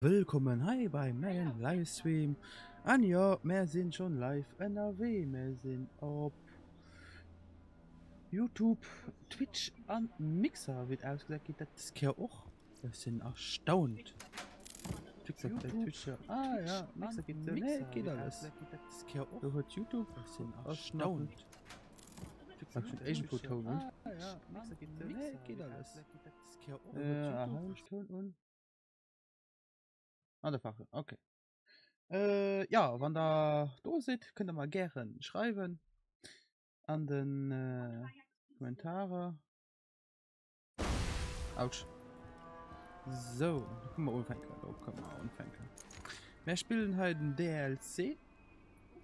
Willkommen hi bei meinem Livestream. An ja, wir sind schon live NRW. Wir sind auf YouTube, Twitch und Mixer wird ausgesagt. Geht das hier auch? Wir sind erstaunt. YouTube, Twitch, ja, Mixer geht so. Nee, geht alles. Du hörst YouTube, wir sind erstaunt. Sag schon Asian-Foto, ne? Ja, Mixer geht so. Nee, geht alles. Halbton und. Ah, der Fache, okay. Ja, wenn da seht, könnt ihr mal gerne schreiben an den Kommentare. Autsch. So, da können wir anfangen. Wir spielen heute ein DLC,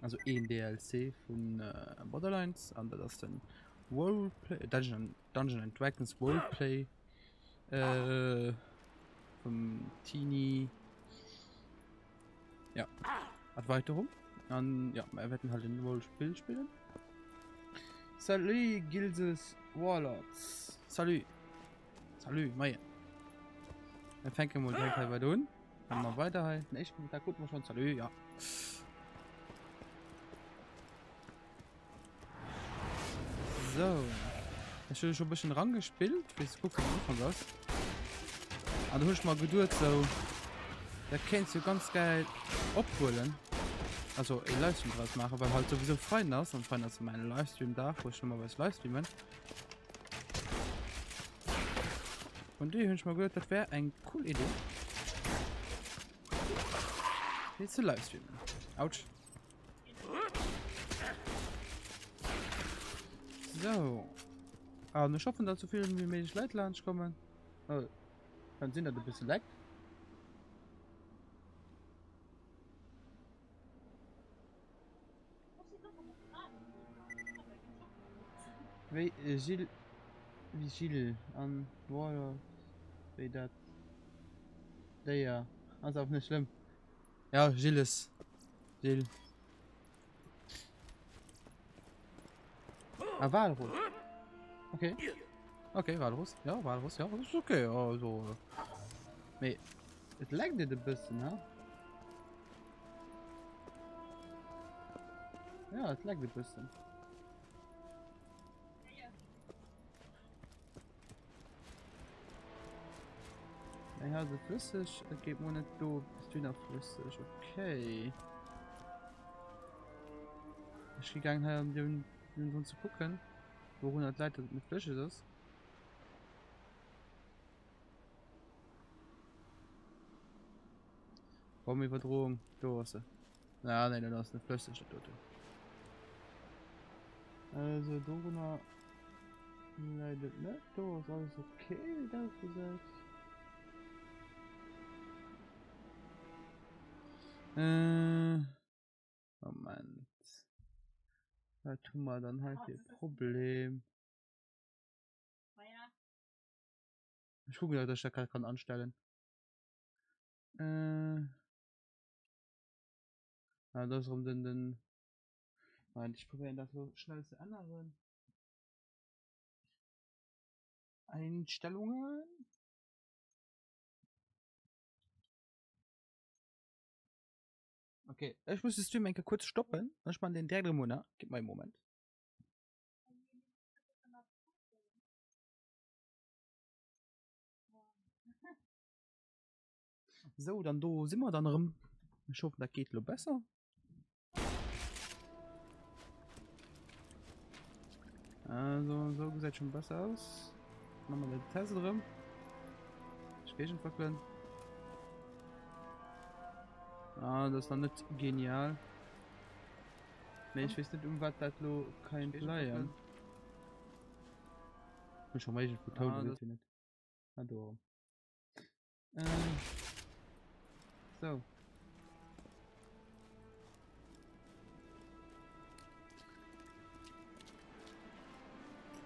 also ein DLC von Borderlands, und das ist ein Roleplay, Dungeon and Dragons Roleplay vom Teenie. Ja, Erweiterung. Und ja, wir werden halt ein Rolespiel spielen. Salut, Gilses Warlords. Salut. Salut, Meier. Dann fängt wir mal direkt halt weiter an. Dann mal weiter halt. Nächsten Tag gut, wir schon. Salut, ja. So. Ich habe schon ein bisschen rangespielt. Jetzt gucken wir von was. Aber du hast mal geduld, so. Da kannst du ganz geil abholen. Also, ein Livestream draus machen, weil halt sowieso Freunde ist. Und Freunde ist mein Livestream da, wo ich schon mal was livestreamen. Und die habe ich mal gehört, das wäre eine coole Idee. Jetzt zu livestreamen. Autsch. So. Aber wir schaffen da zu viel wie möglich Leute Lunch kommen. Oh. Dann sind da ein bisschen lag. Wie Gilles. Wie Gilles an Water. Wie das. Der ja. Also auch nicht schlimm. Ja, Gilles. Gilles. Ah, Walrus. Okay. Okay, Walrus. Ja, Walrus. Ja, das ist okay. Also. Nee. Es laggt dir ein bisschen, ne? Ja, es laggt ein bisschen. Ja, also flüssig. Geht mir nicht do. Ist wieder flüssig. Okay. Ich gegangen haben, um zu gucken, wo 100 Leute mit Fläche ist. Warum die Verdrohung? Da ist sie. Ja, nein, da ist eine flüssige dort. Also, Dona leidet nicht. Da ist alles okay, das gesagt. Moment. Da tun wir dann halt ihr Problem. Ich gucke, dass ich da kann anstellen. Ja, das rum den. Moment, ich probiere das so schnell zu ändern. Einstellungen. Okay, ich muss den Stream kurz stoppen. Ich mal den der Monat. Gib mal einen Moment. So, dann do sind wir dann rum. Ich hoffe, das geht lo besser. Also, so sieht schon besser aus. Machen wir den Test drin. Ich gehe schon verklären. Ah, das ist noch nicht genial. Ne, ich weiß nicht, um was das lo kein Player. Ich schon mal Foto das nicht. Adoro. So.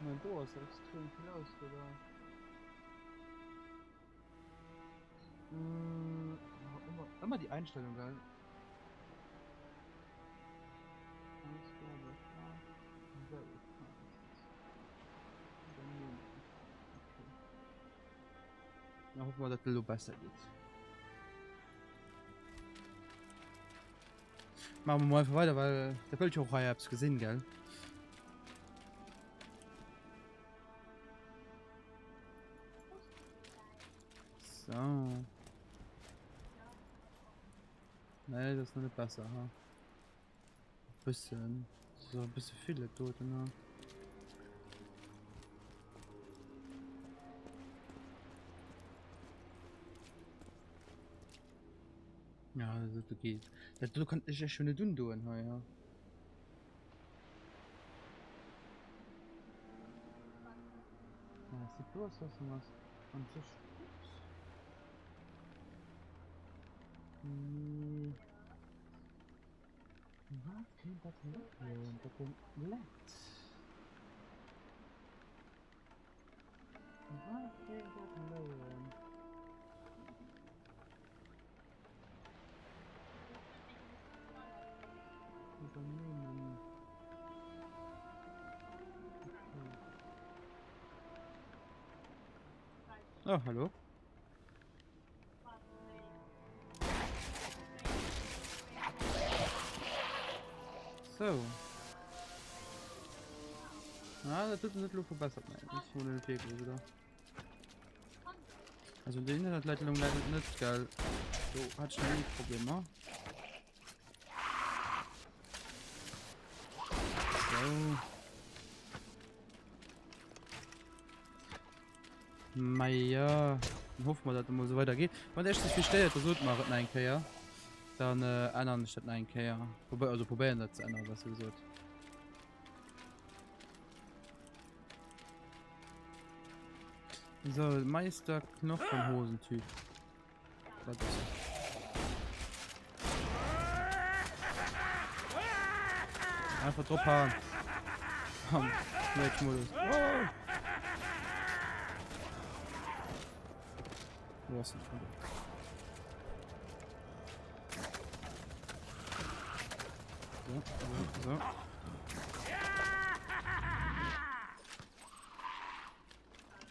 Na, du hast extrem viel aus, oder? Immer die Einstellung, geil. Na, hoffen wir, dass das besser geht. Machen wir mal einfach weiter, weil der Bild auch hab's gesehen, gell? So. Nee, das ist noch nicht besser, ha? Bisschen. So ein bisschen viele Tote, ne? Ja, das geht. Du kannst ich ja schon nicht tun, ja. Ja, sieht du aus, was du machst. An sich gut. Hm, was kennt das Locken? Das kennt Let. Was kennt das Locken? Unternehmen. Okay. Oh, hallo. So. Ah, das tut nicht nur verbessert, nein. Ich hole den Kegel wieder. Also die Internetleitung leidet nicht, geil. So, hat schon ein Problem, ne? So. Maja. Dann hoffen wir, dass es immer so weitergeht. Wenn echt nicht versteht, das sollte man ein ja. Dann ändern statt ein ja. Also probieren das zu ändern, was du gesagt. So, Meister Knochenhosen-Typ. Was ist das? Einfach drauf haben. Modus. Oh! Du hast ihn. So.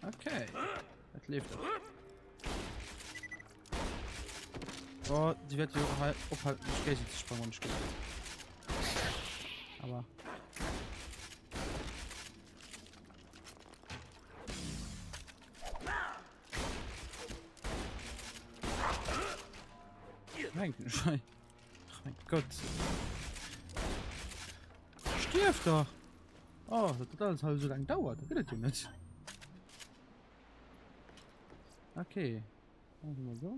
Okay. Das lebt doch. Oh, die wird hier halt aufhalten. Ich gehe jetzt springen und spielen. Aber. Mein Gott. Stirb doch. Oh, das hat alles halt so lange dauert. Das will ich nicht. Okay. Also mal so.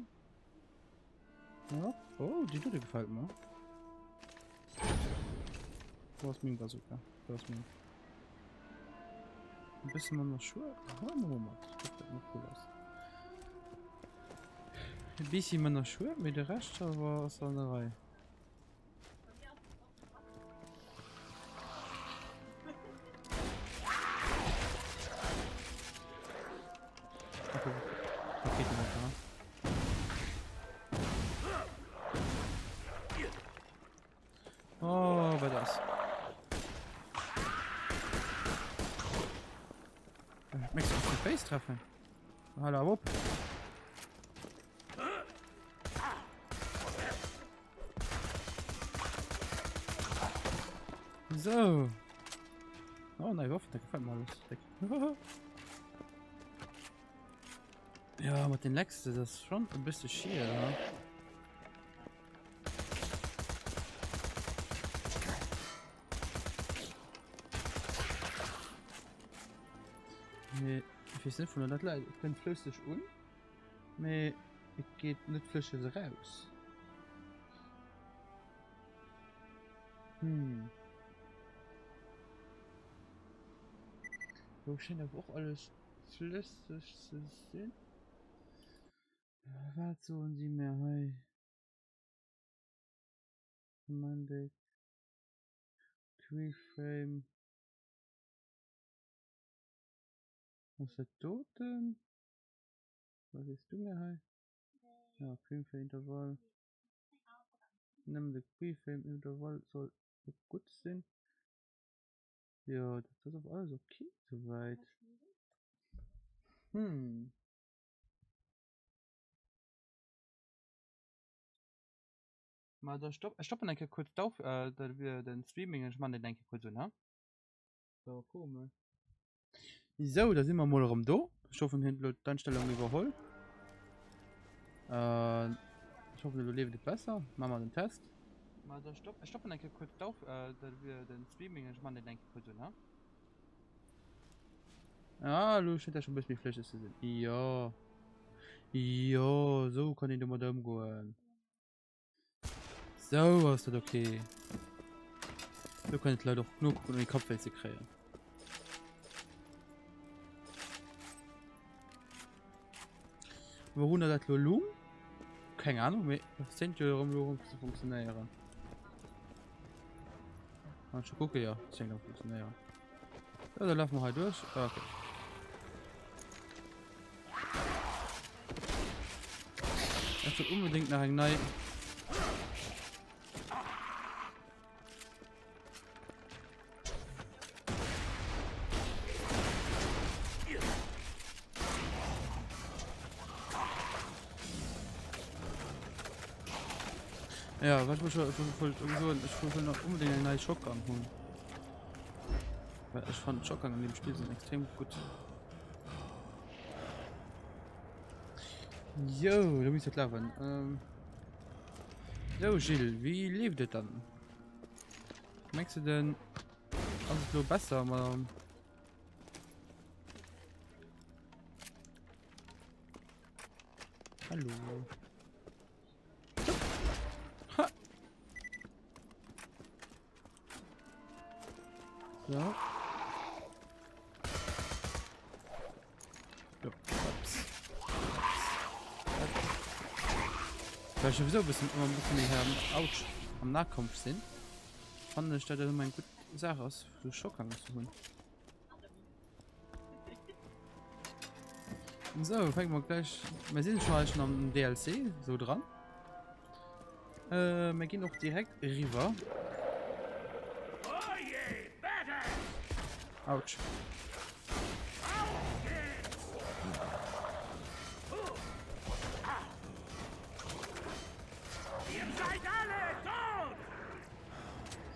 Ja. Oh, die Tüte gefällt mir. Du hast mir Bazooka. Du hast mir. Ein bisschen mal noch Schuhe. Oh, Moment. Das sieht noch cool aus. Ein bisschen mal noch Schuhe mit der Rest, aber aus einer Reihe. Okay. Pakete noch da. Oh, bei das. Möchtest du auf den Face treffen? Hallo, wupp. So. Oh, nein, Waffe, der gefällt mir alles. Ja, mit den Lex, das ist schon ein bisschen schier, ja. Nee, ich weiß nicht von der Leute, ich bin flüssig un. Nee, ich geht nicht flüssig raus. So scheint aber auch alles flüssig zu sein. Was so und sie mehr, hey. Monday. Frame. Was ist das denn? Was ist du mir, hey? Ja, Frame Intervall. Nimm den Frame Intervall soll gut sein. Ja, das ist aber alles okay soweit. Hm. Mal da stoppen denke kurz drauf, da wir den Streaming ich meine denke kurz so, ne? So komisch. So, da sind wir mal rum do. Ich hoffe, hinten die Einstellung überholt. Ich hoffe, du lebst besser. Machen wir den Test. Mal da stoppen denke kurz drauf, da wir den Streaming ich meine denke kurz so, ne? Ja, du steht ja schon ein bisschen Fläche zu sehen. Ja. Ja, so kann ich da mal da umgehen. So ist das okay. So kann ich leider auch genug gucken, um die Kopfwelt zu kriegen. Warum das Lolum? Keine Ahnung, mehr sind ja um zu funktionieren. Mal schon gucken, ja, das scheint auch funktionieren. Ja, dann laufen wir halt durch. Okay. Ich will unbedingt nach einem neuen. Ja, was ich will noch unbedingt einen neuen Schockgang holen. Weil ich fand Schockgang in dem Spiel sind extrem gut. Jo, da muss ich laufen. Jo, Gilles, wie lebt es dann? Merkst du denn alles nur besser, mal? Hallo. Ha. Ja. Jo. Weil ich sowieso immer ein bisschen mehr Autsch am Nahkampf sind. Fand ich da immer eine gute Sache aus, für Schockgang zu holen. So, fangen wir gleich. Wir sind schon am DLC, so dran. Wir gehen auch direkt rüber. Autsch.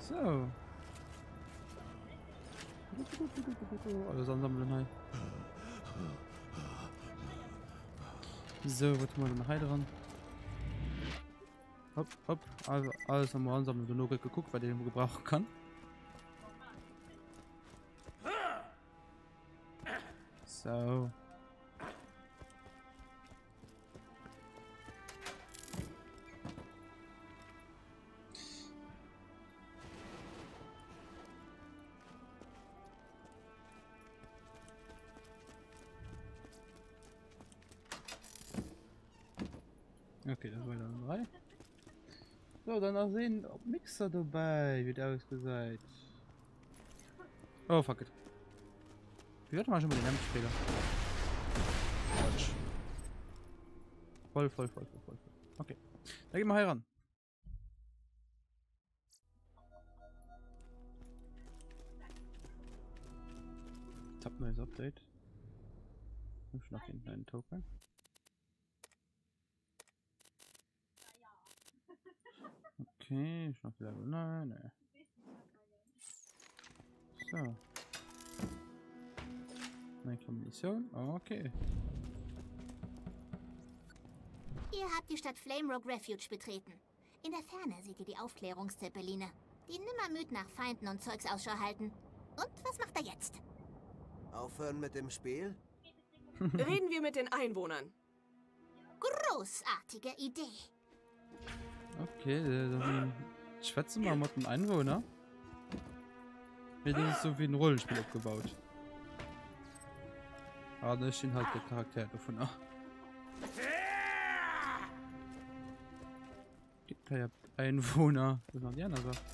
So. Alles ansammeln halt. So, was machen wir denn dran? Hopp, hopp. Also, alles haben wir ansammeln, nur geguckt, weil den gebrauchen kann. So. Okay, das war dann 3. So, danach sehen, ob Mixer dabei, wird ausgesagt. Oh, fuck it. Wir hatten mal schon mal den Spieler. Voll. Okay. Da gehen wir hier ran. Tab neues Update. Ich noch hinten einen Token. Okay, ich noch Level 9. Ne. So. Eine Munition. Okay. Ihr habt die Stadt Flamerock Refuge betreten. In der Ferne seht ihr die Aufklärungszeppeline, die nimmermüd nach Feinden und Zeugs Ausschau halten. Und was macht er jetzt? Aufhören mit dem Spiel? Reden wir mit den Einwohnern. Großartige Idee. Okay, dann schwätzen wir mal mit dem Einwohner. Das ist so wie ein Rollenspiel aufgebaut. Aber da stehen halt der Charakter davon auch. Gibt ja Einwohner. Das ist noch die andere Sache.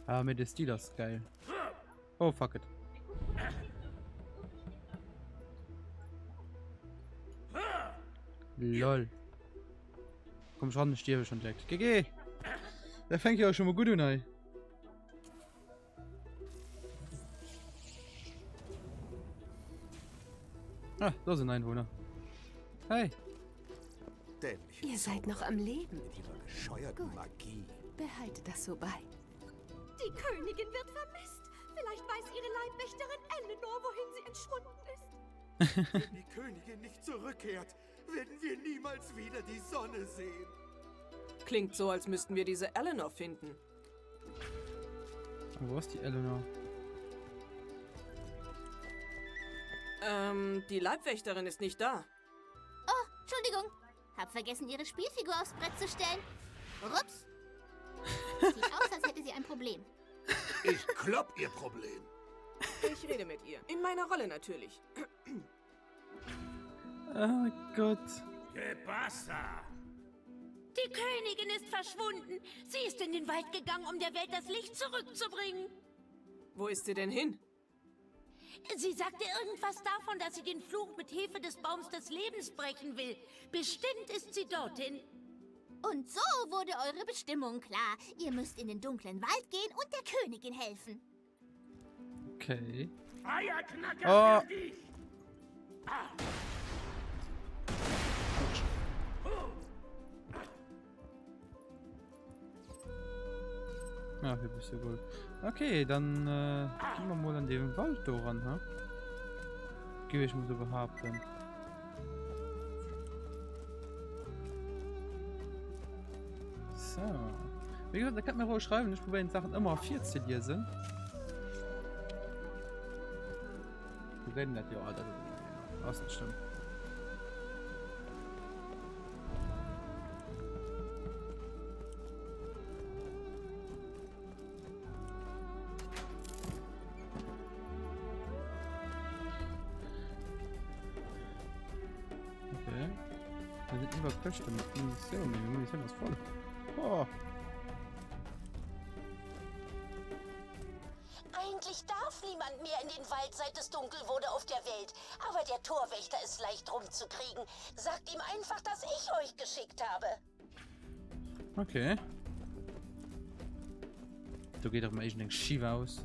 Ah, mit der Stil ist geil. Oh, fuck it. Lol. Komm schon, ich sterbe schon direkt. GG! Der fängt ja auch schon mal gut an. Ah, da sind Einwohner. Hey. Dämliche Ihr seid noch am Leben. mit ihrer bescheuerten Gut. Magie. Behalte das so bei. Die Königin wird vermisst. Vielleicht weiß ihre Leibwächterin Eleanor, wohin sie entschwunden ist. Wenn die Königin nicht zurückkehrt, werden wir niemals wieder die Sonne sehen. Klingt so, als müssten wir diese Eleanor finden. Wo ist die Eleanor? Die Leibwächterin ist nicht da. Oh, Entschuldigung. Hab vergessen, ihre Spielfigur aufs Brett zu stellen. Ups. Sieht aus, als hätte sie ein Problem. Ich klopp ihr Problem. Ich rede mit ihr. In meiner Rolle natürlich. Oh Gott. Que pasa? Die Königin ist verschwunden. Sie ist in den Wald gegangen, um der Welt das Licht zurückzubringen. Wo ist sie denn hin? Sie sagte irgendwas davon, dass sie den Fluch mit Hilfe des Baums des Lebens brechen will. Bestimmt ist sie dorthin. Und so wurde eure Bestimmung klar. Ihr müsst in den dunklen Wald gehen und der Königin helfen. Okay. Eierknacker Oh. für dich! Ja, hier bist du gut. Okay, dann gehen wir mal an den Wald da ran, ha? Gebe ich mal so behaupten. So. Wie gesagt, da kann man ruhig schreiben, ich probiere die Sachen immer auf 14 hier sind. Wir reden das ja, Alter. Das ist stimmt. Okay. Da sind über Köchte mit Munition. Die Munition ist voll. Oh. Eigentlich darf niemand mehr in den Wald, seit es dunkel wurde auf der Welt. Aber der Torwächter ist leicht rumzukriegen. Sagt ihm einfach, dass ich euch geschickt habe. Okay. Da geht doch mal echt schief aus.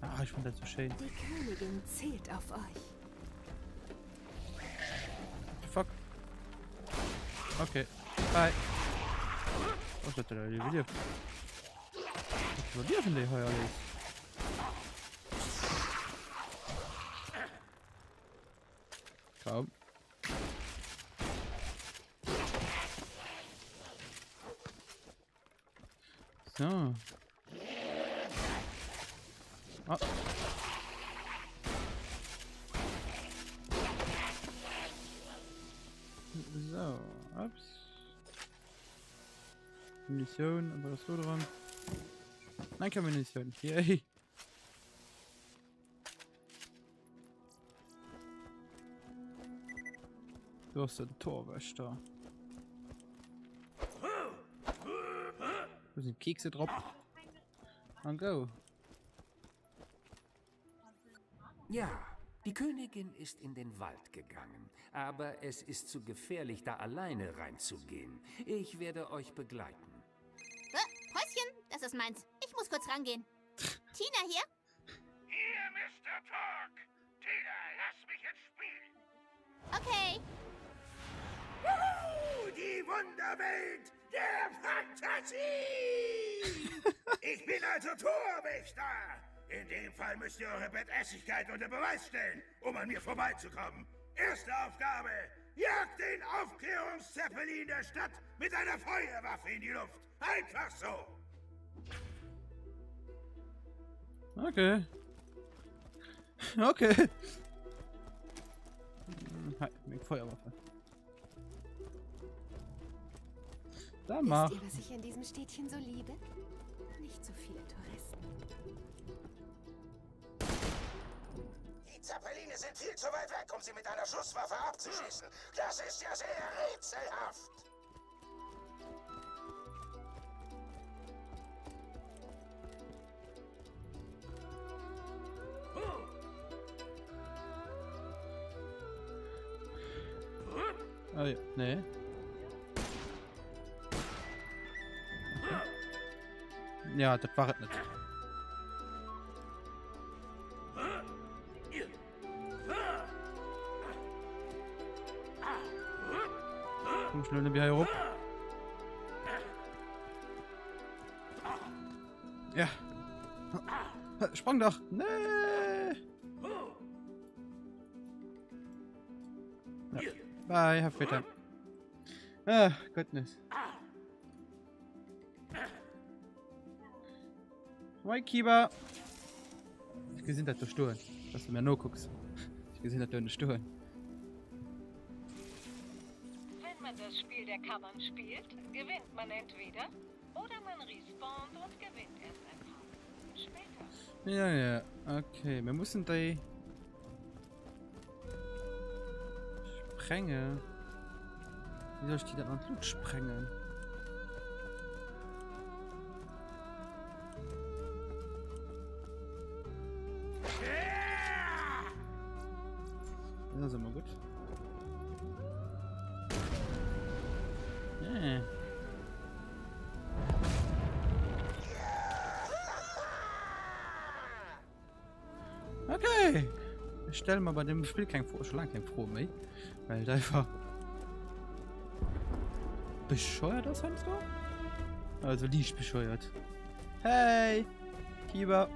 Ah, ich finde das so schön. Die Königin zählt auf euch. Fuck. Okay. Bye. Was hat der Video? Was war dir von der heuer alles? Komm. So. Ah. So, ups. Munition, aber das so dran. Nein, keine Munition. Yay. Du hast den Torwächter. Wo sind Kekse drauf? Und go. Ja, die Königin ist in den Wald gegangen. Aber es ist zu gefährlich, da alleine reinzugehen. Ich werde euch begleiten. Päuschen, das ist meins. Ich muss kurz rangehen. Tina hier? Hier, Mr. Talk. Tina, lass mich ins Spiel. Okay. Juhu, die Wunderwelt der Fantasie. Ich bin also Torwächter. In dem Fall müsst ihr eure Betessigkeit unter Beweis stellen, um an mir vorbeizukommen. Erste Aufgabe: Jagt den Aufklärungszeppelin der Stadt mit einer Feuerwaffe in die Luft. Einfach so. Okay. Okay. Mit Feuerwaffe. Dann mach. Wisst ihr, was ich in diesem Städtchen so liebe? Nicht so viele Touristen. Die Zeppeline sind viel zu weit weg, um sie mit einer Schusswaffe abzuschießen. Das ist ja sehr rätselhaft. Oh ja, nee. Okay. Ja, das war es nicht. Komm schnell wieder hier hoch. Ja. Sprang doch. Nee. Ja. Bye, have a good time. Ah, goodness. Moin, Kiba. Ich gesehen, dass du stören. Dass du mir nur guckst. Ich gesehen, dass du nicht stören. Wenn man das Spiel der Kammern spielt, gewinnt man entweder oder man respawnt und gewinnt erst ein paar Minuten später. Ja, ja. Okay, wir müssen die sprengen. Wie soll ich die dann an Blut sprengen? Das ist immer gut. Yeah. Okay. Ich stelle mal bei dem Spiel schon lange kein Froh mehr. Weil da einfach bescheuert das Hamster? Also nicht bescheuert. Hey! Kiba!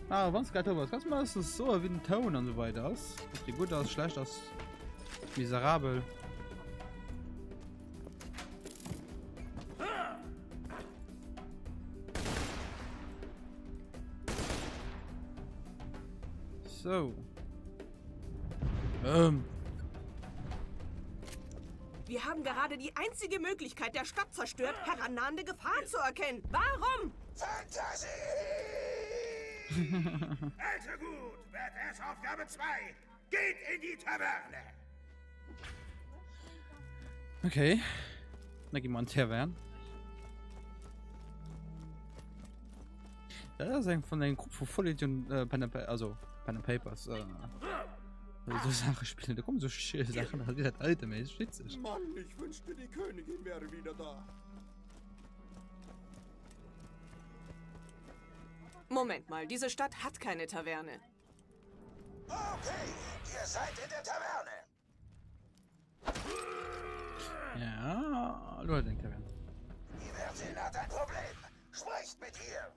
Ah, was geht Thomas? Kannst du mal so wie ein Ton und so weiter aus? Sieht gut aus, schlecht aus. Miserabel. So. Wir haben gerade die einzige Möglichkeit der Stadt zerstört, herannahende Gefahren zu erkennen. Warum? Fantasie! Also gut, Badass Aufgabe 2. Geht in die Taverne. Okay. Dann gehen wir an Taverne. Das ist eigentlich von den Gruppe von Vollidiot also Pen and Papers. So Sachen spielen. Da kommen so schöne Sachen, das ist das alte Mensch, witzig. Mann, ich wünschte, die Königin wäre wieder da. Moment mal, diese Stadt hat keine Taverne. Okay, ihr seid in der Taverne. Ja, Leute, in der Taverne. Die Wirtin hat ein Problem. Sprecht mit ihr.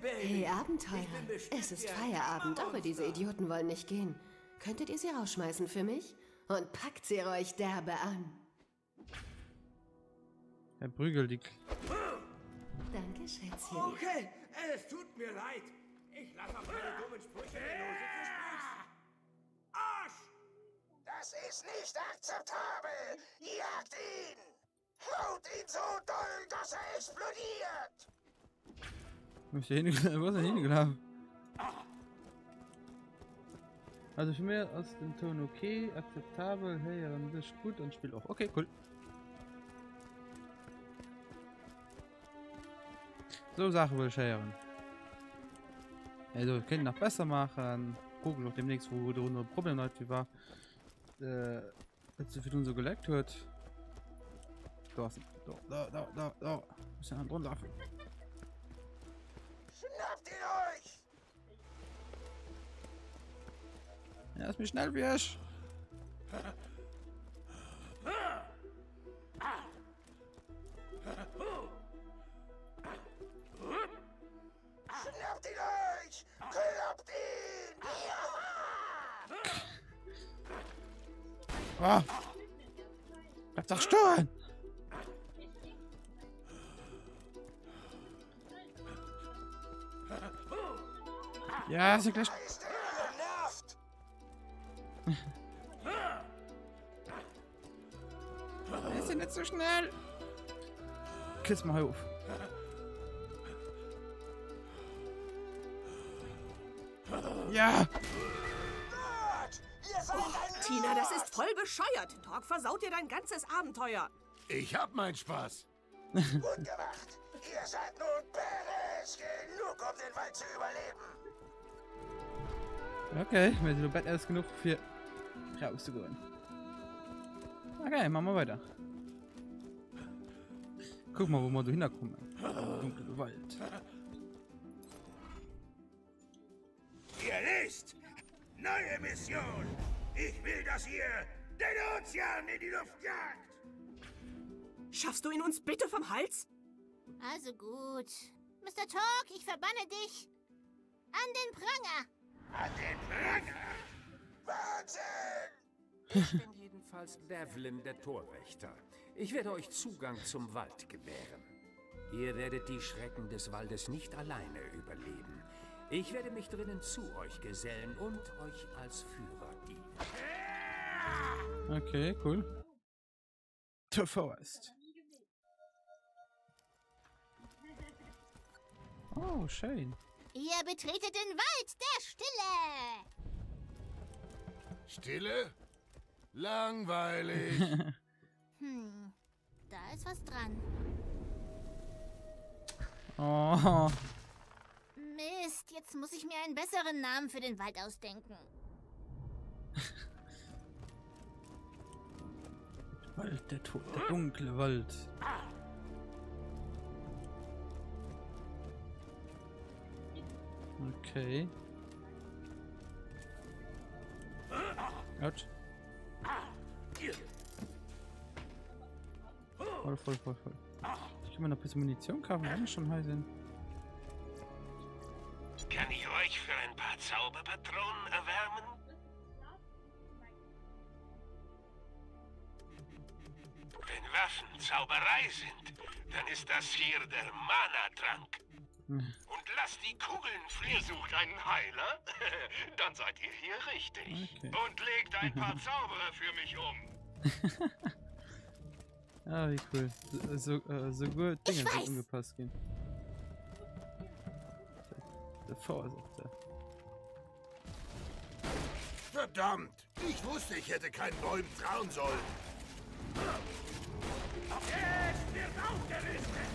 Hey, Abenteurer. Es ist Feierabend, aber diese Idioten wollen nicht gehen. Könntet ihr sie rausschmeißen für mich? Und packt sie euch derbe an. Er prügelt die. Danke, Schätzchen. Okay, es tut mir leid. Ich lasse auf meine dummen Sprüche der Lose zu sprechen. Arsch! Das ist nicht akzeptabel. Jagt ihn! Haut ihn so doll, dass er explodiert! Wo ist er hingelaufen? Also für mich aus dem Ton okay, akzeptabel, hey, das ist gut und Spiel auch. Okay, cool. So Sachen will ich hören. Also, wir können noch besser machen. Gucken noch demnächst, wo der unser Problem heute war. Jetzt für uns so geleckt wird. Da. Muss ja drunter laufen. Schnappt ihn euch! Ja, ist mir schnell wie ich. Schnappt ihn euch! Klappt ihn! Ah! Bleib doch stehen! Ja, ist ja gleich. Er ist ja nicht so schnell. Kiss mal auf. Ja! Tina, das ist voll bescheuert. Talk versaut dir dein ganzes Abenteuer. Ich hab meinen Spaß. Gut gemacht. Ihr seid nun Badass genug, um den Wald zu überleben. Okay, wir sind nur Badass genug für rauszugehen. Okay, machen wir weiter. Guck mal, wo wir da hinkommen. Dunkle Wald. ist. Neue Mission. Ich will, dass ihr den Ozean in die Luft jagt. Schaffst du ihn uns bitte vom Hals? Also gut. Mr. Talk, ich verbanne dich an den Pranger. An den Pranger? Wahnsinn! Ich bin jedenfalls Devlin, der Torwächter. Ich werde euch Zugang zum Wald gewähren. Ihr werdet die Schrecken des Waldes nicht alleine überleben. Ich werde mich drinnen zu euch gesellen und euch als Führer dienen. Okay, cool. Der Forest. Oh, schön. Ihr betretet den Wald der Stille. Stille? Langweilig. Da ist was dran. Oh. Mist, jetzt muss ich mir einen besseren Namen für den Wald ausdenken. Wald, der dunkle Wald. Okay. Autsch. Voll. Ich kann mir noch ein bisschen Munition kaufen, wenn wir schon heiß sind. Kann ich euch für ein paar Zauberpatronen erwärmen? Wenn Waffen Zauberei sind, dann ist das hier der Mana-Trank. Und lasst die Kugeln fliegen. Ihr sucht einen Heiler? Dann seid ihr hier richtig. Okay. Und legt ein paar Zauberer für mich um. Ah, wie cool. So gut Dinge sind umgepasst gehen. Der Vorsitzende. Verdammt! Ich wusste, ich hätte keinen Bäumen trauen sollen. Jetzt wird aufgerüstet!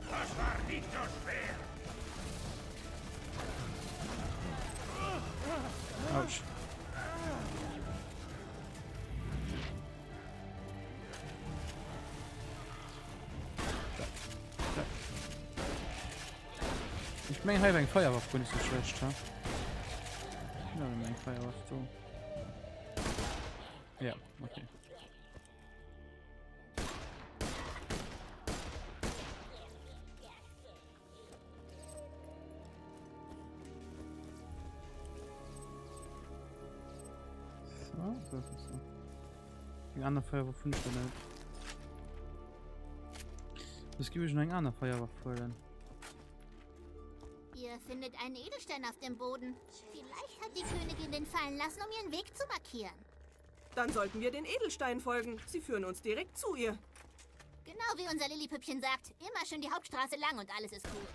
Das war nicht so schwer! Autsch. Ich meine, ich habe Feuerwaffe nicht so schlecht, ja? Ja, meine Feuerwaffe so. Ja, okay. So ist es so. Die andere Feuerwaffe nicht mehr. Was gibt es schon eine andere Feuerwaffe vor denn? Ihr findet einen Edelstein auf dem Boden. Vielleicht hat die Königin den fallen lassen, um ihren Weg zu markieren. Dann sollten wir den Edelsteinen folgen. Sie führen uns direkt zu ihr. Genau wie unser Lillipüppchen sagt, immer schön die Hauptstraße lang und alles ist cool.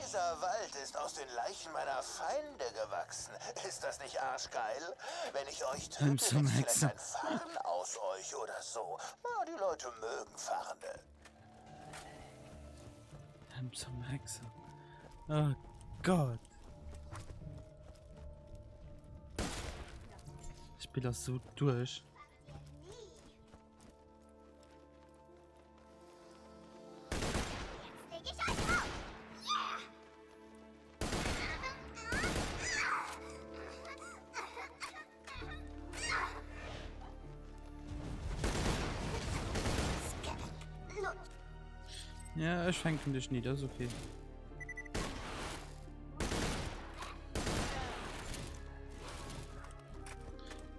Dieser Wald ist aus den Leichen meiner Feinde gewachsen. Ist das nicht arschgeil? Wenn ich euch töte, wird vielleicht ein Farren aus euch oder so. Na, die Leute mögen Fahrende. Zum Hexer. Oh Gott. Ich bin das so durch. Ja, ich fängt dich nie, das ist okay.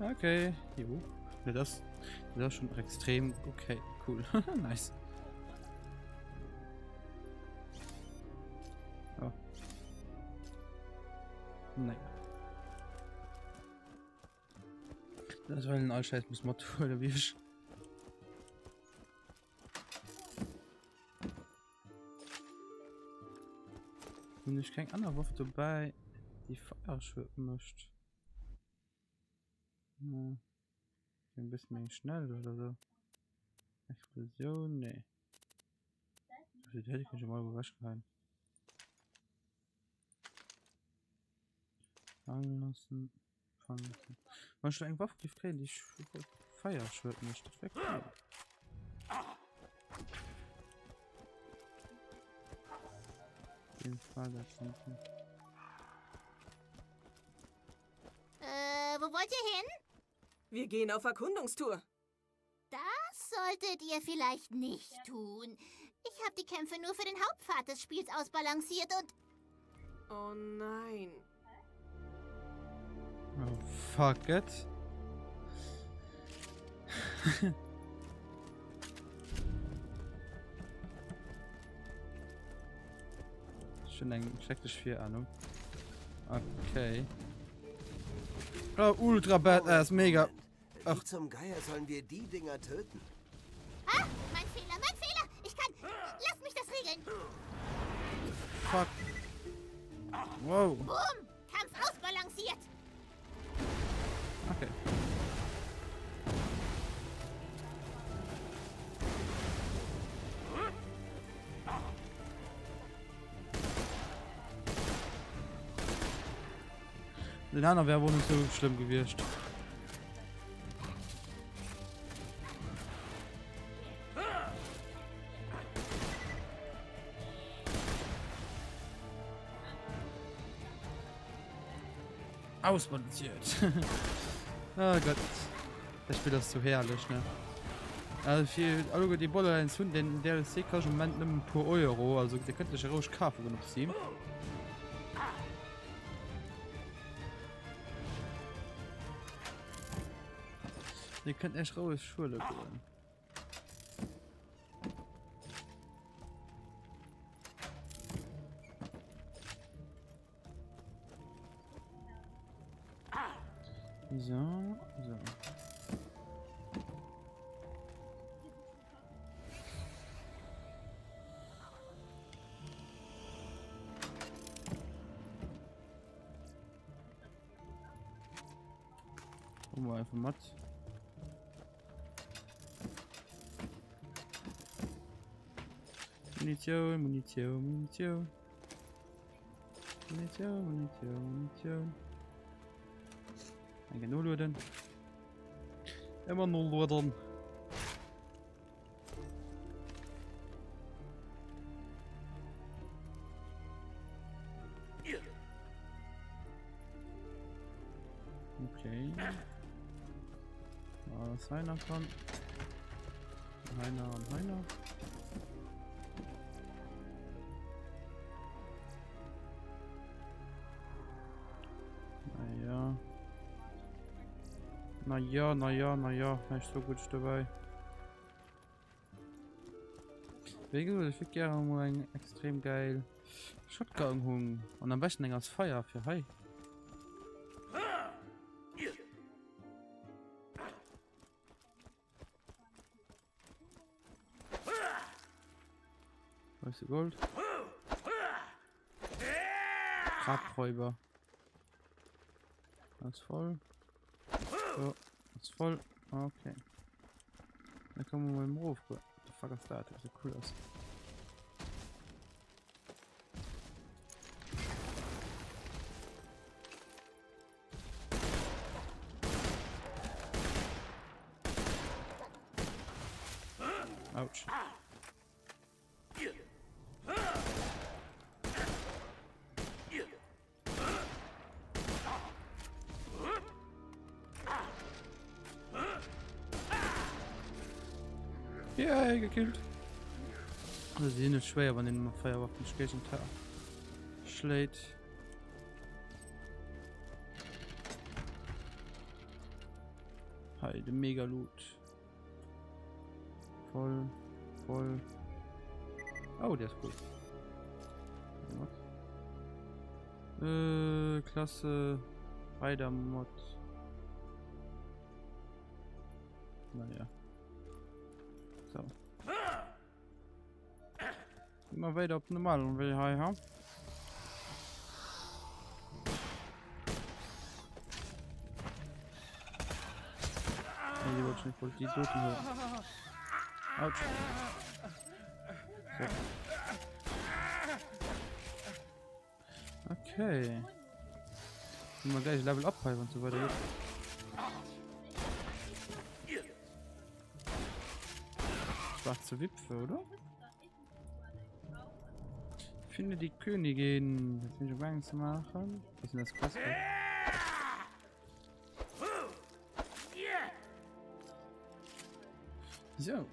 Okay, jo. Ja, das ist schon extrem okay, cool. Nice. Oh. Naja. Das war ein Allscheiß muss man tun, oder wie ich. Und ich keine andere Waffe dabei, die Feuer schwirren möchte. Ja. Ein bisschen mehr schnell oder so. Explosion, nee. Das hätte ich schon mal überraschen können. Fangen lassen. Fangen lassen. Man schon eine Waffe kriegen, die Feierschwert nicht. Das wäre cool. Auf jeden Fall das hinten. Wo wollt ihr hin? Wir gehen auf Erkundungstour. Das solltet ihr vielleicht nicht tun. Ich habe die Kämpfe nur für den Hauptpfad des Spiels ausbalanciert und... Oh nein. Oh, fuck it. Schon ein schrecklich viel Ahnung. Okay. Oh, ultra badass, mega. Ach, wie zum Geier sollen wir die Dinger töten? Ah, mein Fehler, mein Fehler. Ich kann... Lass mich das regeln. Fuck. Wow. Boom, Kampf ausbalanciert. Okay. Den anderen wäre wohl nicht so schlimm gewesen. Ausbalanciert. Oh Gott. Das Spiel ist so herrlich, ne? Also für alle die Bolle eins von den DLC kostet im Moment nur pro Euro, also der könnte ich raus kaufen, wenn auf Steam. Ihr könnt echt raus Schule gehen. So, so. Gucken wir einfach mal. Munition, Munition, Munition. Munition, Munition, Munition. Danke, nur Luden. Immer nur Luden. Okay. Was einer kann. Einer und einer. Naja, nicht so gut dabei. Wegen ich gerne mal ein extrem geil Shotgun hung und am besten als Feuer für Hai. Weiße Gold. Grabräuber. Das ist voll. So, das ist voll. Okay. Da kommen wir mal im Ruf. Der Fuck ist da, das sieht cool aus. Autsch. Ja, gekillt. Also die sind nicht schwer, wenn den Feuerwaffen stechen schlägt. Heide, mega Loot. Voll, voll. Oh, der ist cool. Klasse Rider Mod. Naja. So. Immer weiter auf normal und will Hai haben. Die wollte ich nicht voll die Toten hören. Autsch. So. Okay. Mal gleich Level up, und so weiter geht. schwarze Wipfel, oder? Finde die Königin. Jetzt bin ich um Angst zu machen. Was ist denn das krass? So.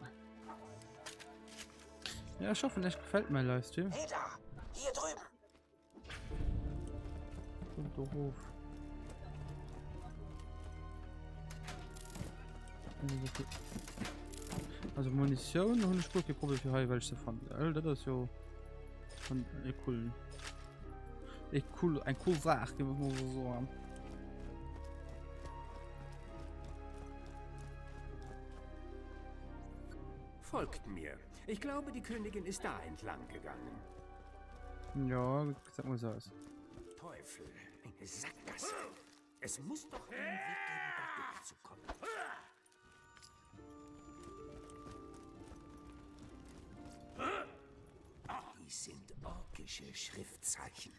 Ja, ich hoffe, echt gefällt mein Livestream. Hey da, hier drüben. Und der Hof. Also Munition und ich gucke Probe für High, welche fand. Alter, das ist ja von cool. Cool, ein cool Sach, muss man so sagen. Folgt mir. Ich glaube, die Königin ist da entlang gegangen. Ja, sag mal so aus. Teufel, eine Sackgasse. Es muss doch einen Weg geben, da durchzukommen. Dies sind orkische Schriftzeichen.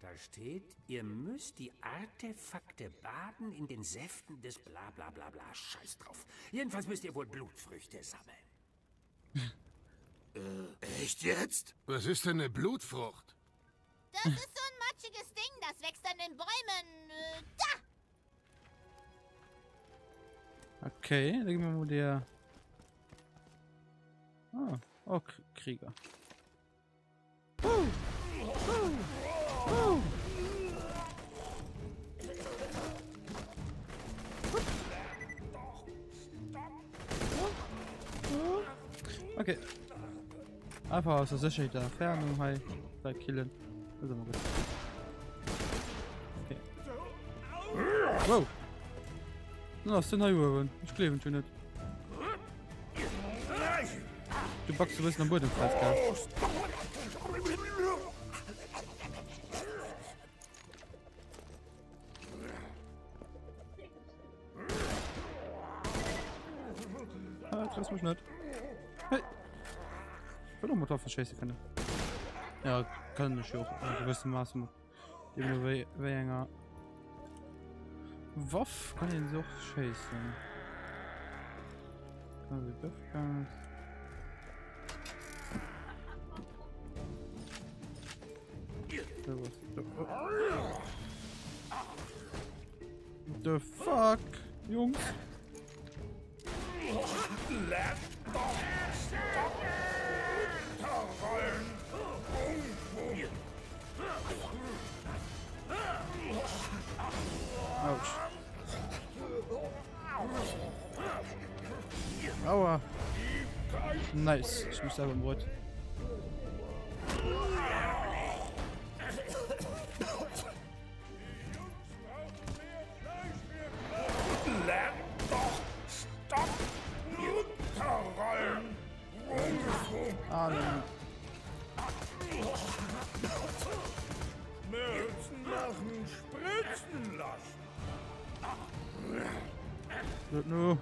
Da steht, ihr müsst die Artefakte baden in den Säften des bla bla bla bla. Scheiß drauf. Jedenfalls müsst ihr wohl Blutfrüchte sammeln. Echt jetzt? Was ist denn eine Blutfrucht? Das ist so ein matschiges Ding, das wächst an den Bäumen. Da! Okay, da gehen wir mal der... Ah, oh, Krieger. Okay. Einfach aus der Sicherheit der Entfernung halt bei killen. Das ist immer gut. Okay. Wow. Na, ist denn hier? Ich klebe schon nicht. Du backst, du bist am Boden fest, gell? Lass mich nicht. Hey! Ich will doch mal drauf scheiße können. Ja, kann ich auch. Gewisse Maße. Immer länger. Waff kann ihn so scheiße. Also, das kann. The fuck, Jungs? Autsch. Aua. Nice. Ich muss selber im Brot. Ah, nein. Milzen machen, spritzen lassen. Wird nur.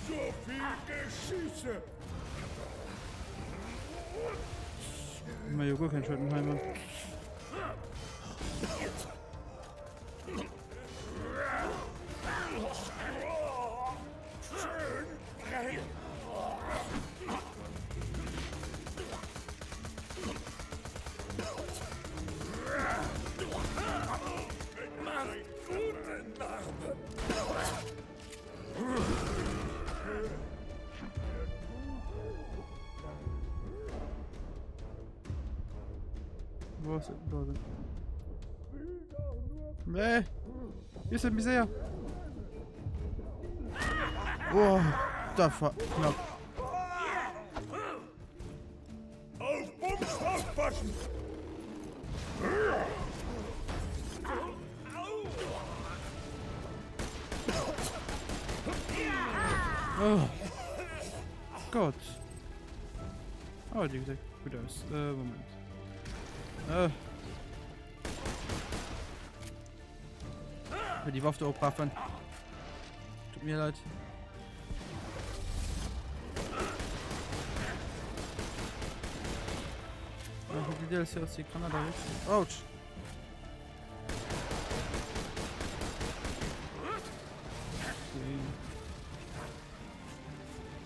So viel Geschüsse. Immer Joghurt kein Schottenheimer. Wo ist da? Nee! Hier ist ein Misere! Oh, da war knapp. Auf Bums aufpassen! Oh Gott. Oh, die sieht gut aus. Moment. Die Waffe aufpassen. Tut mir leid. Also die DLC aus die Kanada richtig. Autsch! Okay.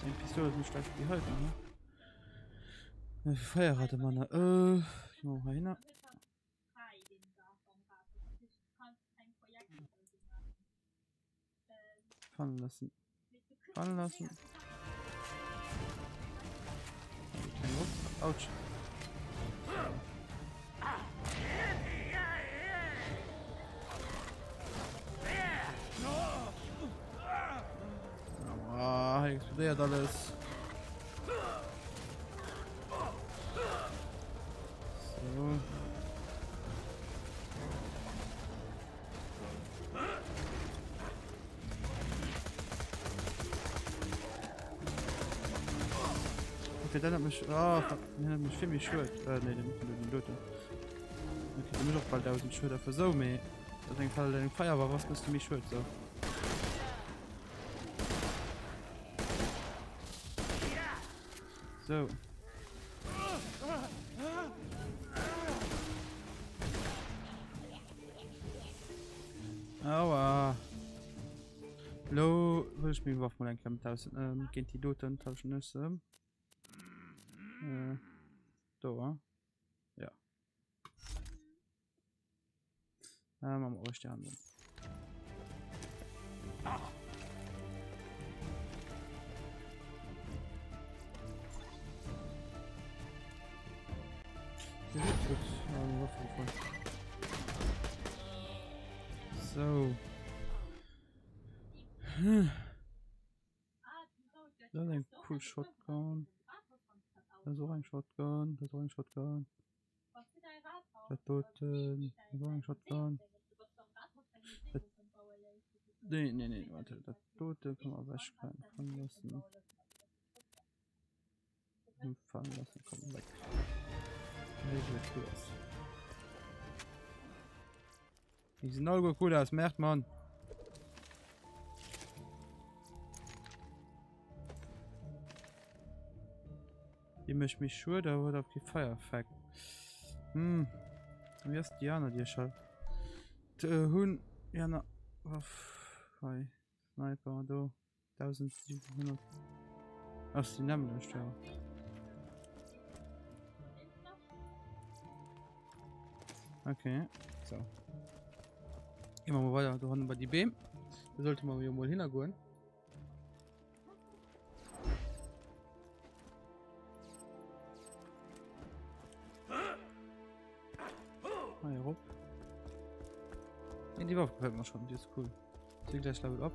Die Pistole ist nicht stark wie heute, ne? Feuer hatte man da. Ich mach mal hin. Fallen lassen. Fallen lassen. Autsch. Ah, explodiert alles. So. Okay, dann hat mich. Ah, dann hat mich für mich schuld. Ne, den Leute. Okay, dann muss auch bald 1000 Schulter für so, meh. Das ist ein Fall, dein Feuer war, was bist du mich schuld, so. So. Aua. Lo, will ich mir Waffen mal einklemmen tauschen. Gehen die Doten tauschen Nüsse. Da. Ja. Machen wir euch die anderen. So. Das ist ein cool Shotgun. Das ist auch ein Shotgun. Das ist auch ein Shotgun. Der Toten. Das ist auch ein Shotgun. Nee, warte. Der Tote kann man wegschreiben. Fallen lassen. Fallen lassen, komm weg. Die sind alle gut aus, merkt man. Die möchte mich schwören, da wurde auf die Feuereffekt. Wie ist Diana dir schon? Hun Jana bei Sniper da 1700. Ach, die Namen nicht, ja. Okay, so. Immer mal weiter, da haben wir die B. Da sollte man hier mal hingehen. Hier hoch. Die Waffe gefällt mir schon, die ist cool. Sie gleich Level up.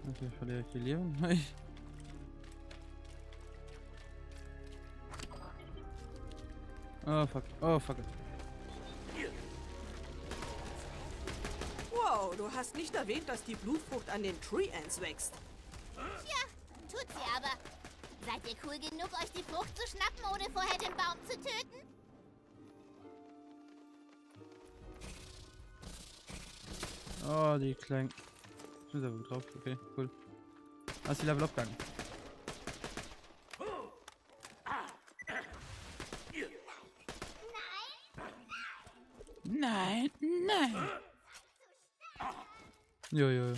Okay, ich verliere die Leben. Oh fuck, oh fuck it. Wow, du hast nicht erwähnt, dass die Blutfrucht an den Tree Ants wächst. Tja, tut sie aber. Seid ihr cool genug, euch die Frucht zu schnappen, ohne vorher den Baum zu töten? Oh, die kleinen. Ich bin da wohl drauf, okay, cool. Hast die Level abgegangen? Nein, nein. Jo.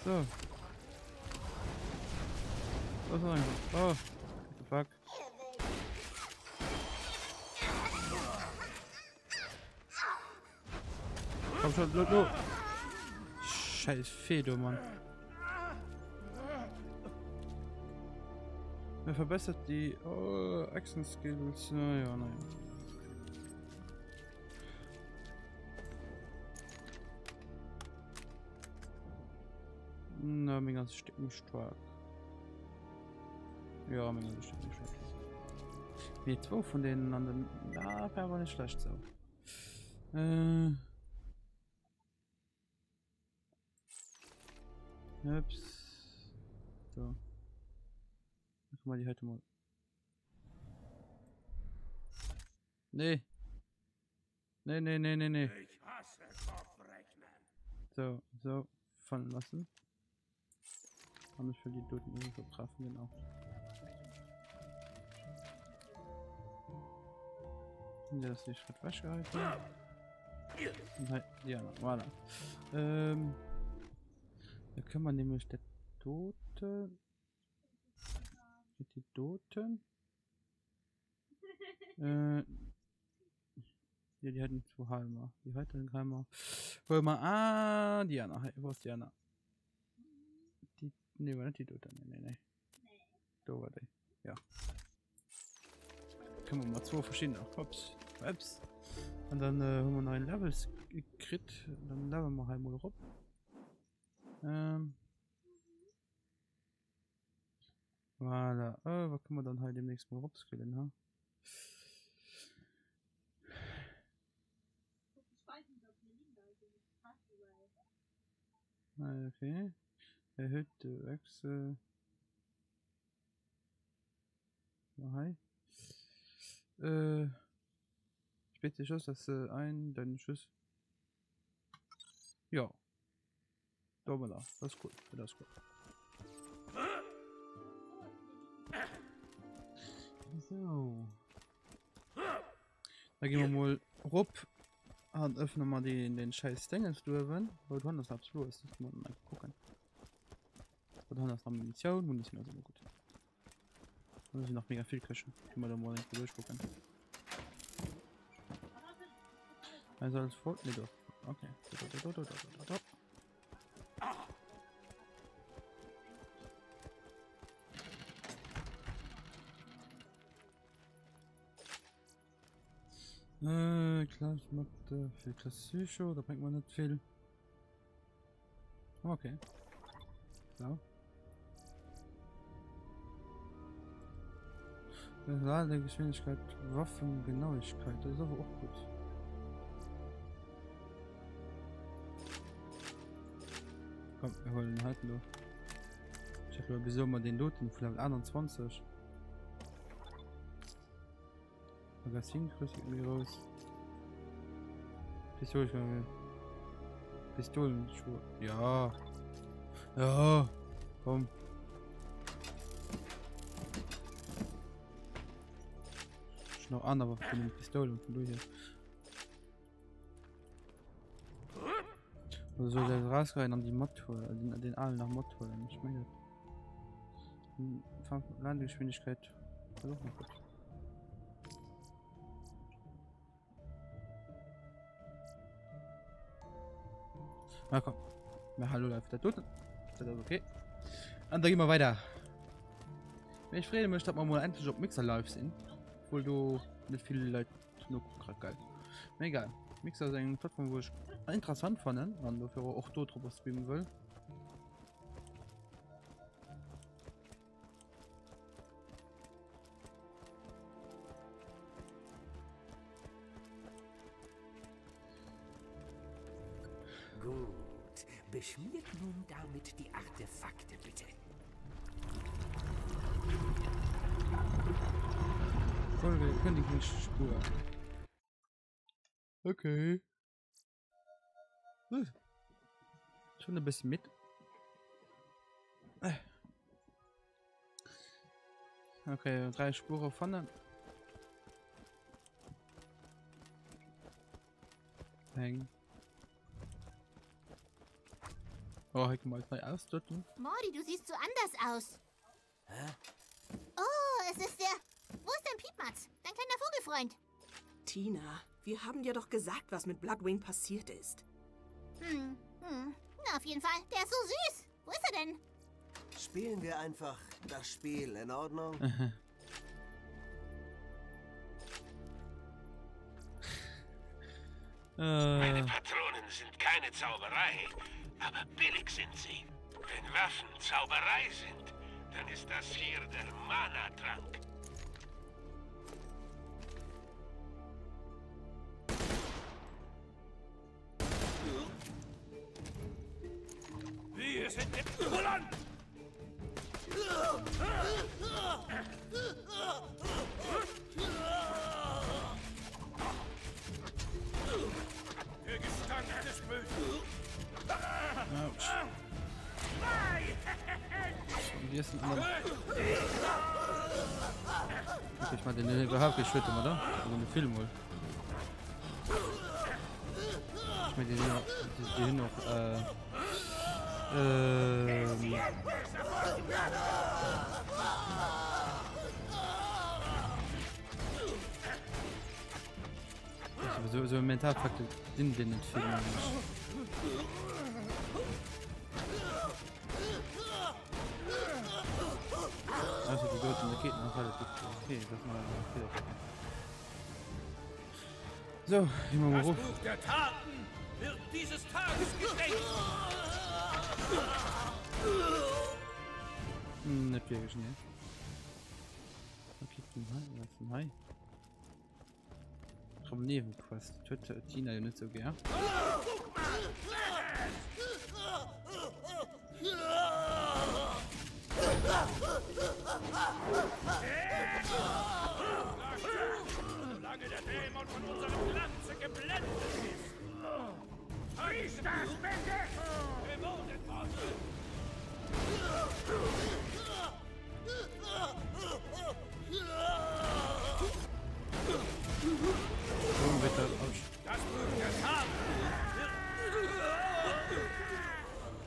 So. Was ist eigentlich? Oh, what the fuck? Komm schon, no. Scheiß Fedo, Mann. Er verbessert die Action Skills. Naja, nein. Na, mein ganzes Stück nicht stark. Ja, mein ganzes Stück nicht stark. Nee, 2 von denen anderen. Ja, wäre aber nicht schlecht so. Ups. So. Guck mal, die heute mal. Nee. Nee. Ich hasse Kopfrechnen. So fallen lassen. Und ich will die Toten irgendwo treffen, genau. Ja, das ist nicht Schritt wasch gehalten. Nein, ja, voilà. Da können wir nämlich der Tote. Mit die Toten. Ja, die hatten 2 Halmer. Die hatten Halmer. Hol mal. Diana. Wo ist Diana? Die. Ne, war nicht die Tote. Nee. Da war die. Ja. Können wir mal 2 verschiedene. Ups. Und dann haben wir 9 Levels gekriegt. Dann leveln wir halt mal rum. Voilà. Was können wir dann halt demnächst mal rumskillen, ha? Okay. Erhöhte Wechsel. Hi. Später Schuss, das ein, dann Schuss. Ja. Da war das. Das ist gut. Das ist gut. So. Da gehen wir mal rup. Und öffnen wir den scheiß Dingens durch. Weil du hast das los. Das muss man mal gucken. Und dann hast du noch Munition ist immer gut. Da muss ich noch mega viel köchen. Können wir da mal nicht durchgucken. Also alles voll. Ne, doch. Okay. Klasse Mathe für Klasse Psycho, da bringt man nicht viel. Okay. So. Lade Geschwindigkeit, Waffengenauigkeit, das ist aber auch gut. Komm, wir holen den halt nur. Ich habe wieso mal den Loten von Level 21. Magazin krieg ich irgendwie raus. Pistolenschuhe. Ja. Ja. Komm. Ist noch an, aber von den Pistolen von durch. Also soll der rausrein an die Mod holen, den allen nach Mod holen. Ich meine. Landgeschwindigkeit. Versuch mal kurz. Na komm. Na hallo, läuft der Toten. Ist das okay? Und dann gehen wir weiter. Wenn ich Frieden möchte, dass wir mal endlich auf Mixer live sind. Obwohl du nicht viele Leute genug gerade geil. Egal. Mixer ist eine Plattform, wo ich interessant fand. Und dafür auch dort drüber streamen will. Gut. Beschmiert nun damit die Artefakte, bitte. Folge Kündigungsspur. Okay. Schon ein bisschen mit. Okay, 3 Spuren vorne. Hängen. Oh, ich kann mal 2 ausdrücken. Morty, du siehst so anders aus. Hä? Oh, es ist der... Wo ist dein Piepmatz? Dein kleiner Vogelfreund. Tina, wir haben dir doch gesagt, was mit Bloodwing passiert ist. Na, auf jeden Fall. Der ist so süß. Wo ist er denn? Spielen wir einfach das Spiel, in Ordnung? Meine Patronen sind keine Zauberei, aber billig sind sie. Wenn Waffen Zauberei sind, dann ist das hier der Mana-Trank. Wir Wir sind im Roland! Der Gestank des Bösen! Autsch. Wie ist denn anderen? Ich mal den überhaupt geschüttet, oder? Also eine Film wohl. Ich meine den noch, so Mentalfaktor sind den Film nicht. Also die deutschen Raketen auch relativ okay, das mal okay. So, immer mal Das hoch. Buch der Taten wird dieses Tages geschenkt. Nicht wirklich schnell. Okay, was ist ein Hai? Komm, Nebenquest. Töte Tina ja nicht so gern. Solange der Dämon von unserem Glanze geblendet ist. Ist das bewohnt worden? Warum wird das aus? Das Buch der Taten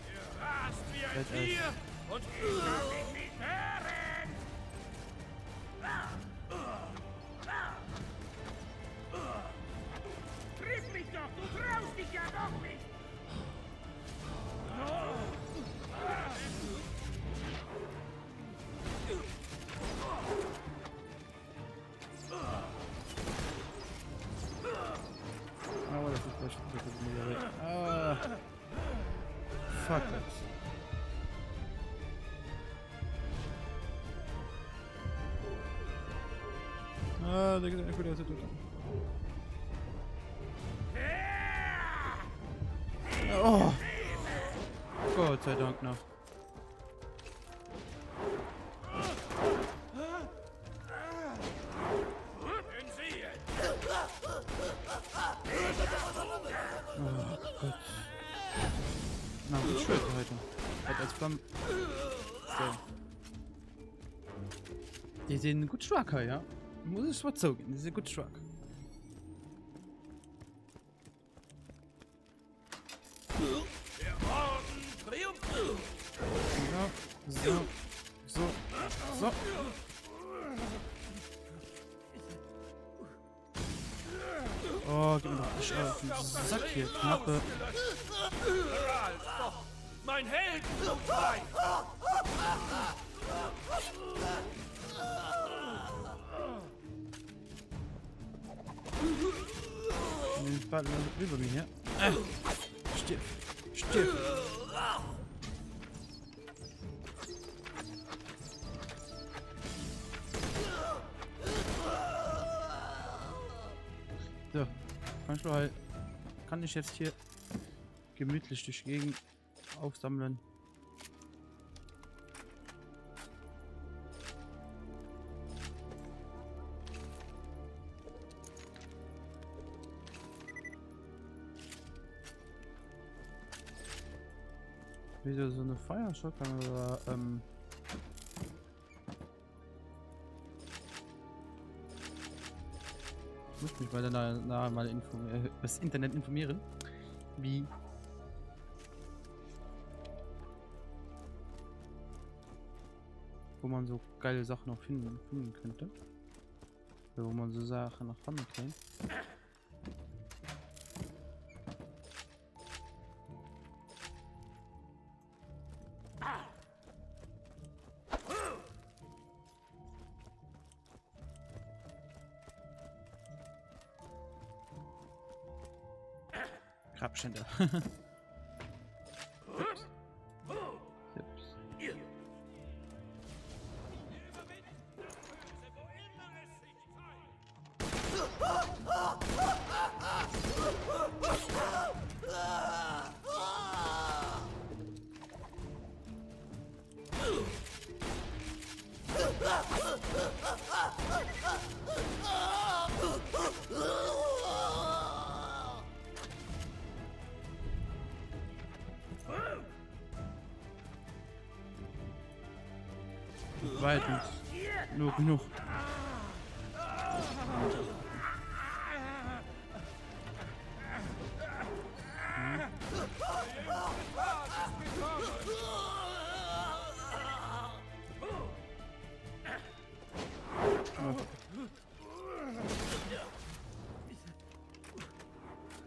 Ihr rast wie ein Tier und ich darf ihn nicht hören. Triff mich doch, du traust dich ja doch nicht. Oh, das ist echt. Ah. Fuck it. Ah, der geht gut aus der Tüte. Oh! Gott sei Dank noch. Oh Gott. Na, gut schön heute. Hat als Flammen. So. Die sehen gut stark, ja. Muss ich was sagen, die sind gut stark. Der Orden triumphiert. So. Oh, gib mir doch nicht auf den Sack hier, Knappe. Mein Held kommt frei. Den Ball über mir hier. Stirb. So, kann ich jetzt hier gemütlich durch die Gegend aufsammeln. Wieder so eine Feuershotgun oder ich muss mich mal danach mal das Internet informieren, wie wo man so geile Sachen noch finden könnte, wo man so Sachen nach vorne kriegt. Grabschänder. Weit nicht. Nur genug.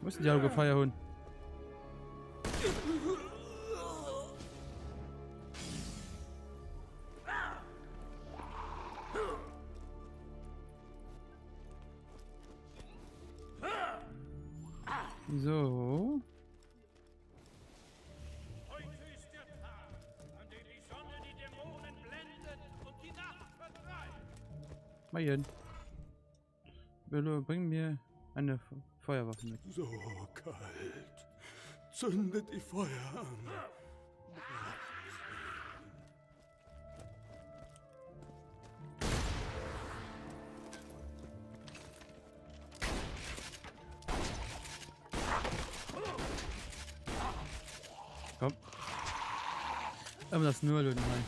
Wo ist denn die Auge Feierhund? So. Heute ist der Tag, an dem die Sonne die Dämonen blendet und die Nacht vertreibt. Mayen. Bello, bring mir eine Feuerwaffe mit. So kalt. Zündet die Feuer an. Komm. Aber das nur Leute rein.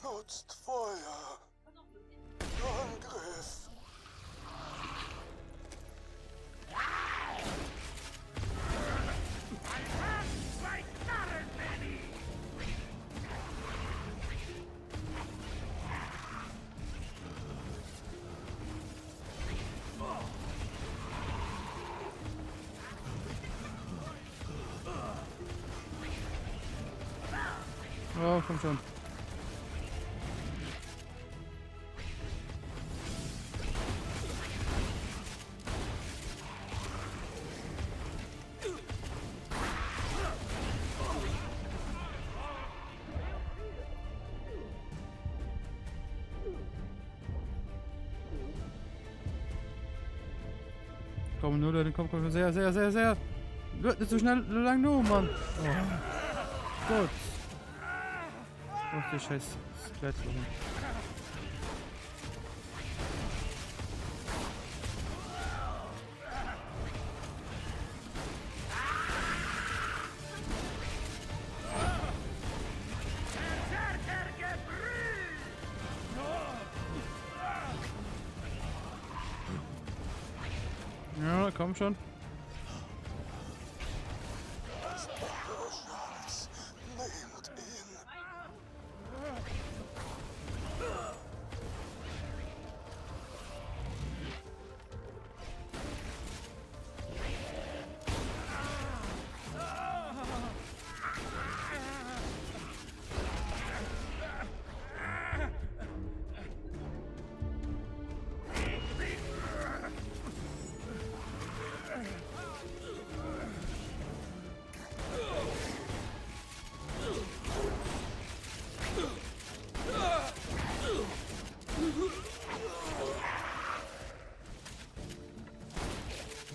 Benutzt Feuer. Angriff. Oh, komm schon. Komm, nur Leute, komm, sehr. Wird nicht so schnell, so lang nur, Mann. Oh. Gut. Ach, die scheiß Skelett drin. Ja, komm schon.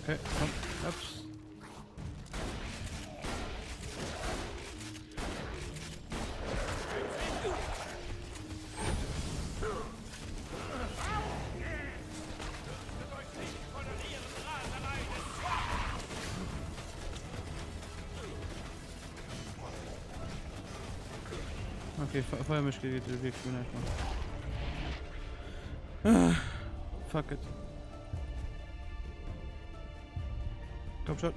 Okay, komm, ups. Okay, Feuermisch geht wirklich gut einfach. Fuck it. Komm schon.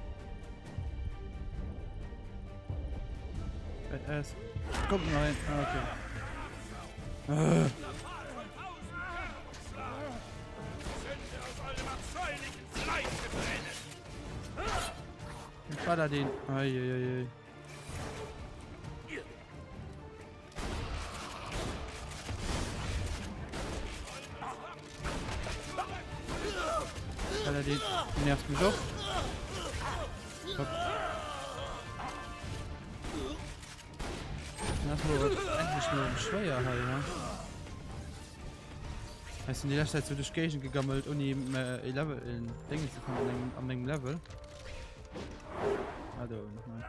Badass. Komm rein. Okay. Paladin. Eieiei. Paladin. Nervt mich doch. Das wird endlich nur ein Schweier halt, ne? Heißt in die letzte Zeit zu Education gegammelt und ihm Level in Dinge zu kommen am Level. Also nochmal.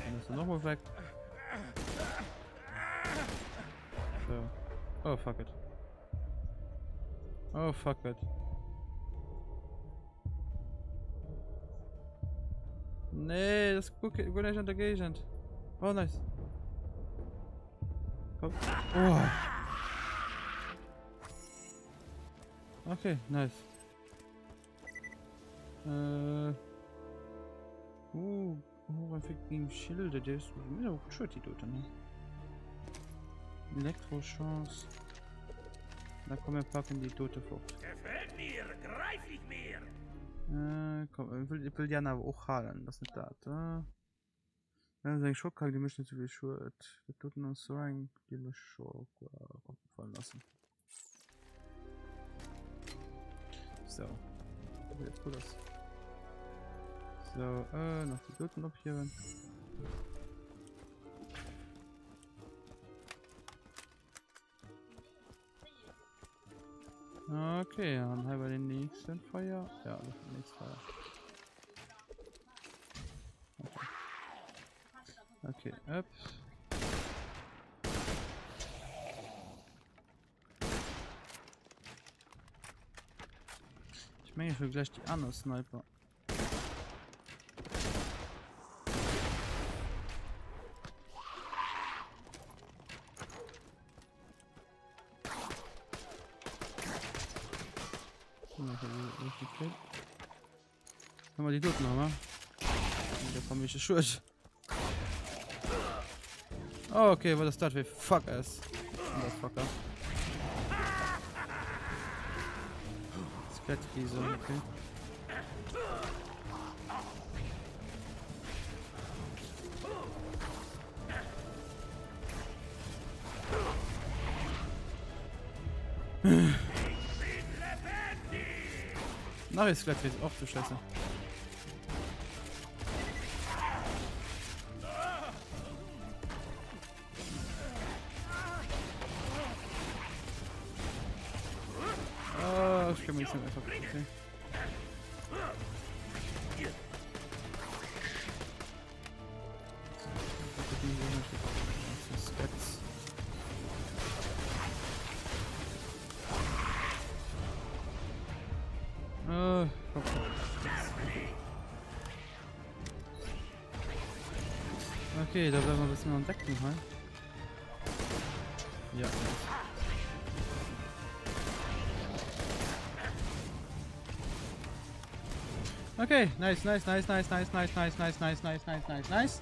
Dann ist er nochmal weg. So. Oh, fuck it. Oh, fuck it. Nee, das guck ich nicht an der Gegend. Oh, nice. Komm. Oh. Okay, nice. Man kriegt ihm Schilde, der ist mir auch gut, die Tote, ne? Elektrochance. Da kommen wir packen die Tote fort. Gefällt mir, greif ich mir! Komm, ich will Jana aber auch heilen, das ist nicht das, ja, sein Schock kann die mich nicht so viel Schuld. Die Toten uns so ein, die mich Schock fallen lassen. So. Das sieht jetzt gut aus. So, noch die Toten abheben. Okay, dann haben wir den nächsten Feuer. Ja, das ist der nächste Feuer. Okay, up. Ich meine, ich will gleich die andere Sniper. Haben wir die Toten haben, ne? Da komme ich schuld. Oh, okay, was ist das für Fuck ass? Motherfucker. Skelettkrise, okay. Nach ist Skelettkrise, ach du Scheiße. Ich kann mir nicht einfach. Okay. Okay, da werden wir ein bisschen entdecken, halt. Ja. Okay, nice.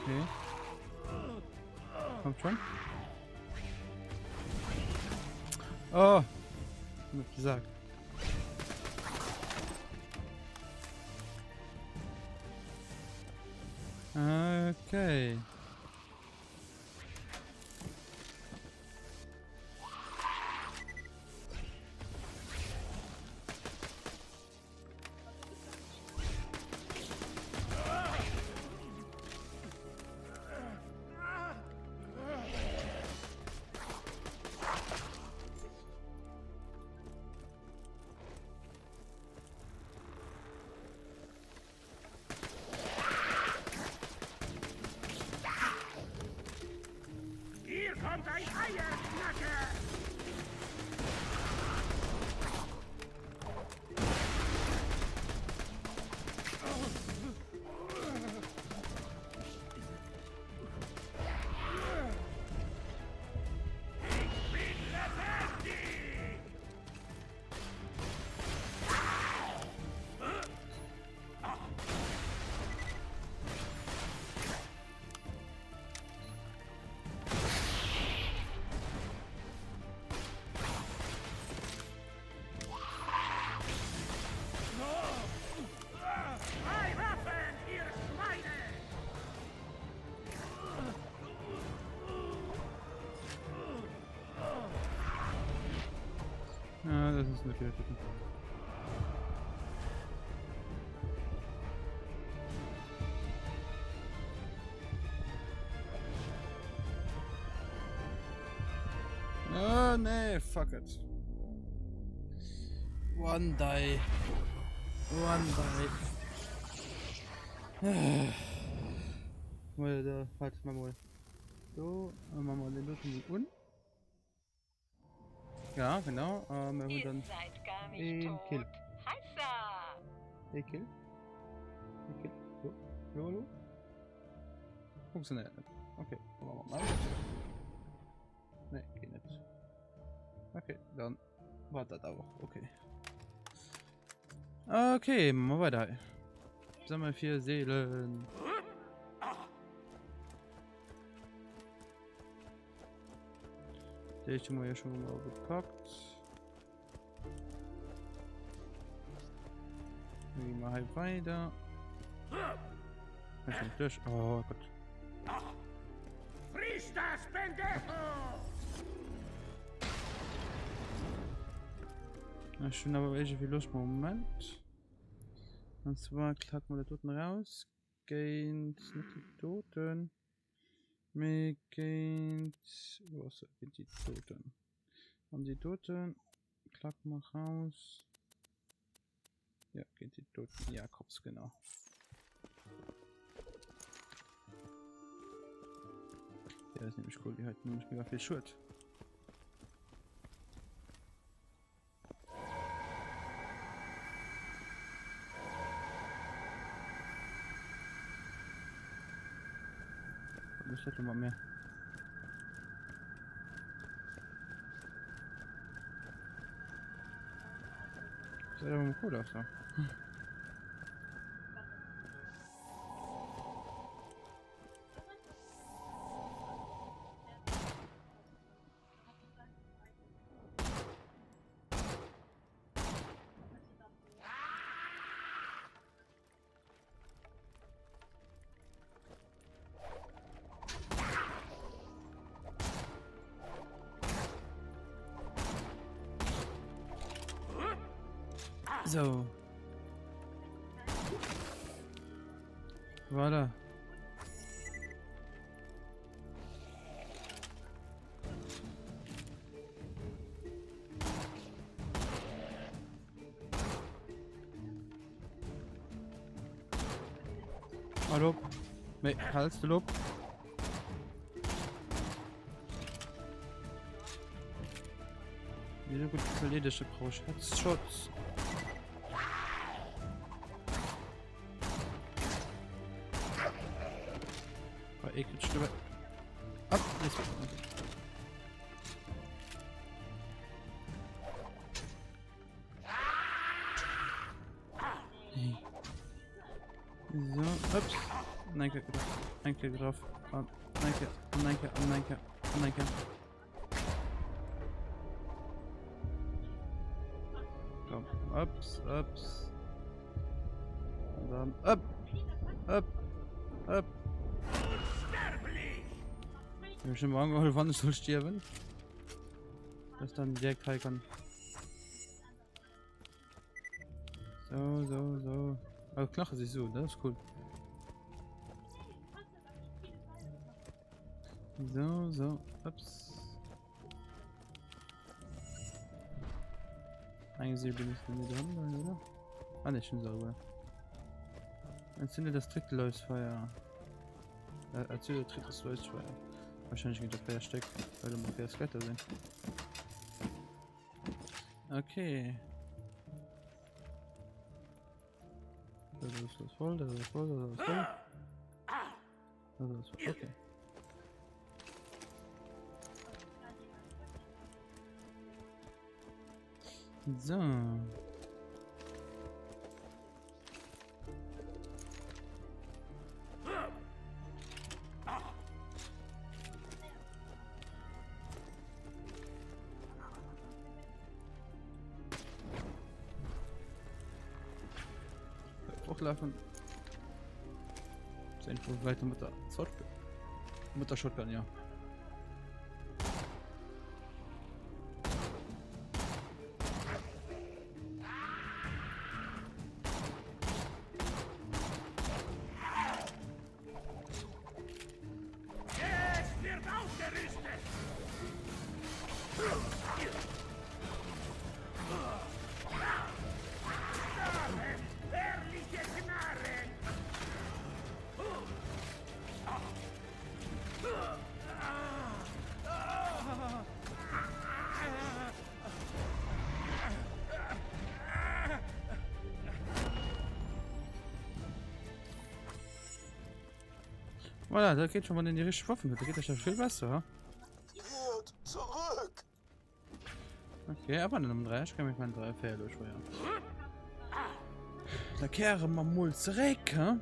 Okay. Kommt schon. Oh! Wie gesagt. Okay. alle Geräte. Oh nee, fuck it. One die. Mal da, warte mal. So, machen wir den durch unten. Ja, genau. Wir haben dann den Kill. Kill. So, hallo. Funktioniert nicht. Okay, dann machen wir mal. Ne, geht nicht. Okay, dann war das auch. Okay. Okay, machen wir weiter. Sammel 4 Seelen. Der haben wir ja schon mal gepackt. Gehen wir halt weiter. Durch. Oh Gott. Frisch das, Pendejo! Na schön, aber welche viel los? Moment. Und zwar klacken wir die Toten raus. Gaint nicht die Toten. Mir geht. Was geht die Toten? Haben die Toten. Klacken wir raus. Ja, geht die Toten. Jakobs, genau. Ja, ist nämlich cool. Die hat nämlich mega viel Schuld. Ich hätte mal mehr. Das sieht aber mal cool aus, so. So. Voilà. Hallo. Nee, Hals, du Lob. Wieso gut erledigte brauche ich Schutz. Eklig Stimme. Ab! Jetzt. Hey. So, ups. Danke drauf. Danke drauf. Danke. Komm, ups. Und dann up. Ich habe schon mal angeholt, wann ich soll sterben. Dass dann direkt heil kann. So. Also klar, sich so, das ist cool. So. Ups. Eigentlich bin ich nicht dran, oder? Ah, ne, schon sauber. Entzünde das Trickläusfeuer. Erzähle drittes Läusfeuer. Wahrscheinlich geht das Feuer steckt, weil du mal Feuer Skelette sind. Okay. Das ist voll. Okay. So. Hochlaufen. Ist einfach weiter mit der Shotgun. Mit der Shotgun, ja. Voilà, da geht schon mal in die richtige Waffen. Da geht das ja viel besser. Kehrt zurück! Okay, aber Nummer 3. Ich kann mich mal 3 Fälle durchfeuern. Da kehren wir mal zurück, hä?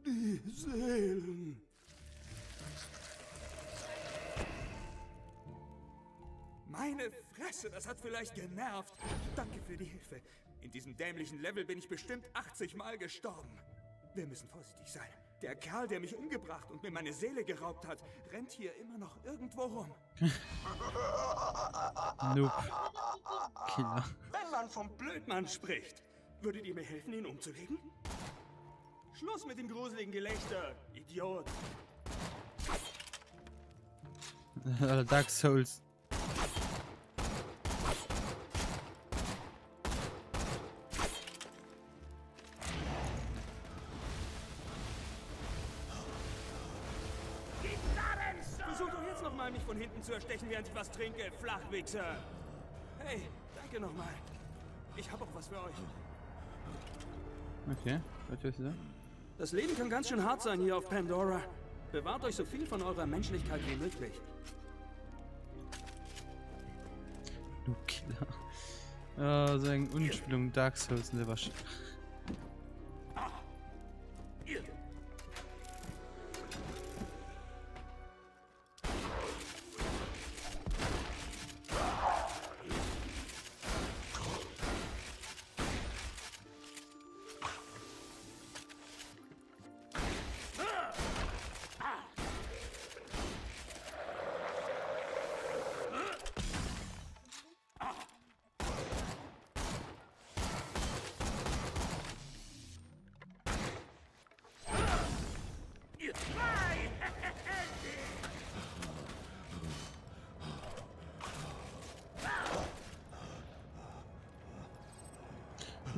Die Seelen. Meine Fresse, das hat vielleicht genervt. Danke für die Hilfe. In diesem dämlichen Level bin ich bestimmt 80 Mal gestorben. Wir müssen vorsichtig sein. Der Kerl, der mich umgebracht und mir meine Seele geraubt hat, rennt hier immer noch irgendwo rum. Nope. Killer. Wenn man vom Blödmann spricht, würdet ihr mir helfen, ihn umzulegen? Schluss mit dem gruseligen Gelächter, Idiot. Dark Souls. Versuch doch jetzt nochmal, mich von hinten zu erstechen, während ich was trinke, Flachwichser. Hey, danke nochmal. Ich habe auch was für euch. Okay, was willst du da? Das Leben kann ganz schön hart sein hier auf Pandora. Bewahrt euch so viel von eurer Menschlichkeit wie möglich. Du Killer. Oh, so eine Unspielung Dark Souls in der Wasche.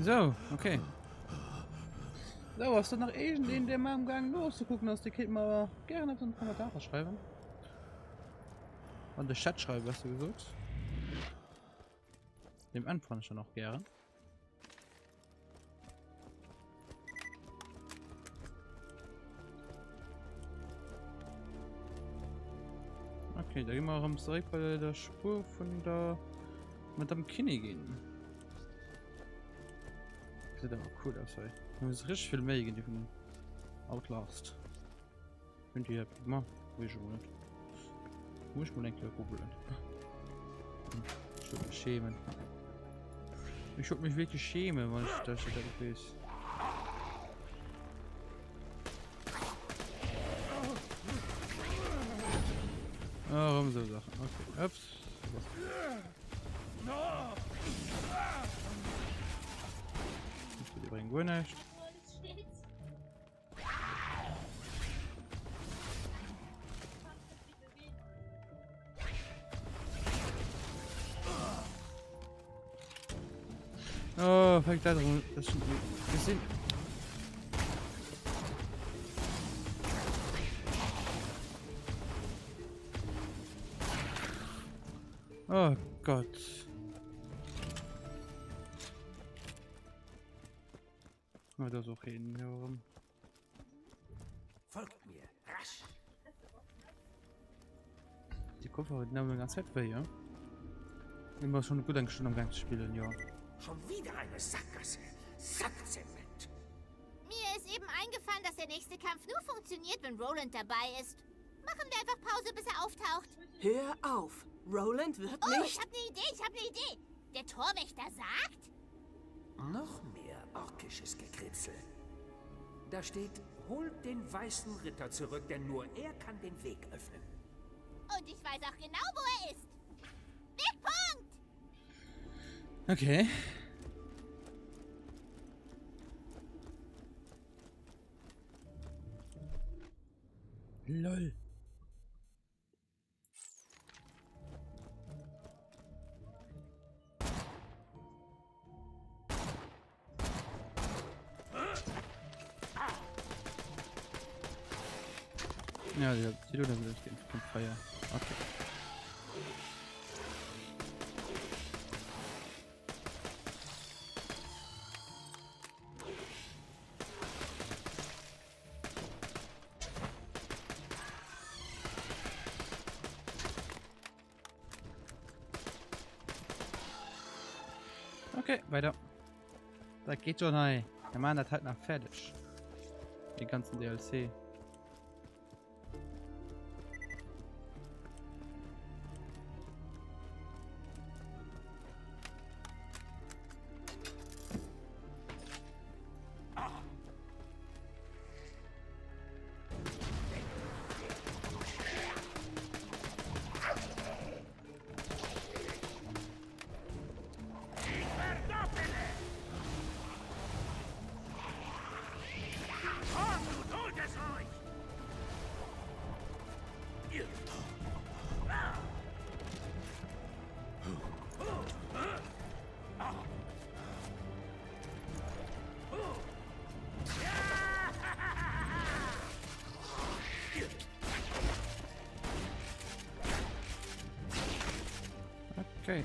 So, okay. So, hast du noch in dem am Gang loszugucken, aus der Kind mal gerne so einen Kommentar schreiben. Und der Chat schreiben, was du gesagt. Dem Anfang schon noch gerne. Okay, da gehen wir auch direkt bei der Spur von der Madame Kinney gehen. Sieht aber cool aus, ey. Da ist richtig viel mehr irgendwie von Outlast. Könnt ihr ja mal, wo ich schon nicht. Wo ich mal denke, googeln. Ich würde mich schämen. Ich würde mich wirklich schämen, weil ich da steht da ist. Warum so Sachen? Okay, ups. Die bringen wohl nicht. Oh, fängt da drum. Das ist schon gesehen. Oh Gott. Da so hin, ja. Folgt mir, rasch. Die Koffer haben eine ganze Zeit weh, ja? Immer schon gut angestellt am Gang zu spielen, ja. Schon wieder eine Sackgasse. Sackzement. Mir ist eben eingefallen, dass der nächste Kampf nur funktioniert, wenn Roland dabei ist. Machen wir einfach Pause, bis er auftaucht. Hör auf. Roland wird nicht... Ich hab ne Idee. Der Torwächter sagt... Noch mehr orkisches Gekritzel. Da steht, holt den weißen Ritter zurück, denn nur er kann den Weg öffnen. Und ich weiß auch genau, wo er ist. Wegpunkt! Okay. LOL. Ja, die tun das mit dem Feuer. Okay. Okay, weiter. Da geht schon rein. Der Mann hat halt noch fertig. Die ganzen DLC. Okay.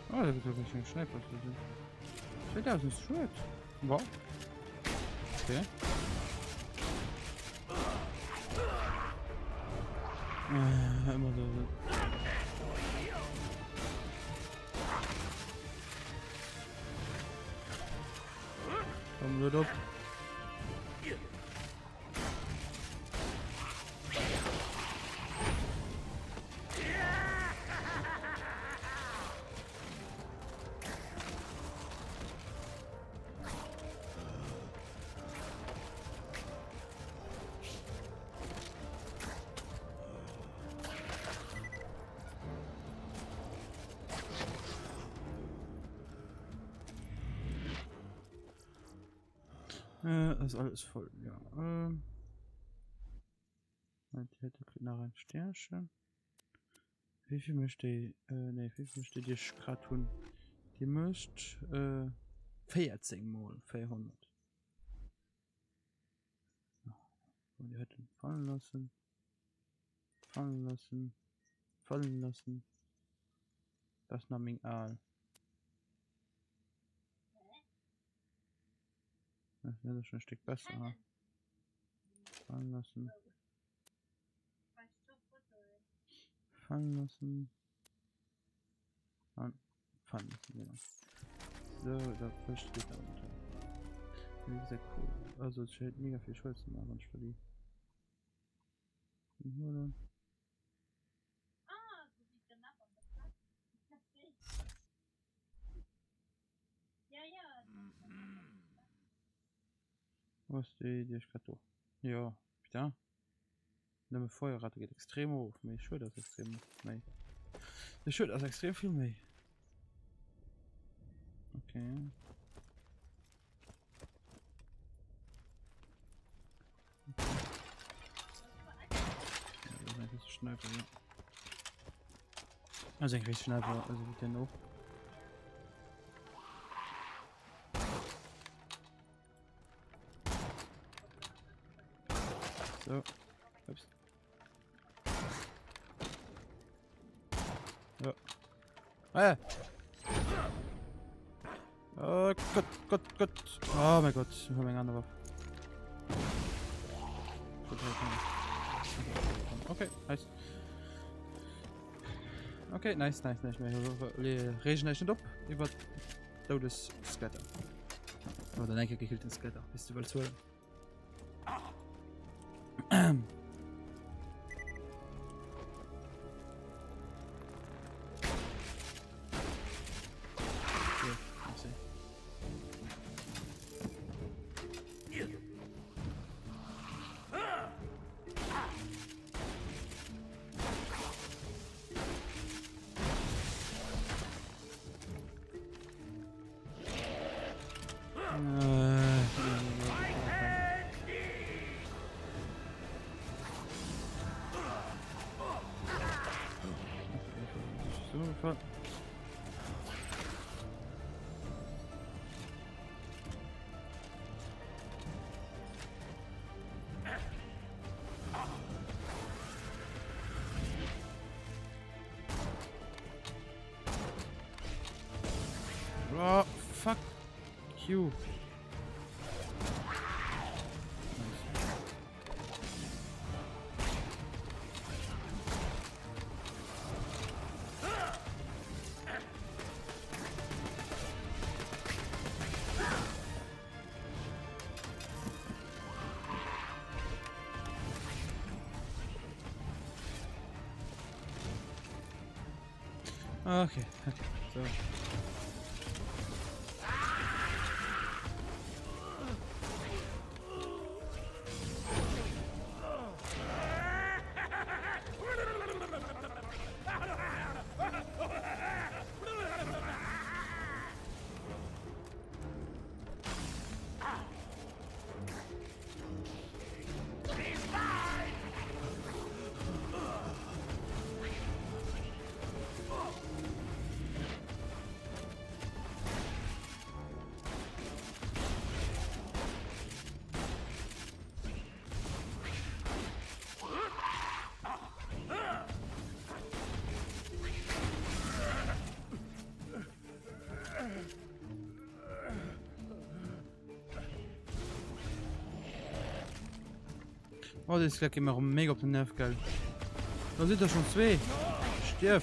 Oh, da wird wirklich ein schnell passiert. 2000 Schritt. Wow. Okay. Immer so. Komm, nur doch. Das ist alles voll, ja. Die hätte nach ein Sternchen. Wie viel möchte ich, wie viel möchte die gerade tun? Die möchte, 14 mal, 400. Und die hätte fallen lassen. Fallen lassen. Fallen lassen. Das nahm ich Aal. Das wäre schon ein Stück besser. Ha? Fallen lassen. Fallen lassen. Fallen lassen, genau. So, da steht da unter. Wie gesagt, cool. Also, es steht mega viel Schulz im Abend für die. Was die Skato? Ja, putain. Le Feuerrate geht extrem hoch, mais ich das extrem mehr. Ich das extrem viel mehr. Okay. Das ist Schneiper, ja. Also ich weiß Schneiper, also wie denn auch. So. Ups. Ja. Ah! Oh Gott. Oh mein Gott, ich habe eine andere Waffe. Okay, nice. Okay, nice. Wir regen nicht ab über das Skelett. Oder denke ich den Skelett. Bist du wohl zu? Oh, fuck you. Okay, so. Oh, das ist gleich immer mega auf den Nerv, geil. Da sind doch schon zwei. Stirb.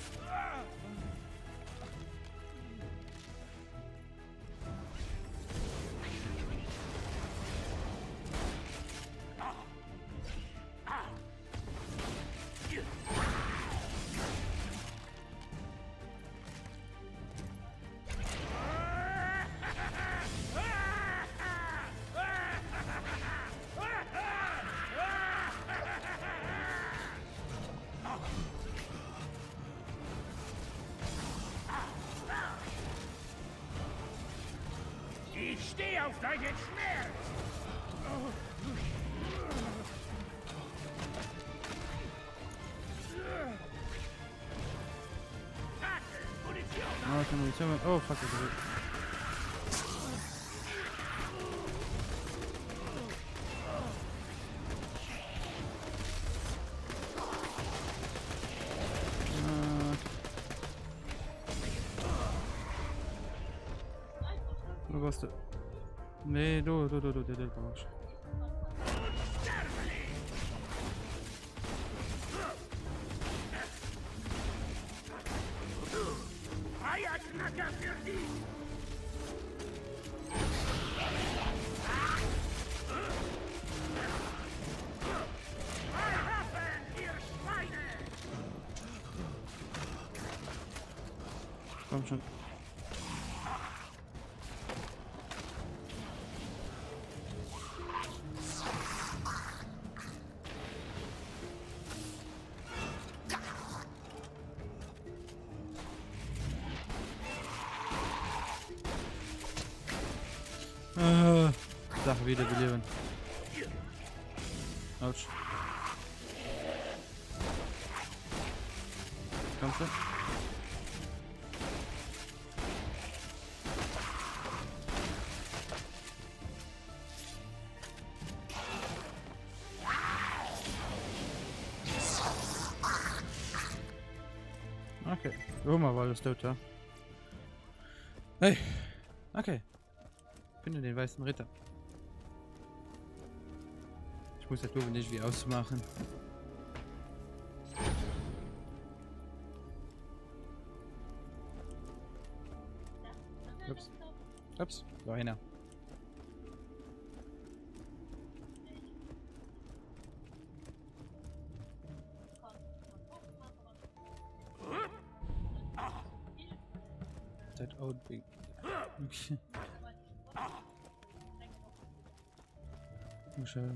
Ich stehe auf deinen Schmerz! Oh, Munition. Oh, fuck it. Wo warst du? Nee, du brauchst. Feierknacker für dich! Komm schon. Sache wieder beleben. Autsch. Kommst du? Okay. Roma war das tot, ja. Hey. Okay. Finde den weißen Ritter. Ich muss ja nur nicht wie ausmachen. Ups. Ups. War einer. That old big. Okay.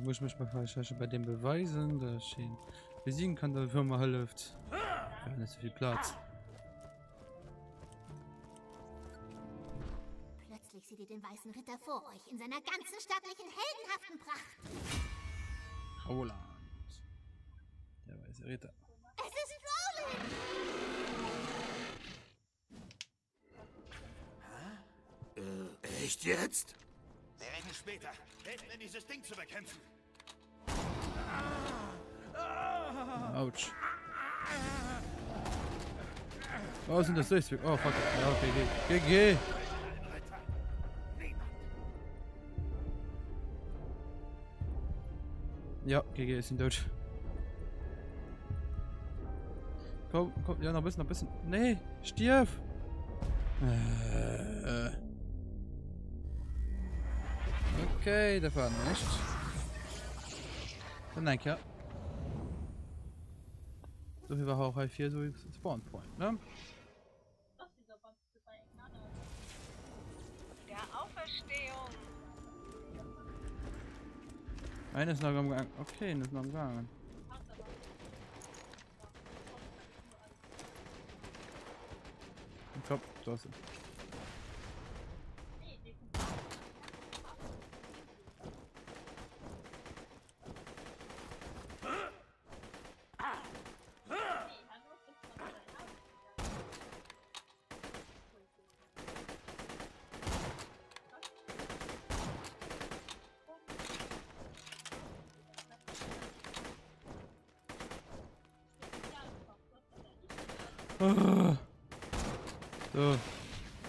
Muss mich mal falsch bei dem beweisen, dass ich ihn besiegen kann, der Firma hilft. Ja, nicht so viel Platz. Plötzlich seht ihr den weißen Ritter vor euch in seiner ganzen stattlichen, heldenhaften Pracht. Roland. Der weiße Ritter. Es ist Roland! Echt jetzt? Wir reden später. Helfen mir, dieses Ding zu bekämpfen. Autsch. Oh, sind das Durchweg? Oh, fuck. Ja, okay, geh. Ja, GG ist in Deutsch. Komm, ja, noch ein bisschen. Nee, stirb! Okay, der war nicht. Dann danke, ja. So viel war auch H4, so ist Spawn Point, ne? Einer ist noch am Gang. Okay, einer ist noch am Gang. Komm, du hast es. Oh. So,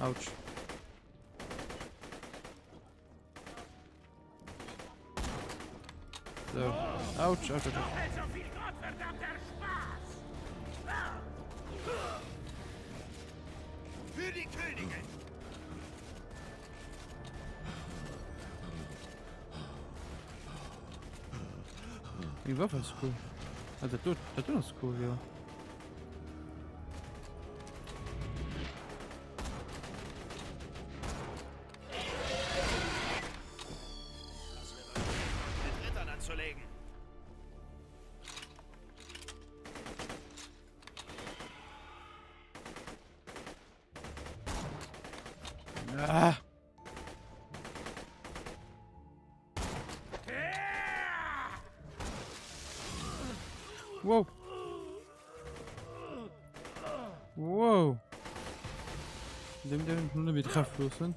ouch. So, ouch, ouch, ouch. Für die Königin! Die Waffe ist cool. Also, das ist cool, ja. Ah. Wow. Wow. Dem nur mit kraftlos sind.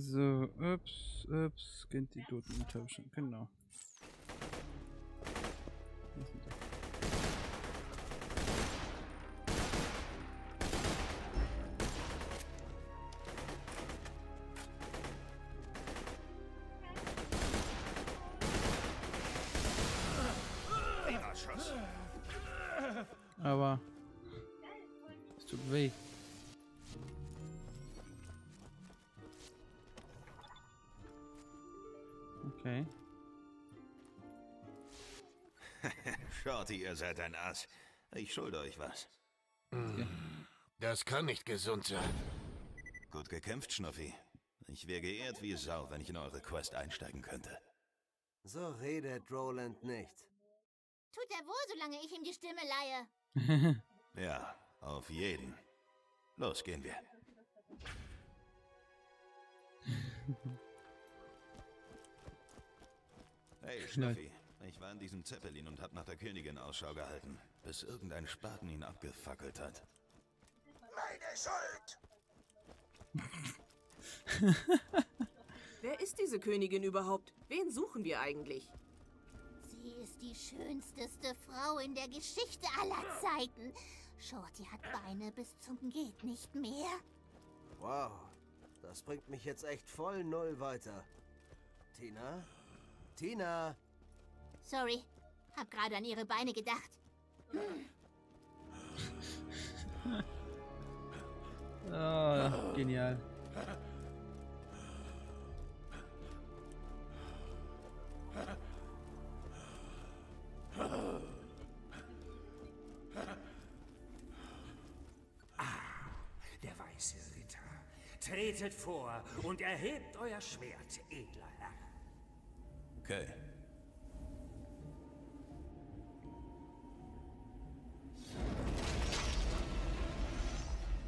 So, ups, kennt die Toten tauschen, genau. Aber es tut weh. Okay. Shorty, ihr seid ein Ass. Ich schulde euch was. Das kann nicht gesund sein. Gut gekämpft, Schnuffi. Ich wäre geehrt wie Sau, wenn ich in eure Quest einsteigen könnte. So redet Roland nicht. Tut er wohl, solange ich ihm die Stimme leihe. Ja, auf jeden. Los, gehen wir. Hey, Schnuffi. Ich war in diesem Zeppelin und hab nach der Königin Ausschau gehalten, bis irgendein Spaten ihn abgefackelt hat. Meine Schuld! Wer ist diese Königin überhaupt? Wen suchen wir eigentlich? Sie ist die schönste Frau in der Geschichte aller Zeiten. Shorty hat Beine bis zum geht nicht mehr. Wow, das bringt mich jetzt echt voll null weiter. Tina? Tina! Sorry, hab gerade an ihre Beine gedacht. Oh, genial. Der weiße Ritter. Tretet vor und erhebt euer Schwert, edler Herr. Okay.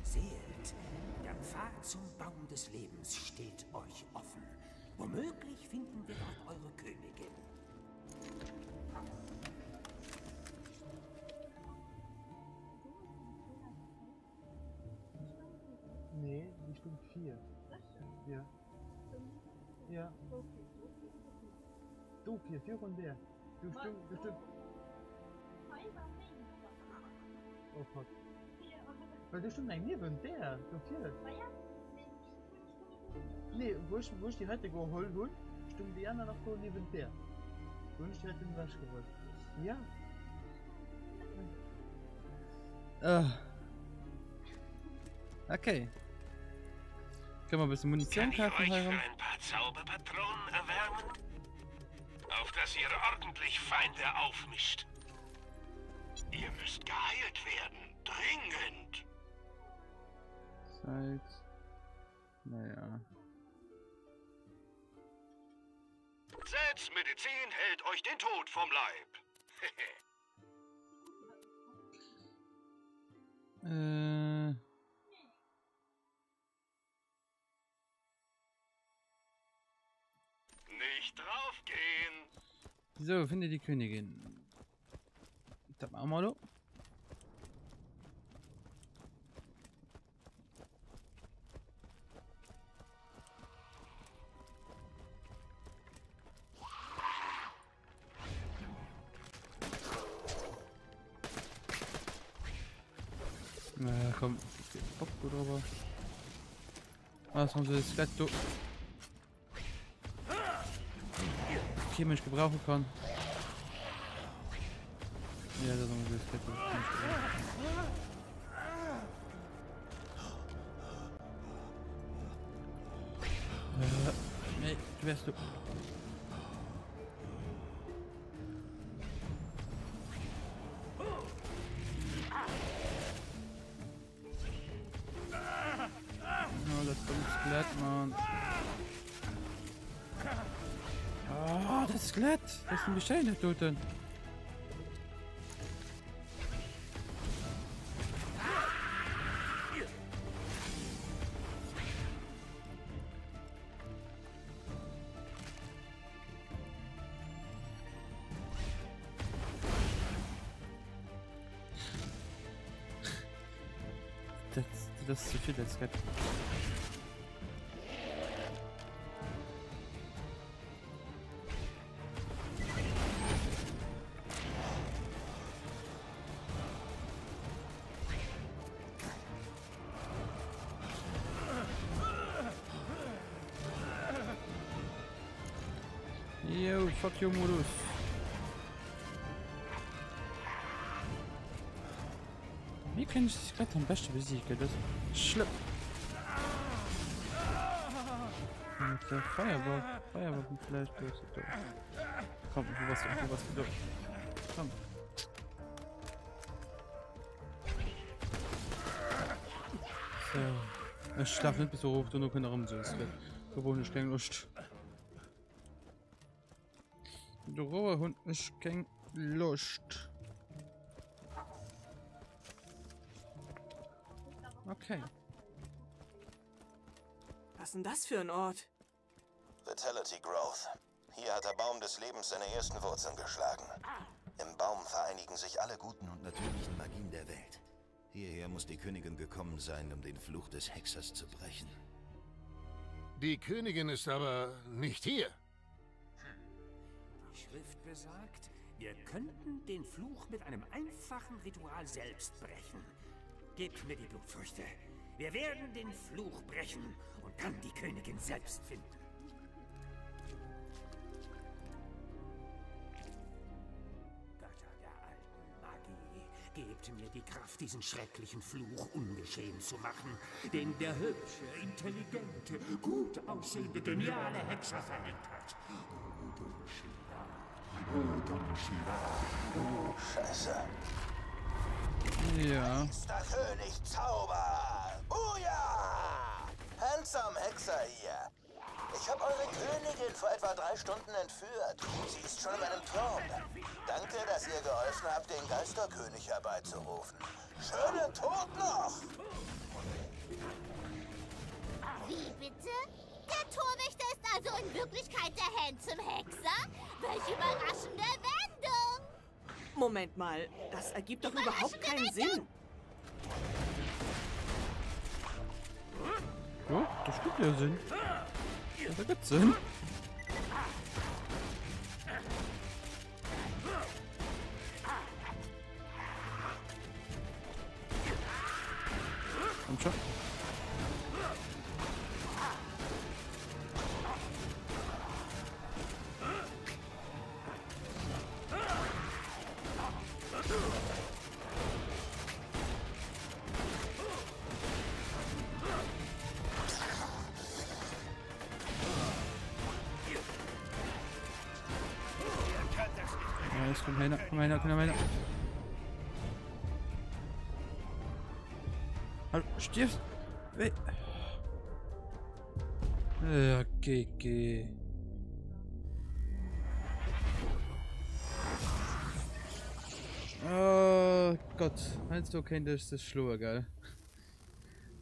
Seht, der Pfad zum Baum des Lebens steht euch offen. Womöglich finden wir dort eure Königin. Nee, die Stunde 4. Ja. Ja. Du, 4 von der. Du stimmt. Oh fuck. Weil du stimmt, nein, mir von der. Du 4. Nee, wo ich die heute geholt habe, stimmt die anderen noch so neben der. Wo ich die heute in Wasch geholt. Ja. Okay. Können wir ein bisschen Munition kaufen? Kann ich euch für ein paar Zauberpatronen erwärmen? Auf dass ihr ordentlich Feinde aufmischt. Ihr müsst geheilt werden. Dringend. Salz. Naja. Selbstmedizin hält euch den Tod vom Leib. Nicht draufgehen. So, finde die Königin. Das machen wir doch. Na komm, Bock gut drüber. Was haben sie jetzt gleich do? Okay, Mensch gebrauchen kann. Ja, das haben wir jetzt gleich nee, du wärst du. Mann. Ah, das Skelett. Das ist ein Geschehen, der Toten. Das ist zu viel, das Skelett. Yo, fuck you, Modus. Wie kann ich das gerade am besten besiegen? Das ist schlimm. Mit der Feuerwaffen vielleicht. Komm, du was wieder. Komm. So. Ich schlaf nicht bis so hoch, du nur keine Raum so ist. Gewohnt ich keine Lust. Der rohe Hund ist keine Lust. Okay. Was ist denn das für ein Ort? Vitality Growth. Hier hat der Baum des Lebens seine ersten Wurzeln geschlagen. Im Baum vereinigen sich alle guten und natürlichen Magien der Welt. Hierher muss die Königin gekommen sein, um den Fluch des Hexers zu brechen. Die Königin ist aber nicht hier. Die Schrift besagt, wir könnten den Fluch mit einem einfachen Ritual selbst brechen. Gebt mir die Blutfrüchte. Wir werden den Fluch brechen und dann die Königin selbst finden. Götter der alten Magie, gebt mir die Kraft, diesen schrecklichen Fluch ungeschehen zu machen, den der hübsche, intelligente, gut aussehende, geniale Hexer verliebt hat. Scheiße. Ja. Der König Zauber! Buja! Handsome Hexer hier. Ich habe eure Königin vor etwa 3 Stunden entführt. Sie ist schon in meinem Turm. Danke, dass ihr geholfen habt, den Geisterkönig herbeizurufen. Schönen Tod noch! Wie bitte? Der Torwächter ist also in Wirklichkeit der Handsome Hexer? Welche überraschende Wendung! Moment mal, das ergibt doch überhaupt keinen Sinn. Ja, das gibt ja Sinn. Das ergibt Sinn. Komm schon. komm her, komm her, komm her. Hallo, stirbst? Ja, geh. Oh Gott, meinst du, könntest das schlauer, gell?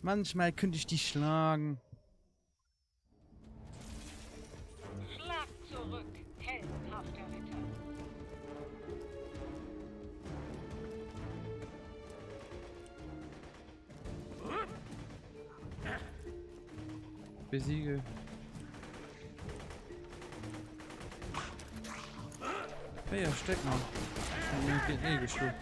Manchmal könnte ich dich schlagen. Schlag zurück, heldenhafter Ritter. Besiege. Ja, steck mal. Geht eh geschluckt.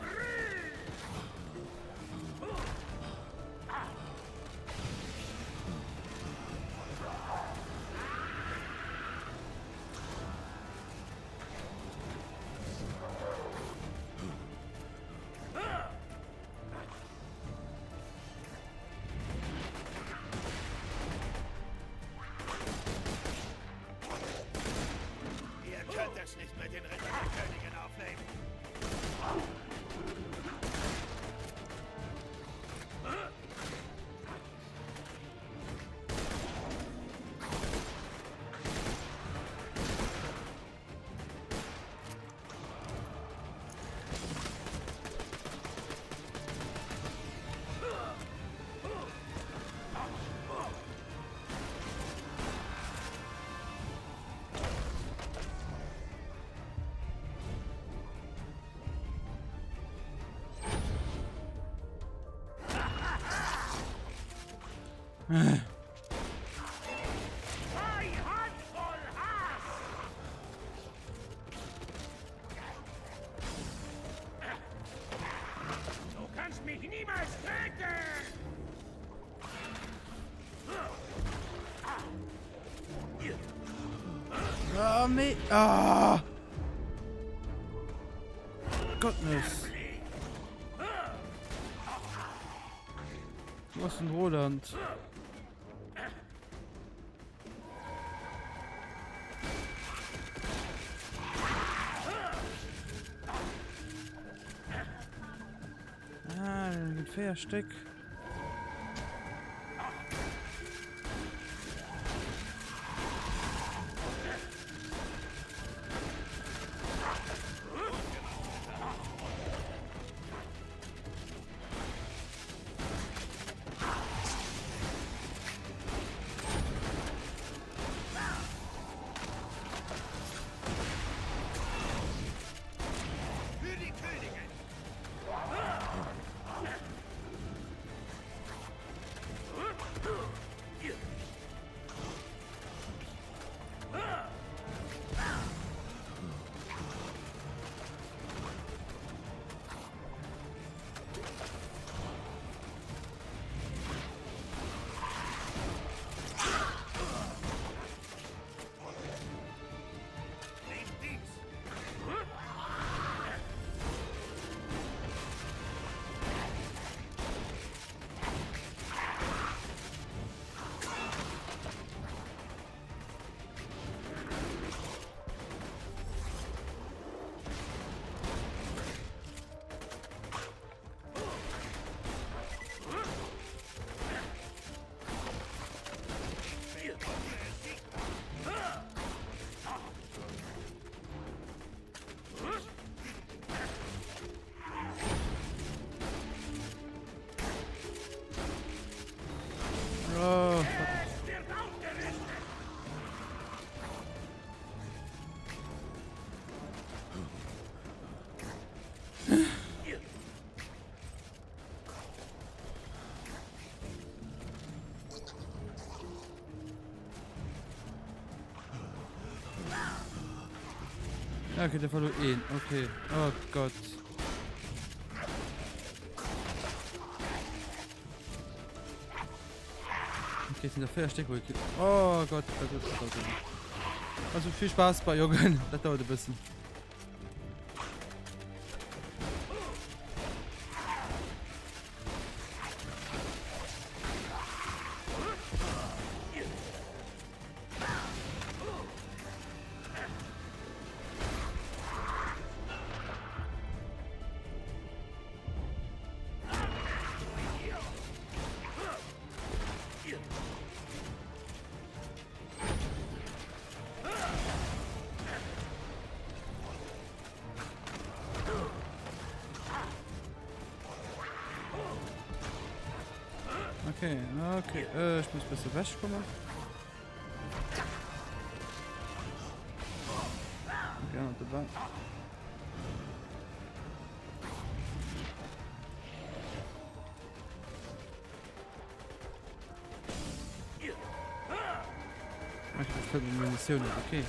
Nicht mit den Rittern der Königin aufnehmen. Du kannst mich niemals töten! Oh, me. Ah! Gottness. Was ist ein Roland? Ah, mit Feuersteck. Okay, der verlor ihn. Okay. Oh Gott. Okay, sind da Feuersteck. Oh Gott. Also viel Spaß bei Jungen. Das dauert ein bisschen. Okay, okay. Ich muss besser wegkommen. Ja, und dabei. Ich habe Munition, okay.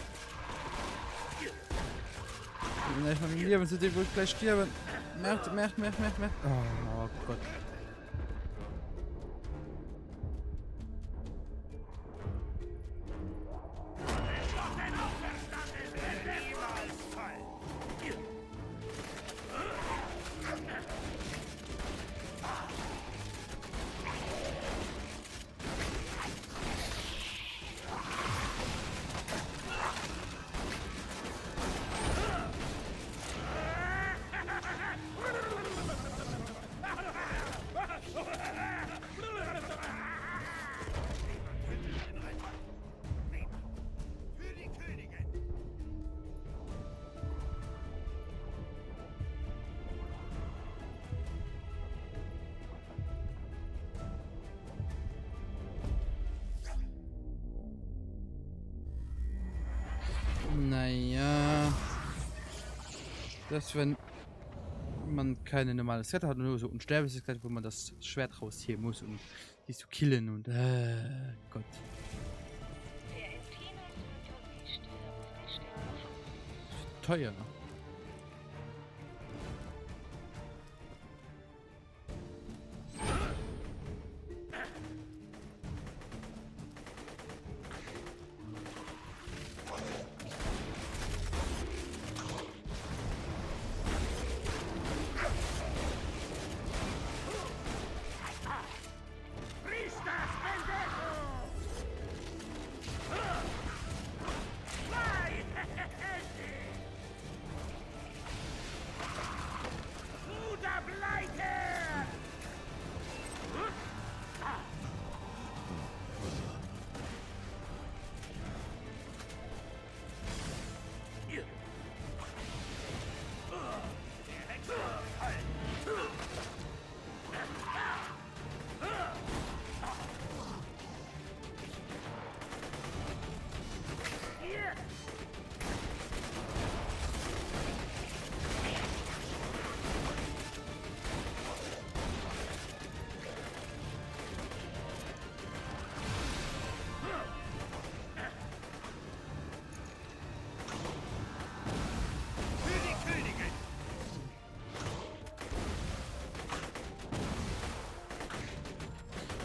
Ich mal mir, wenn sie den wohl gleich sterben. Merkt. Oh Gott. Naja. Das, wenn man keine normale Set hat und nur so Unsterblichkeit, wo man das Schwert rausziehen muss, um die zu killen und Gott. Teuer.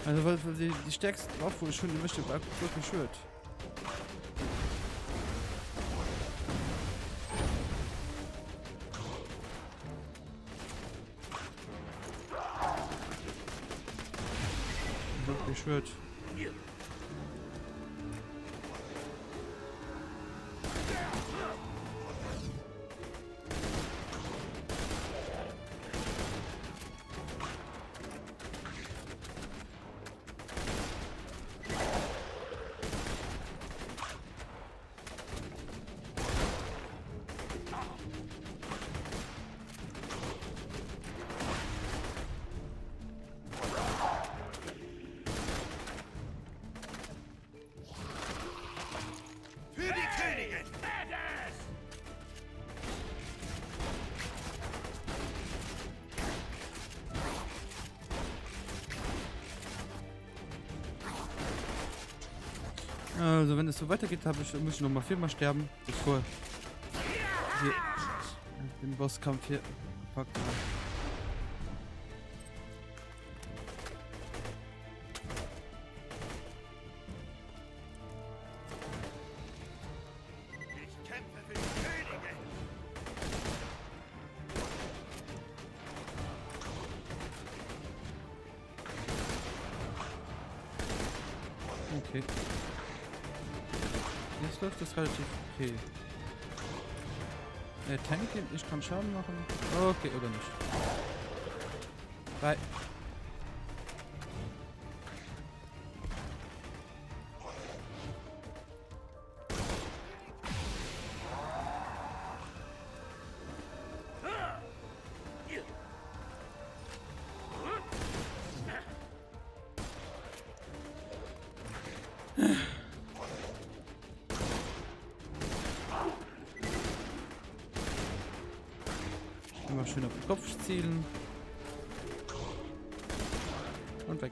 Also weil die stärkste Waffe ist schon die möchte wirklich schwört. Wirklich schwört. Also wenn es so weitergeht, muss ich noch mal 4-mal sterben, bevor wir den Bosskampf hier gepackt haben. Ich kämpfe für die Königin! Okay. Jetzt läuft das relativ okay. Tanking, ich kann Schaden machen. Okay, oder nicht. Bye. Kopf zielen. Und weg.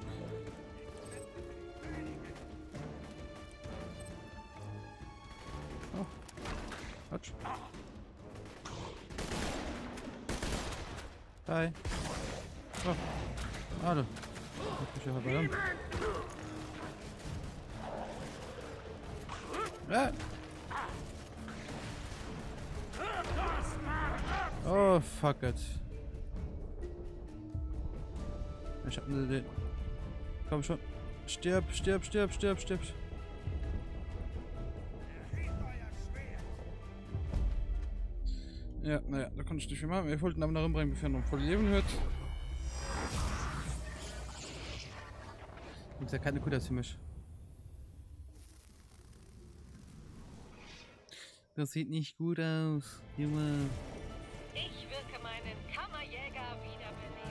Oh. Quatsch. Hi. Oh. Hallo. Ich bin ja verdammt. Oh, fuck it. Ich hab eine Idee. Komm schon. Stirb, stirb, stirb, stirb, stirb. Ja, naja, da konnte ich nicht mehr machen. Wir wollten aber noch umbringen, bevor er noch voll Leben hört. Ist ja keine Kuh für mich. Das sieht nicht gut aus, Junge. Ich wirke meinen Kammerjäger wiederbeleben.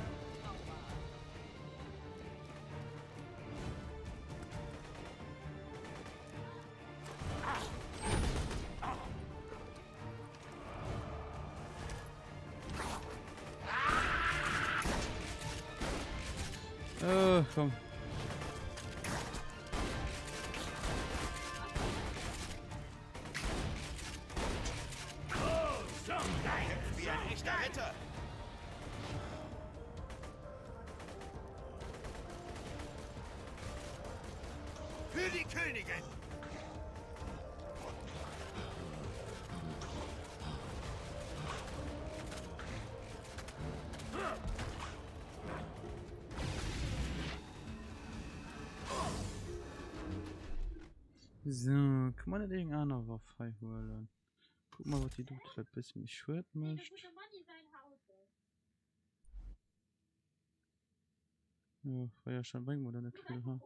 Oh, komm. Wie ein echter Ritter. Für die Königin. So, kann man das Ding auch noch was frei holen? Guck mal, was die tut, ein bisschen Schwert mischt. Ja, Feuerschein bringen wir da nicht viel, ha?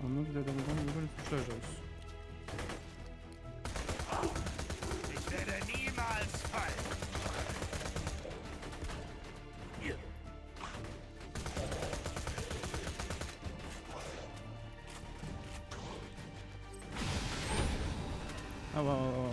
Und dann dann ist es aus. Ich werde niemals fallen. Hier. Aber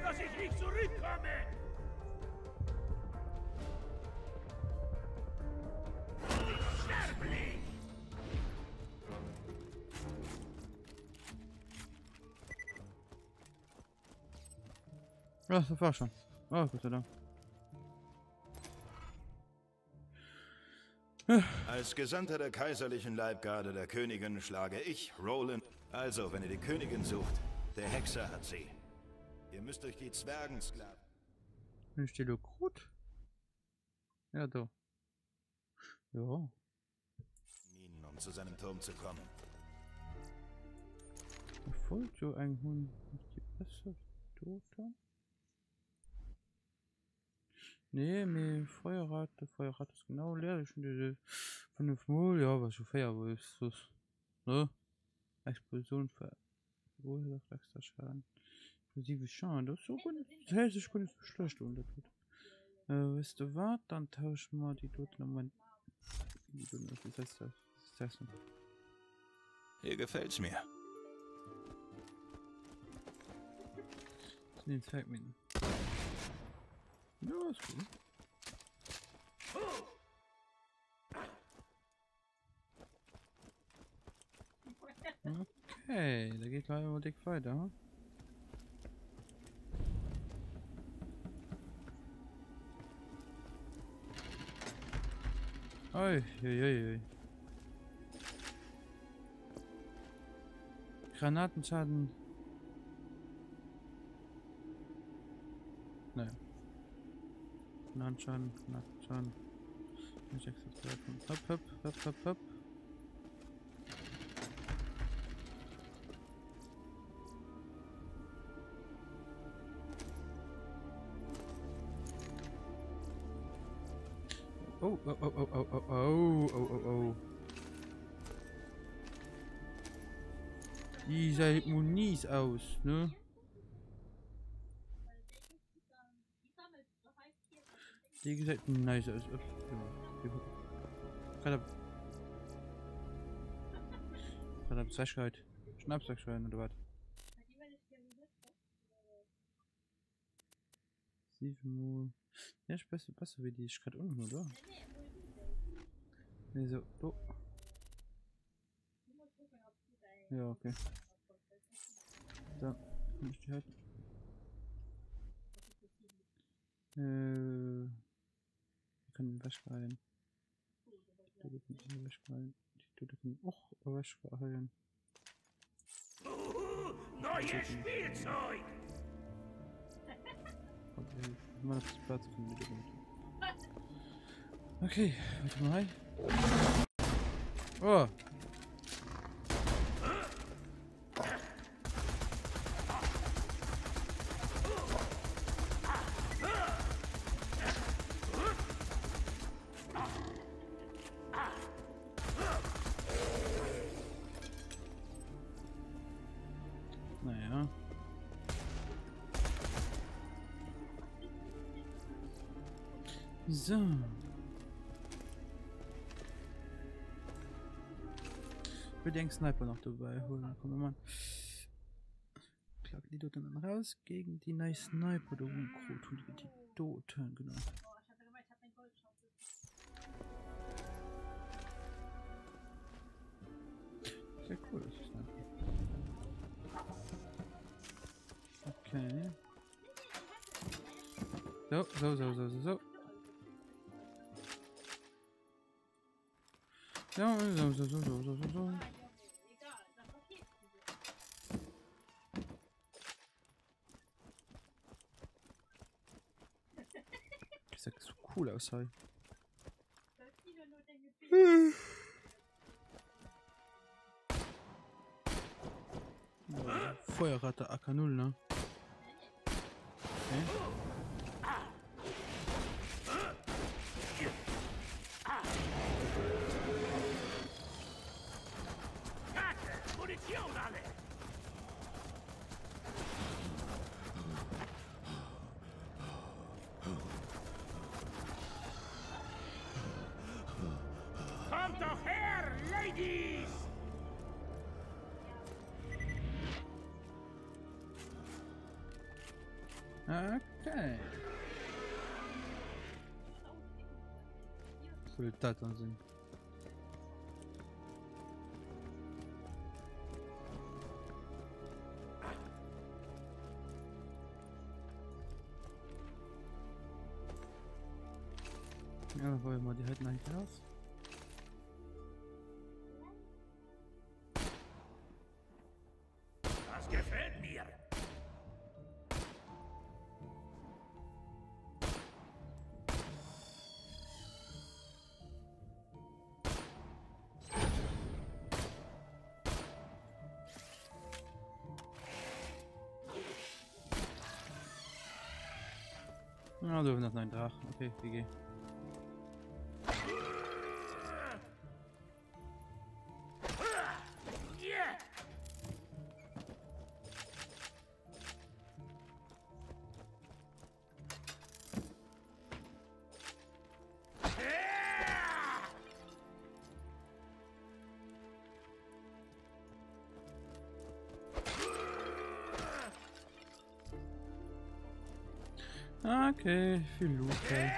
dass ich nicht zurückkomme! Unsterblich! ja, das war schon. Oh, Gott sei Dank. Als Gesandter der kaiserlichen Leibgarde der Königin schlage ich, Roland. Also, wenn ihr die Königin sucht, der Hexer hat sie. Ihr müsst durch die Zwergensklaven. Bin ich dir gut? Ja, da. Ja. Minen, um zu seinem Turm zu kommen. Folgt so ein Hund. Ist die besser tot? Nee, mir Feuerrad ist genau leer. Ich finde 5 Mal, ja, was schon fair ist. Das, ne? Explosion verursacht extra Schaden. Inklusive Schaden, das ist so gut. Das heißt, ich bin nicht so schlecht unter tut. Weißt du was? Dann tauschen wir die dort nochmal. Das heißt das. Hier gefällt's mir. Den Zwerg mit. Ja, ist gut. Okay, da geht gleich mal dick weiter. Oi, oi, oi, oi. Granatenschaden. Naja. Granatenschaden. Nicht extra. Hopp. Oh. Die sieht Muniz aus, ne? Die sieht nice aus. Verdammt, Saschheit. Schnapssackschwein oder was? 7 Mal. Ja, ich besser wie die ist gerade unten, oder? Nee, so. Oh. Ja, okay. Da, kann ich die halten? Wir können Wäsche heilen. Die können Wäsche heilen. Die können auch Wäsche heilen. Neues Spielzeug! Okay, mal das Platz von mir. Okay, warte mal. Oh! Naja. So. Ich will den Sniper noch dabei holen. Komm mal. Klagen die dort dann raus gegen die nice Sniper. Da tun die Toten, genau. Sehr cool, das ist Sniper. Okay. So. Ja, so. Das sieht so cool aus, hey. Feuerratte AK0, ne? Okay. Kommt doch her, Ladies! Okay. Cool, das dann sind. Ja, wollen wir die halten eigentlich aus? Das gefällt mir. Ja, du hast noch einen Drachen. Okay, GG. Okay, viel Loot. Ey.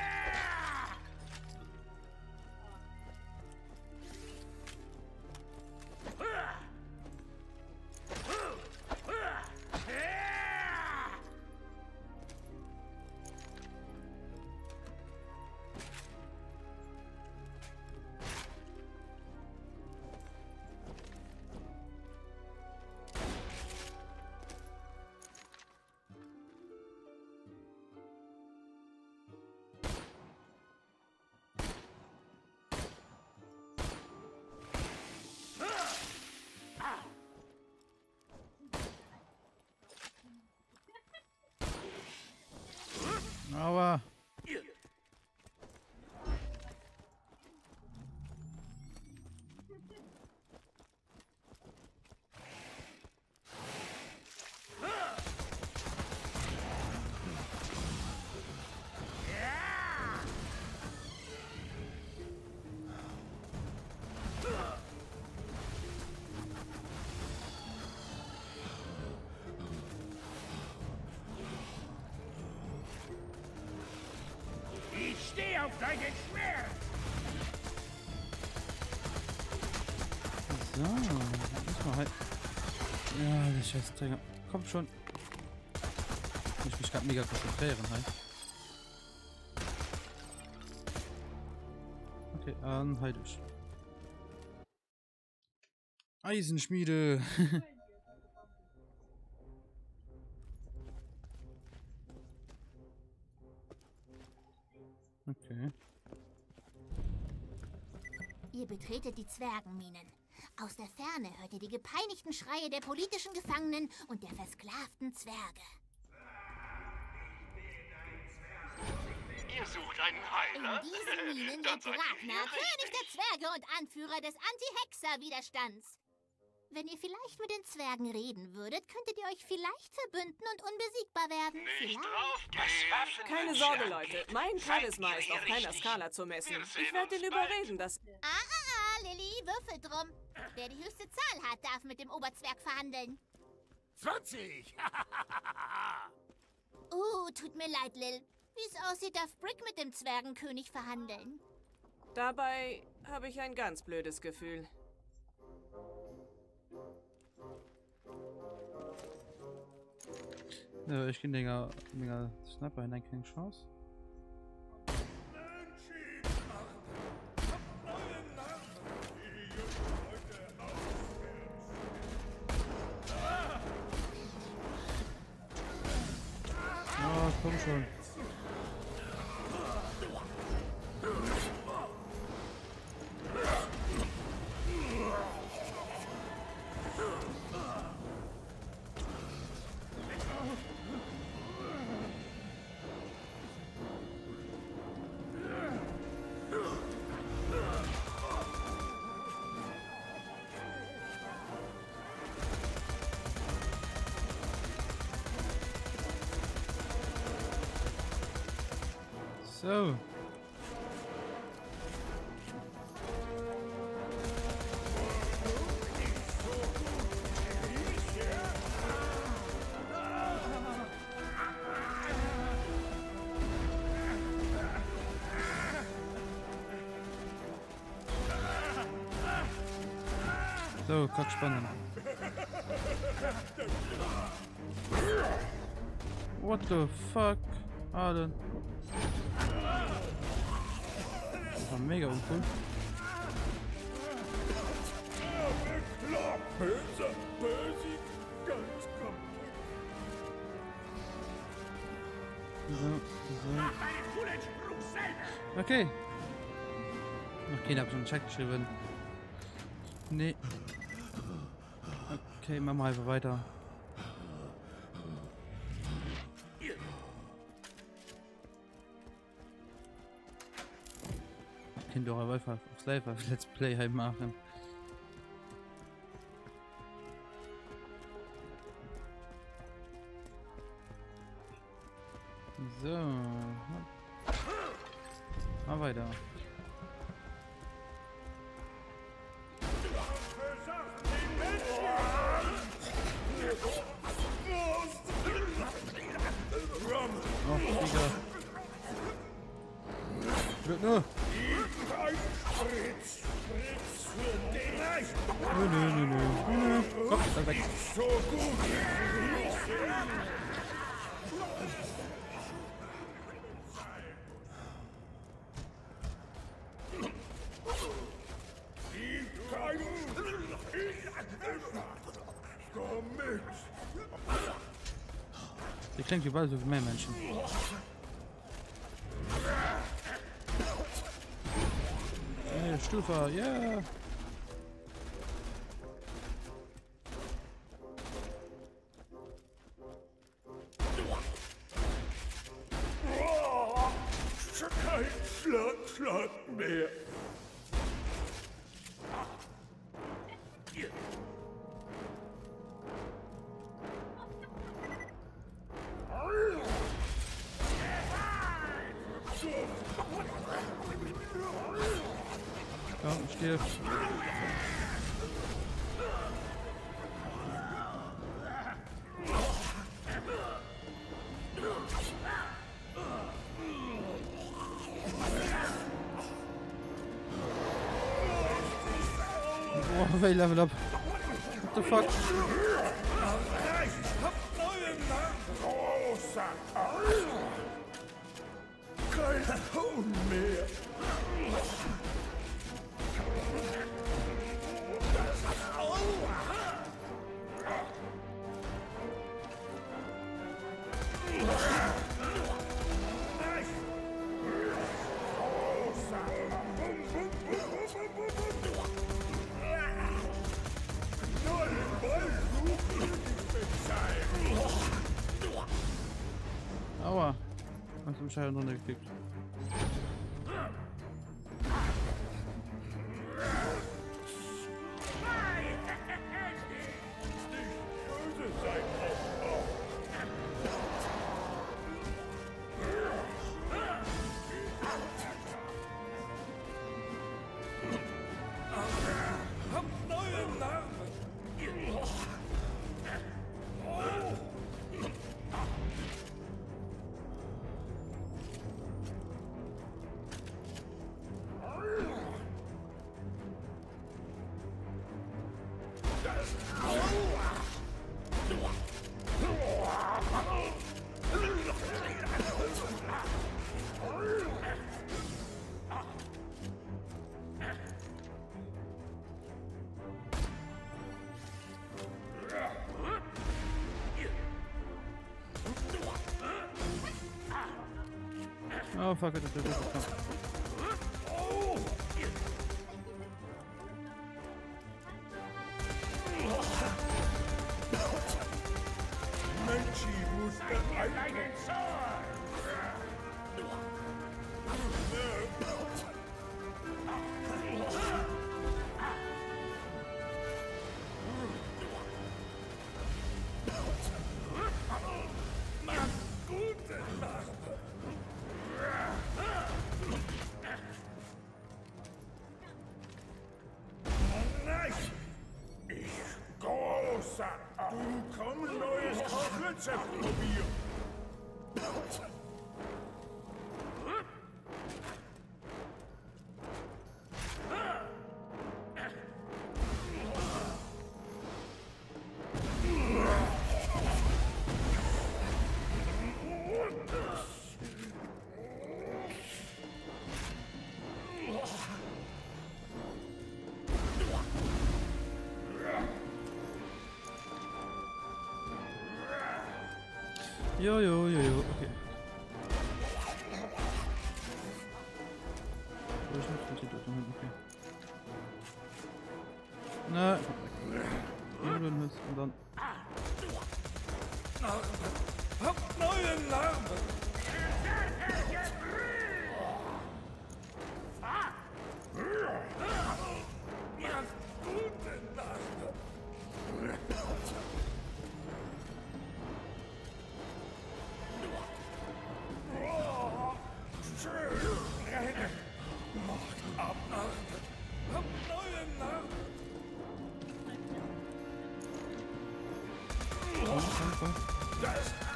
Steh auf dein Schwert! So, muss man halt. Ja, der scheiß Träger. Kommt schon. Ich muss mich gerade mega konzentrieren halt. Okay, halt ich. Eisenschmiede. Okay. Ihr betretet die Zwergenminen. Aus der Ferne hört ihr die gepeinigten Schreie der politischen Gefangenen und der versklavten Zwerge. Ihr sucht einen Heiler? In diesen Minen lebt Ragnar, König der Zwerge und Anführer des Anti-Hexer-Widerstands. Wenn ihr vielleicht mit den Zwergen reden würdet, könntet ihr euch vielleicht verbünden und unbesiegbar werden. Nicht drauf. Keine Sorge, Leute. Mein Charisma ist auf keiner Skala zu messen. Ich werde ihn überreden, dass... Lilly, würfel drum. Wer die höchste Zahl hat, darf mit dem Oberzwerg verhandeln. 20! Tut mir leid, Lil. Wie es aussieht, darf Brick mit dem Zwergenkönig verhandeln. Dabei habe ich ein ganz blödes Gefühl. Ja, ich kann mega Sniper hinein, keine Chance. Oh, komm schon. So. So, ganz spannend. What the fuck? Alter. Das war mega uncool. So. Okay. Okay, da hab ich schon einen Check geschrieben. Nee. Okay, machen wir einfach weiter. Kind doch einfach aufs Live auf Let's Play halt machen. So. Mal weiter. Oh, Digga. Wird nur. Nö. Komm, dann weg. Die klingt überall so wie mehr Menschen. Hey, Stufe, yeah! Kein Schlag mehr. Komm, stirb. Oh, wait, level up. What the fuck? Kein Hohn mehr. Aua. Hast du im Schein runtergekickt. Oh fuck it, das ist Menchi muss bereit Du komm ein neues Kochrezept probieren. Jo, okay. Wo ist noch die Dose? Okay. Na, und dann. Habt neue Narben!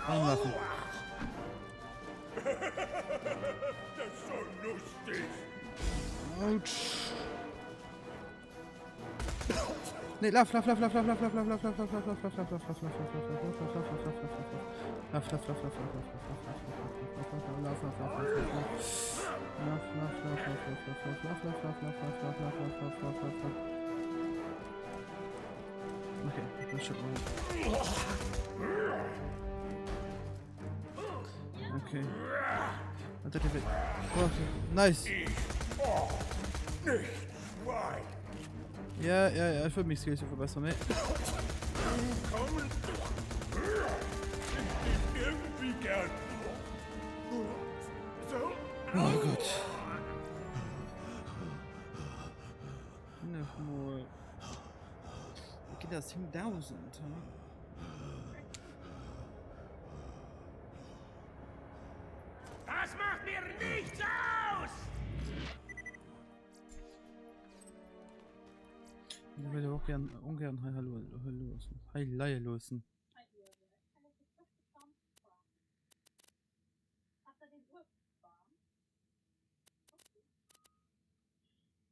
Anlassen. Das ist so lustig. Autsch. Nee, lauf. Okay, das schon mal. Okay. Oh, nice. Ja, ich würde mich Skills verbessern, ne? Kommen. Irgendwie gern. So. Oh Gott. Nochmal. Geht das 10.000, Das macht mir nichts aus! Ich würde auch ungern Heileihe losen.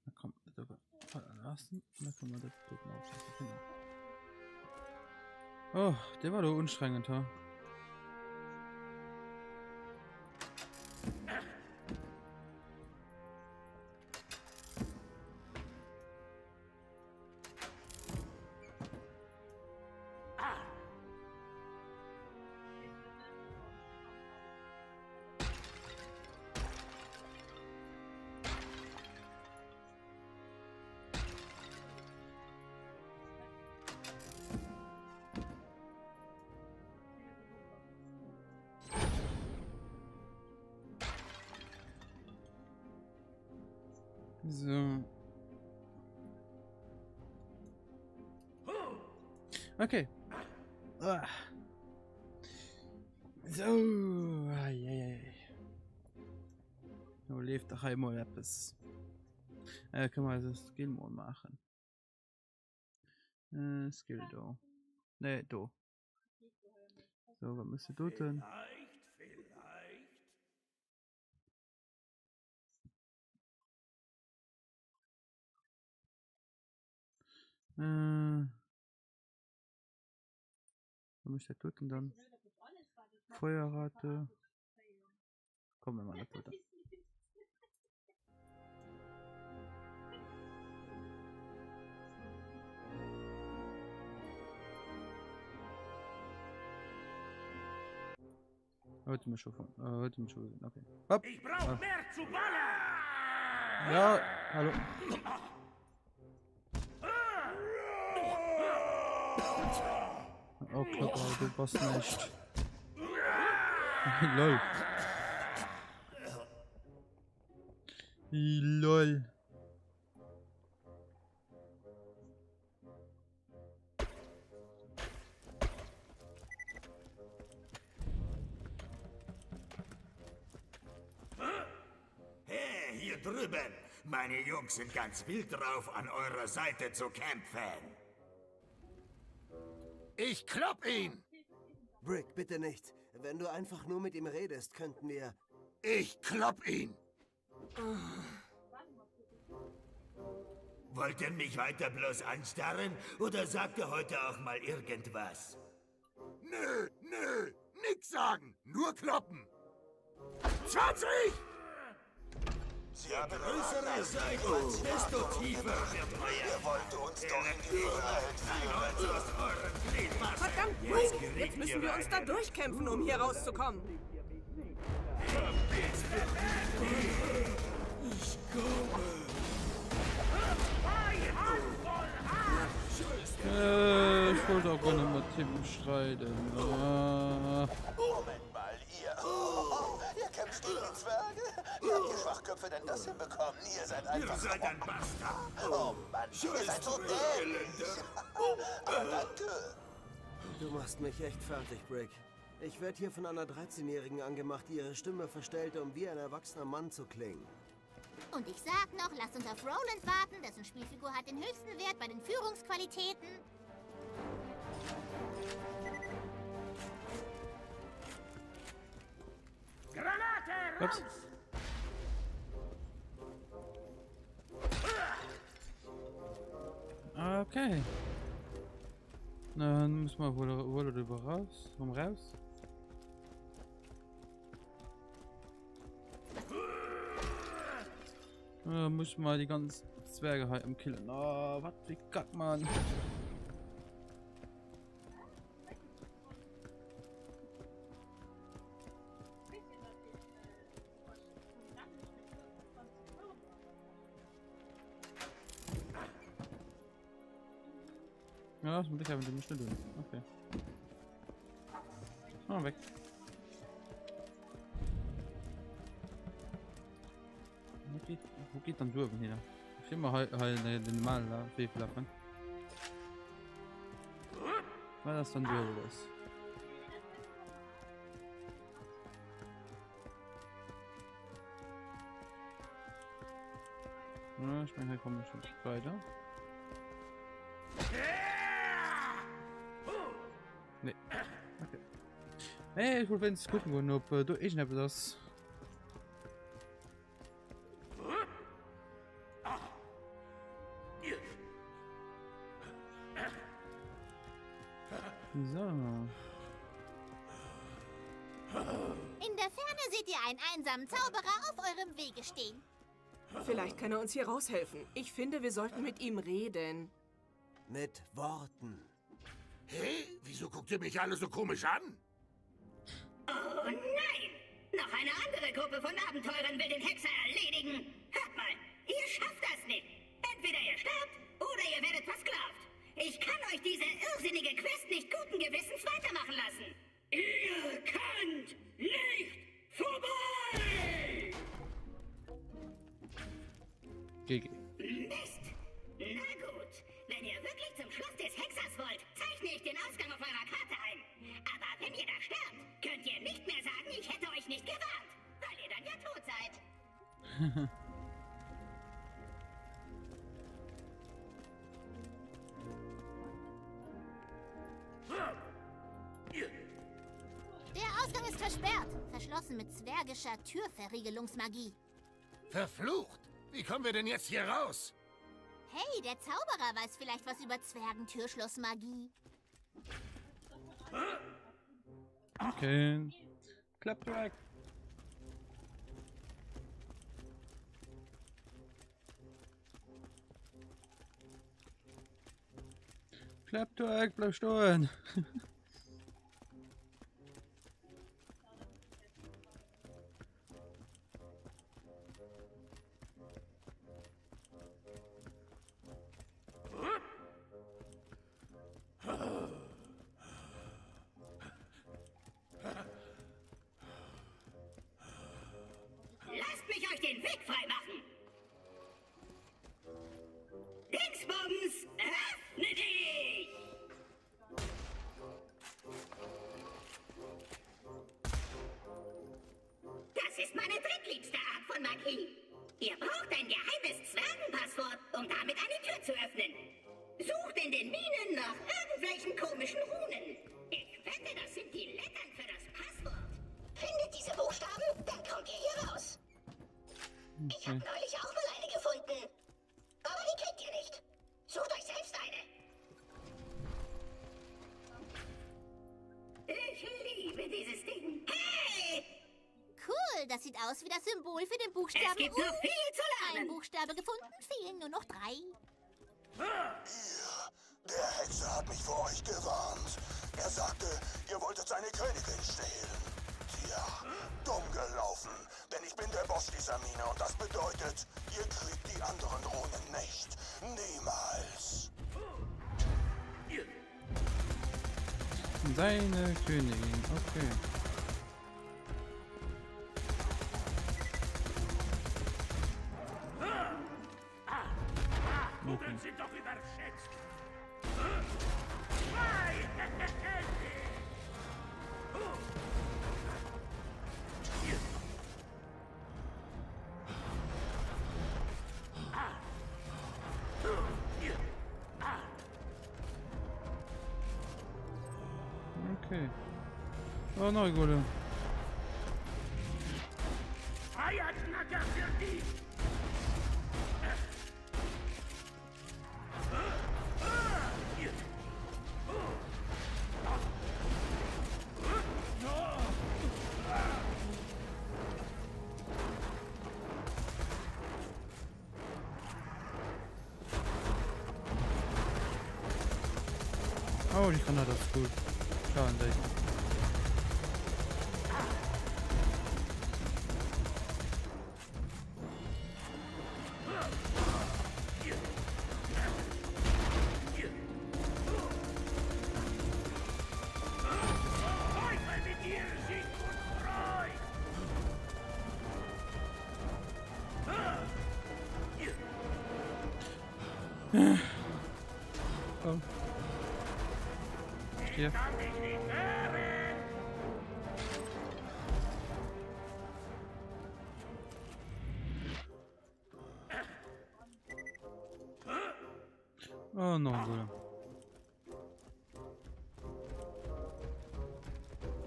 Na komm, lassen. Da kann man das Toten auflassen. Genau. Oh, der war doch anstrengend, ha? So. Okay. Ah. So. Eieiei. Du lebt doch einmal etwas. Können wir also Skill mal machen. Skill da. Ne, da. So, was müsste du denn? Was muss der tun dann? Feuerrate. Kommen wir mal da. Heute mich schon gesehen, okay. Hopp. Ich brauche mehr zu ballern! Ja, hallo. Oh Klopper, du passt nicht. Lol. Lol. Hey, hier drüben. Meine Jungs sind ganz wild drauf, an eurer Seite zu kämpfen. Ich klopp ihn! Brick, bitte nicht. Wenn du einfach nur mit ihm redest, könnten wir... Ich klopp ihn! Wollt ihr mich weiter bloß anstarren oder sagt ihr heute auch mal irgendwas? Nö, nix sagen, nur kloppen! 20! Je größer ihr seid, desto tiefer wird euer... wollt uns doch in die Freiheit führen. Verdammt, Brick! Jetzt müssen wir uns da durchkämpfen, um hier rauszukommen. Ich komme. Ich wollte auch gar nicht mit Tim streiten. Moment mal, ihr kämpft gegen Zwerge? Wie habt ihr Schwachköpfe denn das hinbekommen? Ihr seid einfach... Ihr seid ein Bastard. Oh Mann, ihr seid so dämlich. Aber danke. Du machst mich echt fertig, Brick. Ich werde hier von einer 13-Jährigen angemacht, die ihre Stimme verstellte, um wie ein erwachsener Mann zu klingen. Und ich sag noch, lasst uns auf Roland warten, dessen Spielfigur hat den höchsten Wert bei den Führungsqualitäten. Granate raus! Okay. Dann müssen wir wohl darüber raus. Komm raus. Muss mal die ganzen Zwerge halt im Killen. Oh, was wie Kack, Mann. Ja, das muss ich aber mit dem schnell durch. Okay. Ah, weg. Wo geht dann durch hier? Ich will mal halt den normalen Fehlflach. Weil das dann durch ist. Ja, ich meine, hier kommen wir schon weiter. Nee. Okay. Hey, ich wollte jetzt gucken, ob du das. So. In der Ferne seht ihr einen einsamen Zauberer auf eurem Wege stehen. Vielleicht kann er uns hier raushelfen. Ich finde, wir sollten mit ihm reden. Mit Worten. Hey, wieso guckt ihr mich alle so komisch an? Oh nein! Noch eine andere Gruppe von Abenteurern will den Hexer erledigen. Hört mal, ihr schafft das nicht. Entweder ihr sterbt oder ihr werdet versklavt. Ich kann euch diese irrsinnige Quest nicht guten Gewissens weitermachen lassen. Ihr könnt nicht vorbei! GG. Mist! Na gut, wenn ihr wirklich zum Schluss des Hexers wollt, zeichne ich den Ausgang auf eurer Karte ein. Aber wenn ihr da sterbt, könnt ihr nicht mehr sagen, ich hätte euch nicht gewarnt, weil ihr dann ja tot seid. Der Ausgang ist versperrt. Verschlossen mit zwergischer Türverriegelungsmagie. Verflucht! Wie kommen wir denn jetzt hier raus? Hey, der Zauberer weiß vielleicht was über Zwergentürschlossmagie. Okay. Klappt weg. Klappt weg, bleib stehen. Lasst mich euch den Weg freimachen! Dingsbums, öffne dich! Das ist meine drittliebste Art von Magie. Ihr braucht ein geheimes Zwergenpasswort, um damit eine Tür zu öffnen. Sucht in den Minen nach irgendwelchen komischen Runen. Ich wette, das sind die Lettern für das Passwort. Findet diese Buchstaben, dann kommt ihr hier raus. Okay. Ich habe neulich auch mal eine gefunden. Aber die kriegt ihr nicht. Sucht euch selbst eine. Ich liebe dieses Ding. Hey! Cool, das sieht aus wie das Symbol für den Buchstaben Es gibt noch viel zu lernen. Ein Buchstabe gefunden, fehlen nur noch 3. Der Hexer hat mich vor euch gewarnt. Er sagte, ihr wolltet seine Königin stehlen. Tja, dumm gelaufen. Denn ich bin der Boss dieser Mine und das bedeutet, ihr kriegt die anderen Runen nicht. Niemals. Seine Königin, okay. Kugeln sind doch überschätzt. Okay. Oh, no, Golem. Feierknacker für dich! Oh, die Granate ist gut. Schauen, da. Oh. Hier. Oh, noch ein Golem.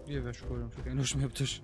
Hier wäre Golem, ich krieg nur schon mehr auf den Tisch.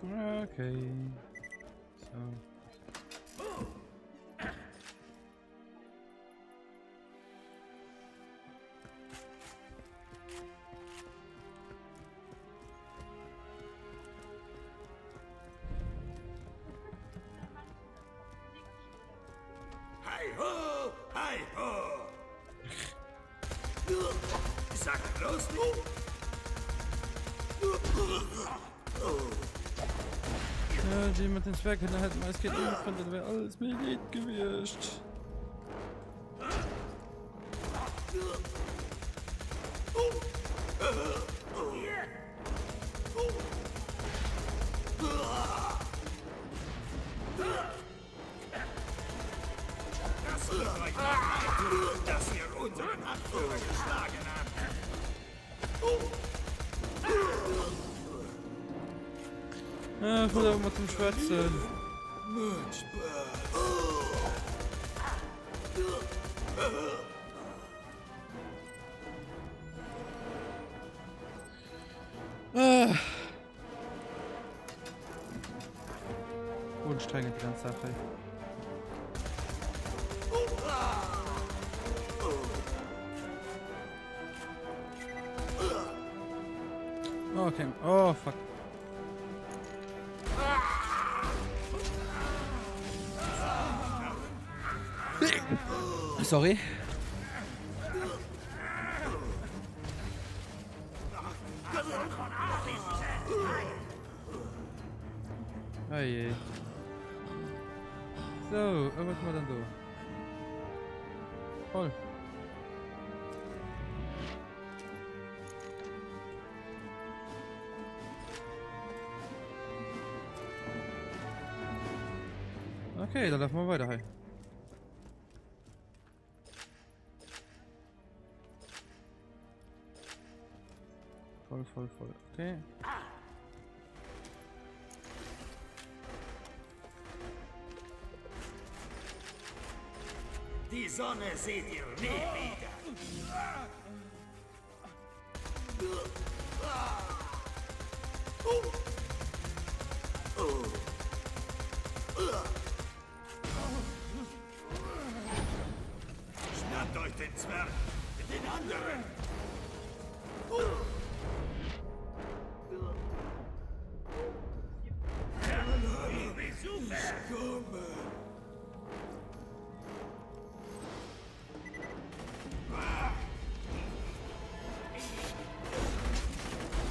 Okay. So. Hi ho! Hi ho! Sag bloß nicht! Ja, die mit den Zwergen hätten als Kind nicht gefunden, dann wäre alles mir nicht gewischt. Dass ihr unseren Anführer geschlagen habt. Ja, ich will aber mal zum Schwätzen. Anstrengend die ganze Sache. Okay. Oh, fuck. Sorry. Oh je. So, was machen wir dann so? Voll. Okay, dann laufen wir weiter. Hey. Voll. Okay. Die Sonne seht ihr nie wieder. Schnappt euch den Zwerg mit den anderen.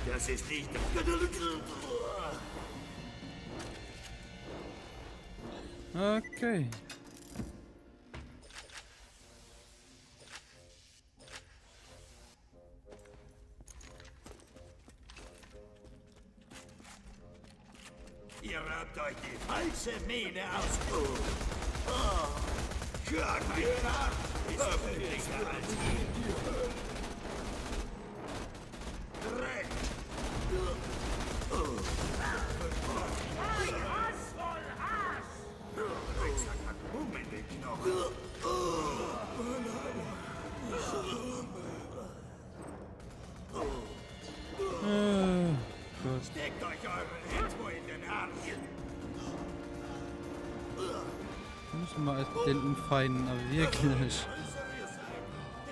Das ist nicht... Okay. Ihr habt euch die falsche Mähne ausgesucht. Schlag mir ab! Ist öffentlicher als ihr. Dreck! Drecksack hat Mumm in den Knochen. Gut. Steckt euch eure Intro in den Arsch. Wir müssen mal erst den umfeinen, aber wirklich.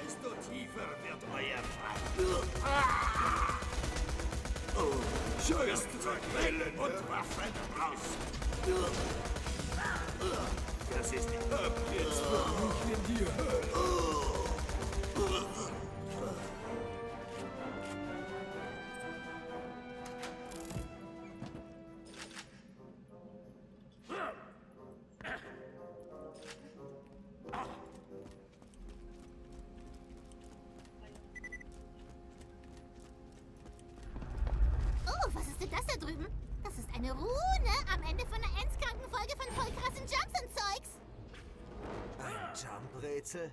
Desto tiefer wird euer Fall. Scheuert Wellen und Waffen raus. Das ist nicht ab jetzt für mich in die Hölle. Oh, was ist denn das da drüben? Das ist eine Rune am Ende von einer endskranken Folge von voll krassen Jumps und Zeugs. Ein Jump-Rätsel?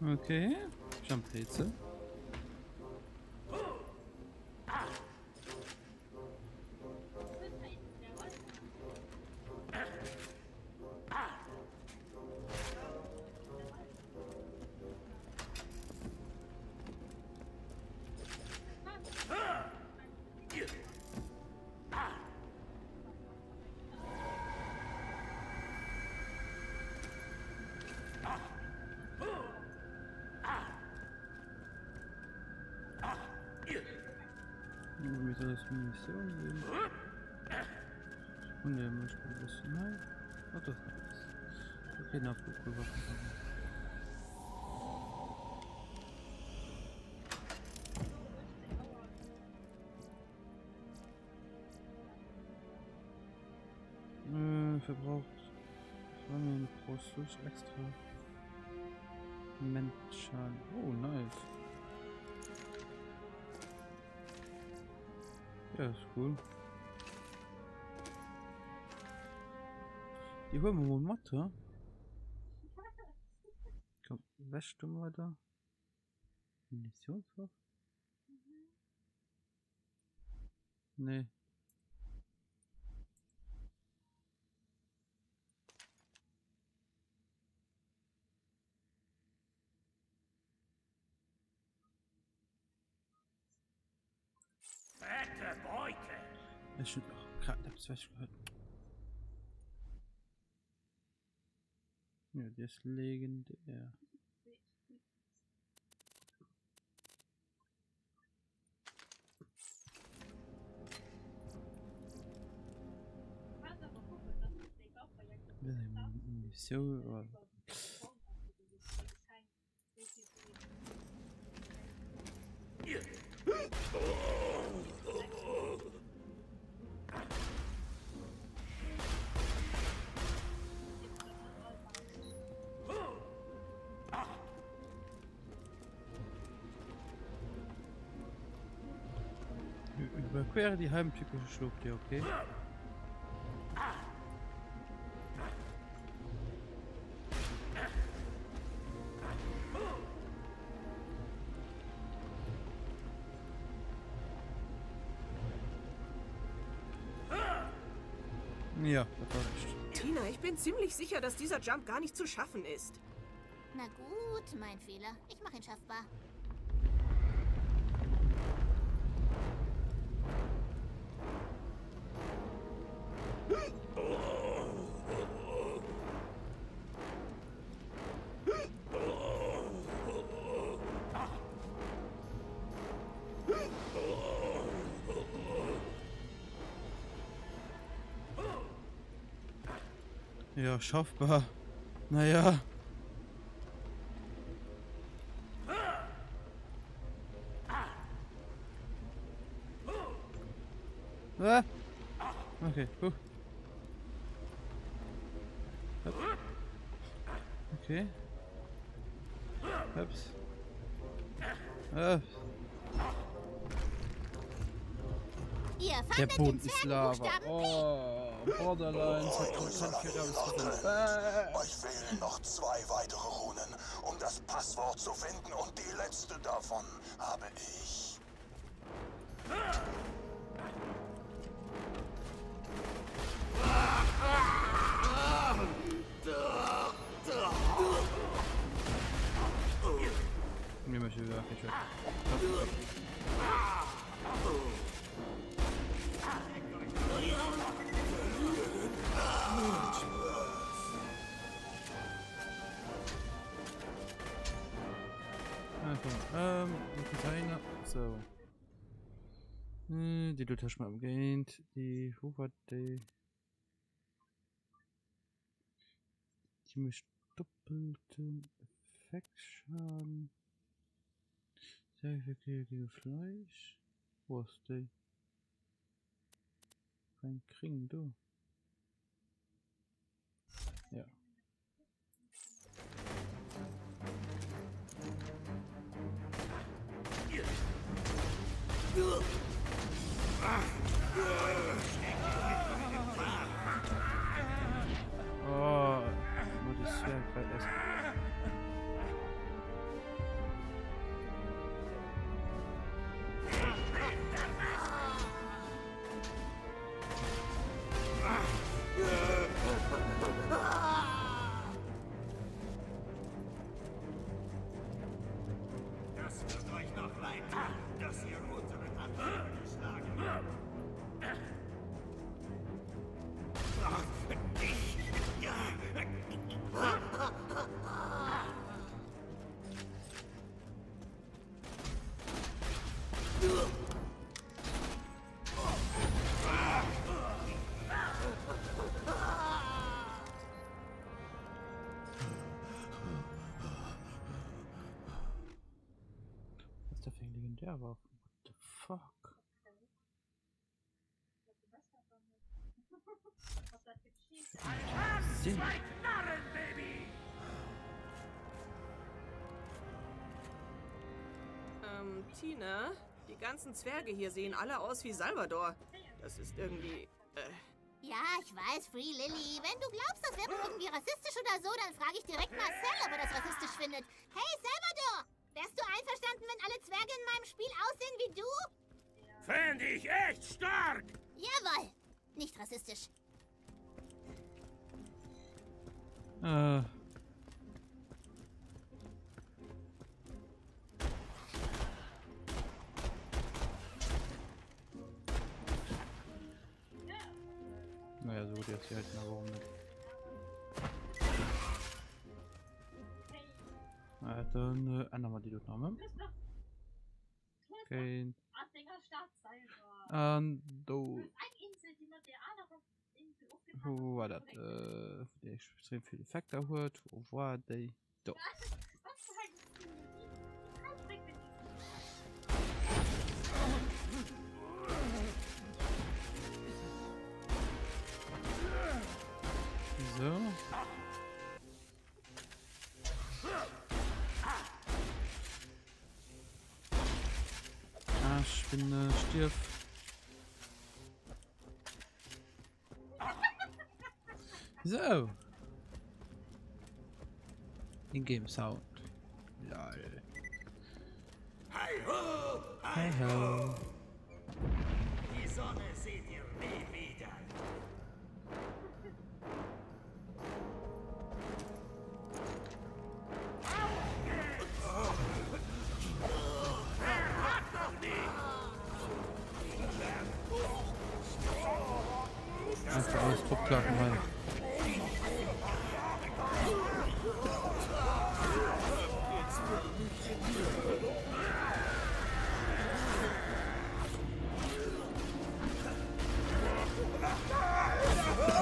Okay, Jump-Rätsel. Wie soll das Munition sehen? Und der muss ein bisschen. Nein. Oh, das ist. Okay, Nachflugpulver. Verbraucht. Flammen pro Such extra. Menschan. Oh, nice. Ja, ist cool. Die holen wir mal Mathe. Komm, wäschst du mal da? Munitionswaffe? Nee. Das stimmt auch. Gerade hab's was gehört. Ja, der ist legendär. So. Überquere die heimtypische Schlucht hier, okay? Ja, das war recht. Tina, ich bin ziemlich sicher, dass dieser Jump gar nicht zu schaffen ist. Na gut, mein Fehler. Ich mache ihn schaffbar. Ja, schaffbar. Naja. Ah. Okay, Okay. Ups. Ihr Der fandet Boden den ist Lava. Zwergenbuchstaben Oh, Borderlines hat Euch fehlen noch 2 weitere Runen, um das Passwort zu finden, und die letzte davon habe ich. Mir möchte wieder nicht weg. Container. So. Die du hast mal umgehend. Die Hoover Day. Die mischt doppelten Effektschaden. Sehr viel gegen Fleisch. Wo ist die? Kein Kriegen, du. Ja. Oh, nur das Zwerg essen. Was ist da für ein Legendärwaffen? What the fuck? Sinn. Tina, die ganzen Zwerge hier sehen alle aus wie Salvador. Das ist irgendwie, Ja, ich weiß, Free Lily. Wenn du glaubst, das wäre irgendwie rassistisch oder so, dann frage ich direkt Marcel, ob er das rassistisch findet. Hey, Salvador! Wärst du einverstanden, wenn alle Zwerge in meinem Spiel aussehen wie du? Fände ich echt stark! Jawohl! Nicht rassistisch. Naja, so gut, jetzt hier halt mal warum nicht. Dann ändern wir die dort nochmal. Okay. Do. Wo war das? Der extrem viel Effekte hat. Wo war der? Do. So. Ah, Spinne, stirb. So. In-game Sound. Lol. Hi ho! Hi ho. Die Sonne seht ihr nie wieder. Einfach alles Druckklappen rein.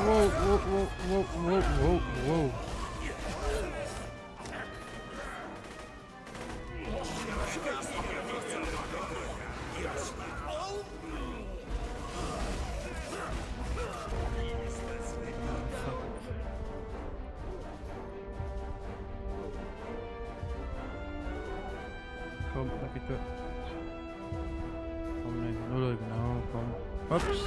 Wow, wow, wow, wow, wow, wow, wow. Komm, da geht er. Komm, nein, null, genau, komm. Ups.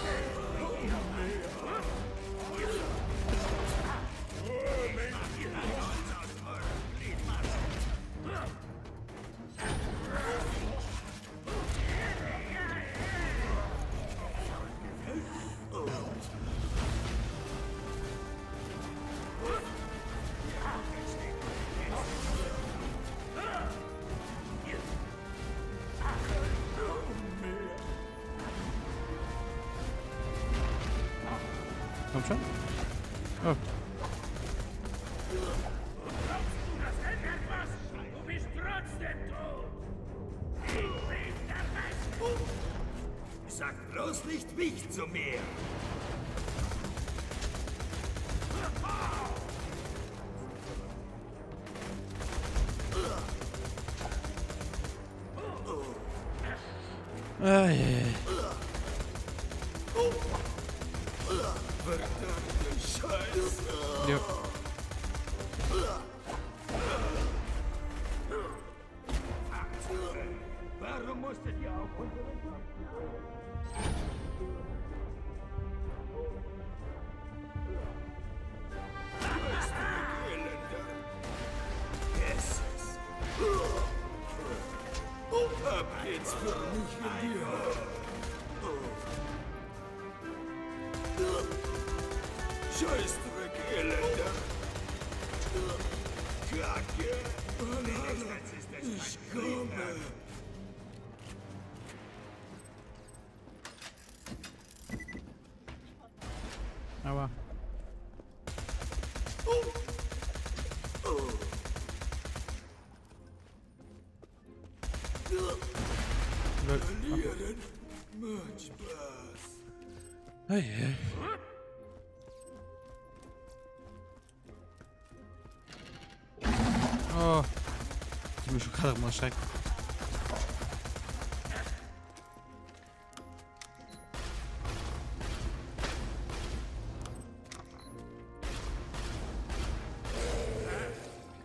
Komm schon. Oh. Das ändert was! Du bist trotzdem tot! Ich bin der Beste! Sag bloß nicht mich zu mir! Ai. Verdammte Scheiße! Ja. Warum musstet ihr auch unseren Job Ab geht's für mich in die Hölle. Scheißdreck, Elender. Kacke. Banane. Ich komme. Aber. Much Spaß. Hey, hey. Oh. Ich bin schon gerade mal erschreckt.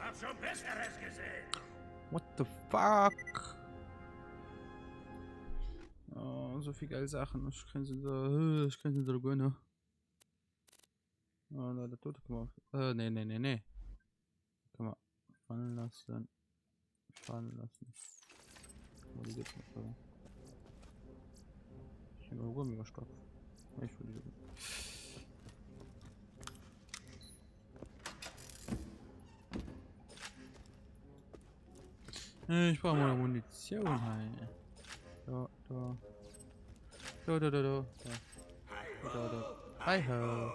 Hab schon Besseres gesehen. What the fuck? Oh, so viel geile Sachen. Ich kann sie da gönnen. Oh, da der Tote kann man. Nee. Kann man fallen lassen. Wo die jetzt noch da? Ich habe einen Gummistoff. Ich will die. Ich brauche mal Munition. Da. Hi ho.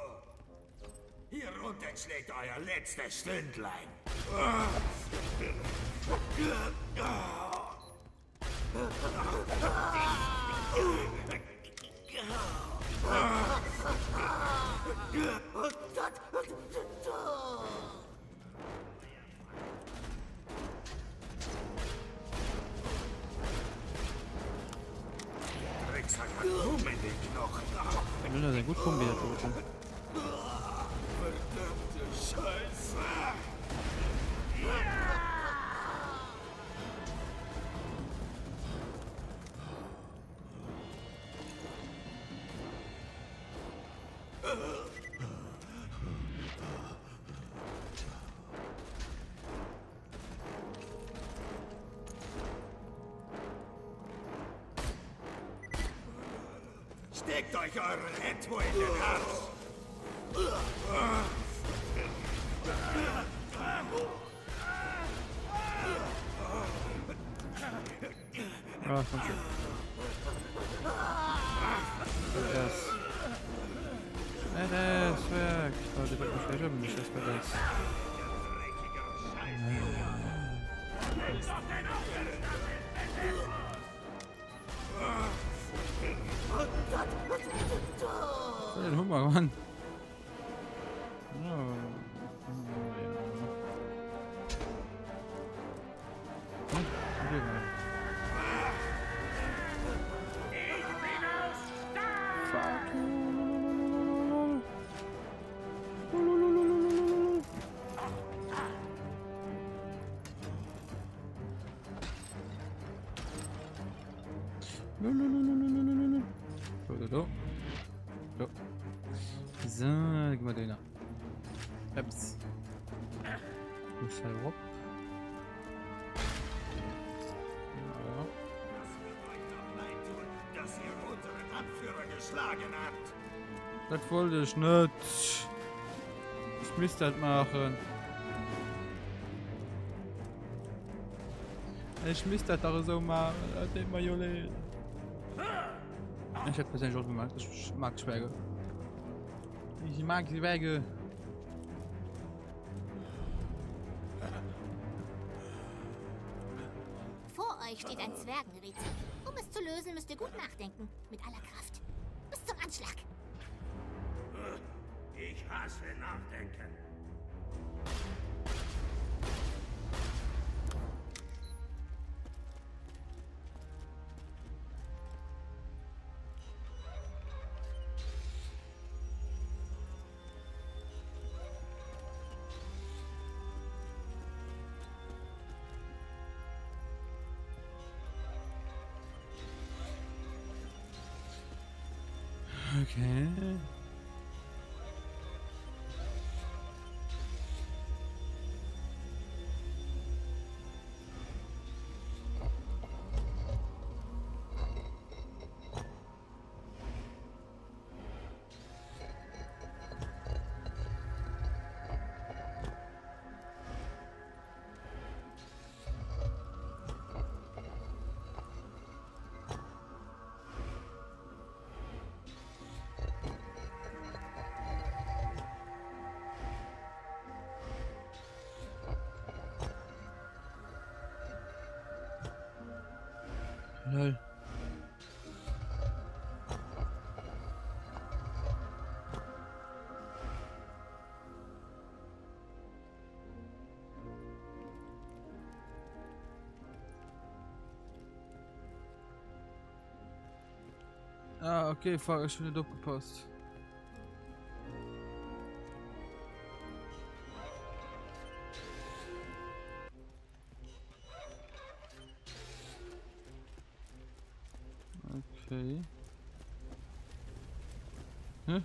Hier unten schlägt euer letztes Stündlein. Drecksack hat Blumen in den Knochen. Das ist ein gut kombiniert. Verdammte Scheiße. Steckt euch euren Etwo in den Hals! Ah, komm schon. Das weg. Oh, die wird mich verjubeln, nicht das Verlex. Den Hummer, Mann. So, gib mal Döner. Peps. Muss halt rup. Dass ihr unseren Anführer geschlagen habt. Das wollte ich nicht. Ich müsste das machen. Ich müsste das doch so machen. Das ist Majolene. Ich hätte persönlich auch gemacht. Ich mag Schwäge. Ich mag die Wege. Vor euch steht ein Zwergenrätsel. Um es zu lösen, müsst ihr gut nachdenken. Mit aller Kraft. Bis zum Anschlag. Ich hasse Nachdenken. Okay. Lol. Ah, okay, fuck, ich bin nicht aufgepasst. Okay. Hä?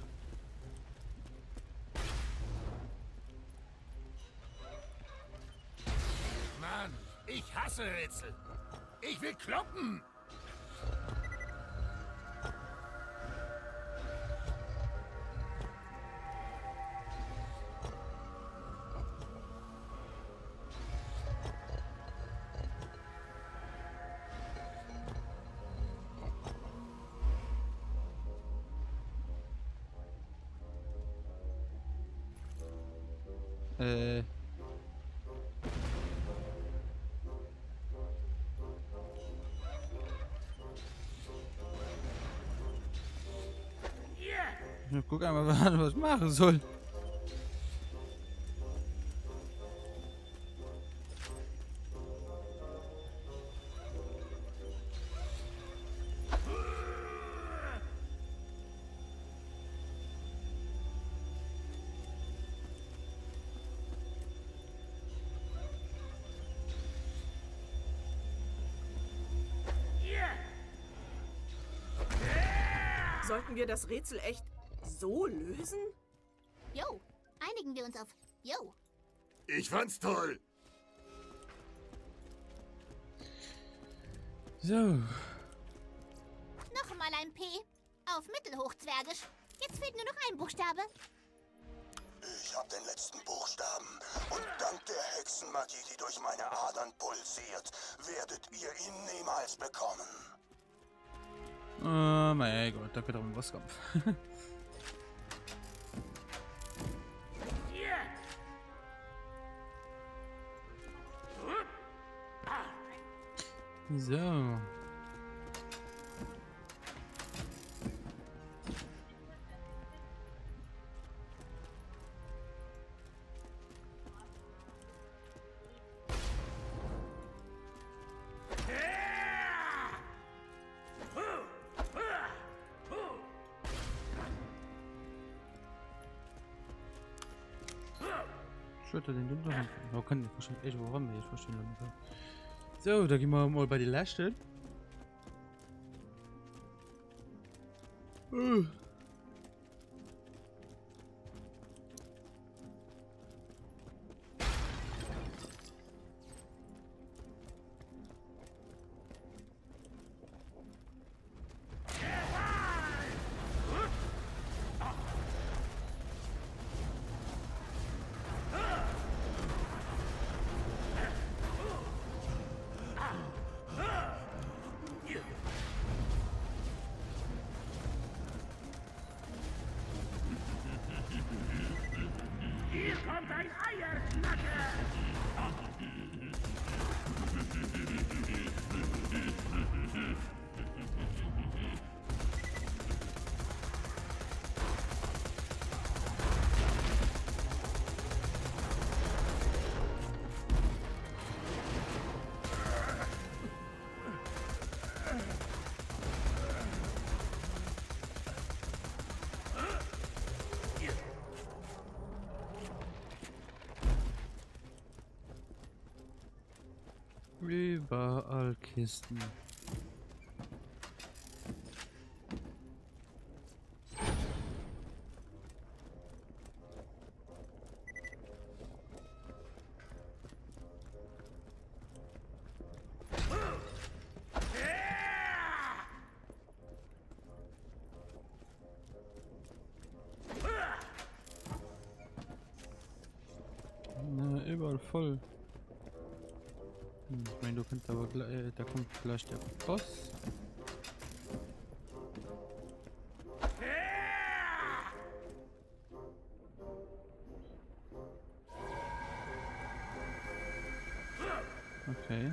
Mann, ich hasse Rätsel. Ich will kloppen. Ich guck einmal, was ich machen soll. Sollten wir das Rätsel echt so lösen? Jo, einigen wir uns auf Jo. Ich fand's toll. So. Noch mal ein P. Auf Mittelhochzwergisch. Jetzt fehlt nur noch ein Buchstabe. Ich hab den letzten Buchstaben. Und dank der Hexenmagie, die durch meine Adern pulsiert, werdet ihr ihn niemals bekommen. Oh mein Gott, da wird auch ein Bosskampf. So. Den Dunkelhand. Oh, kann ich wahrscheinlich echt warum wir jetzt verstehen. So, da gehen wir mal bei die Leisten. Hier kommt ein Eierknacker! Überall Kisten. Na, überall voll. Ich meine, du kannst aber da kommt gleich der Boss. Okay.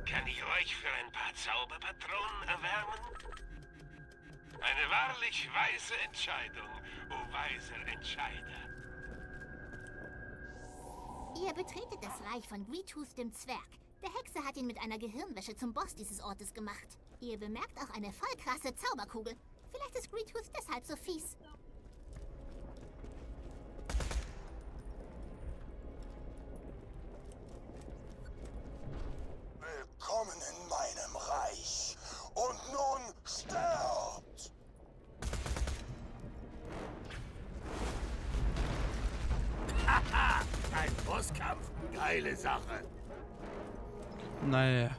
Kann ich euch für ein paar Zauberpatronen erwärmen? Eine wahrlich weise Entscheidung, o weiser Entscheider. Ihr betretet das Reich von Greetooth dem Zwerg. Der Hexe Hexe hat ihn mit einer Gehirnwäsche zum Boss dieses Ortes gemacht. Ihr bemerkt auch eine voll krasse Zauberkugel. Vielleicht ist Greedtooth deshalb so fies. Willkommen in meinem Reich. Und nun sterbt! Haha, ein Bosskampf. Geile Sache. Naja.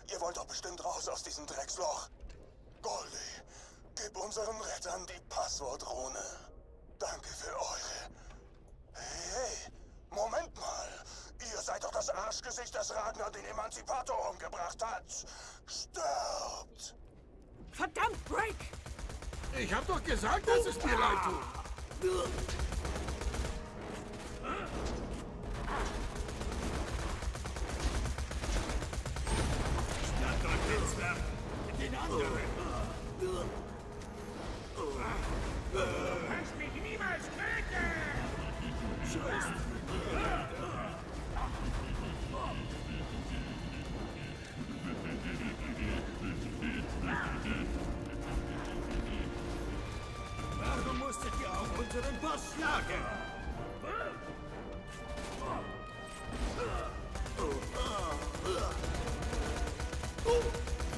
Ihr wollt doch bestimmt raus aus diesem Drecksloch. Goldie, gib unseren Rettern die Passwortrune. Danke für eure... Hey, Moment mal. Ihr seid doch das Arschgesicht, das Ragnar den Emanzipator umgebracht hat. Sterbt! Verdammt, Break! Ich hab doch gesagt, dass es mir leid tut. Standort-Netzwerk mit den anderen. Du kannst mich niemals töten! Scheiße. Warum musstet ihr auch unseren Boss schlagen?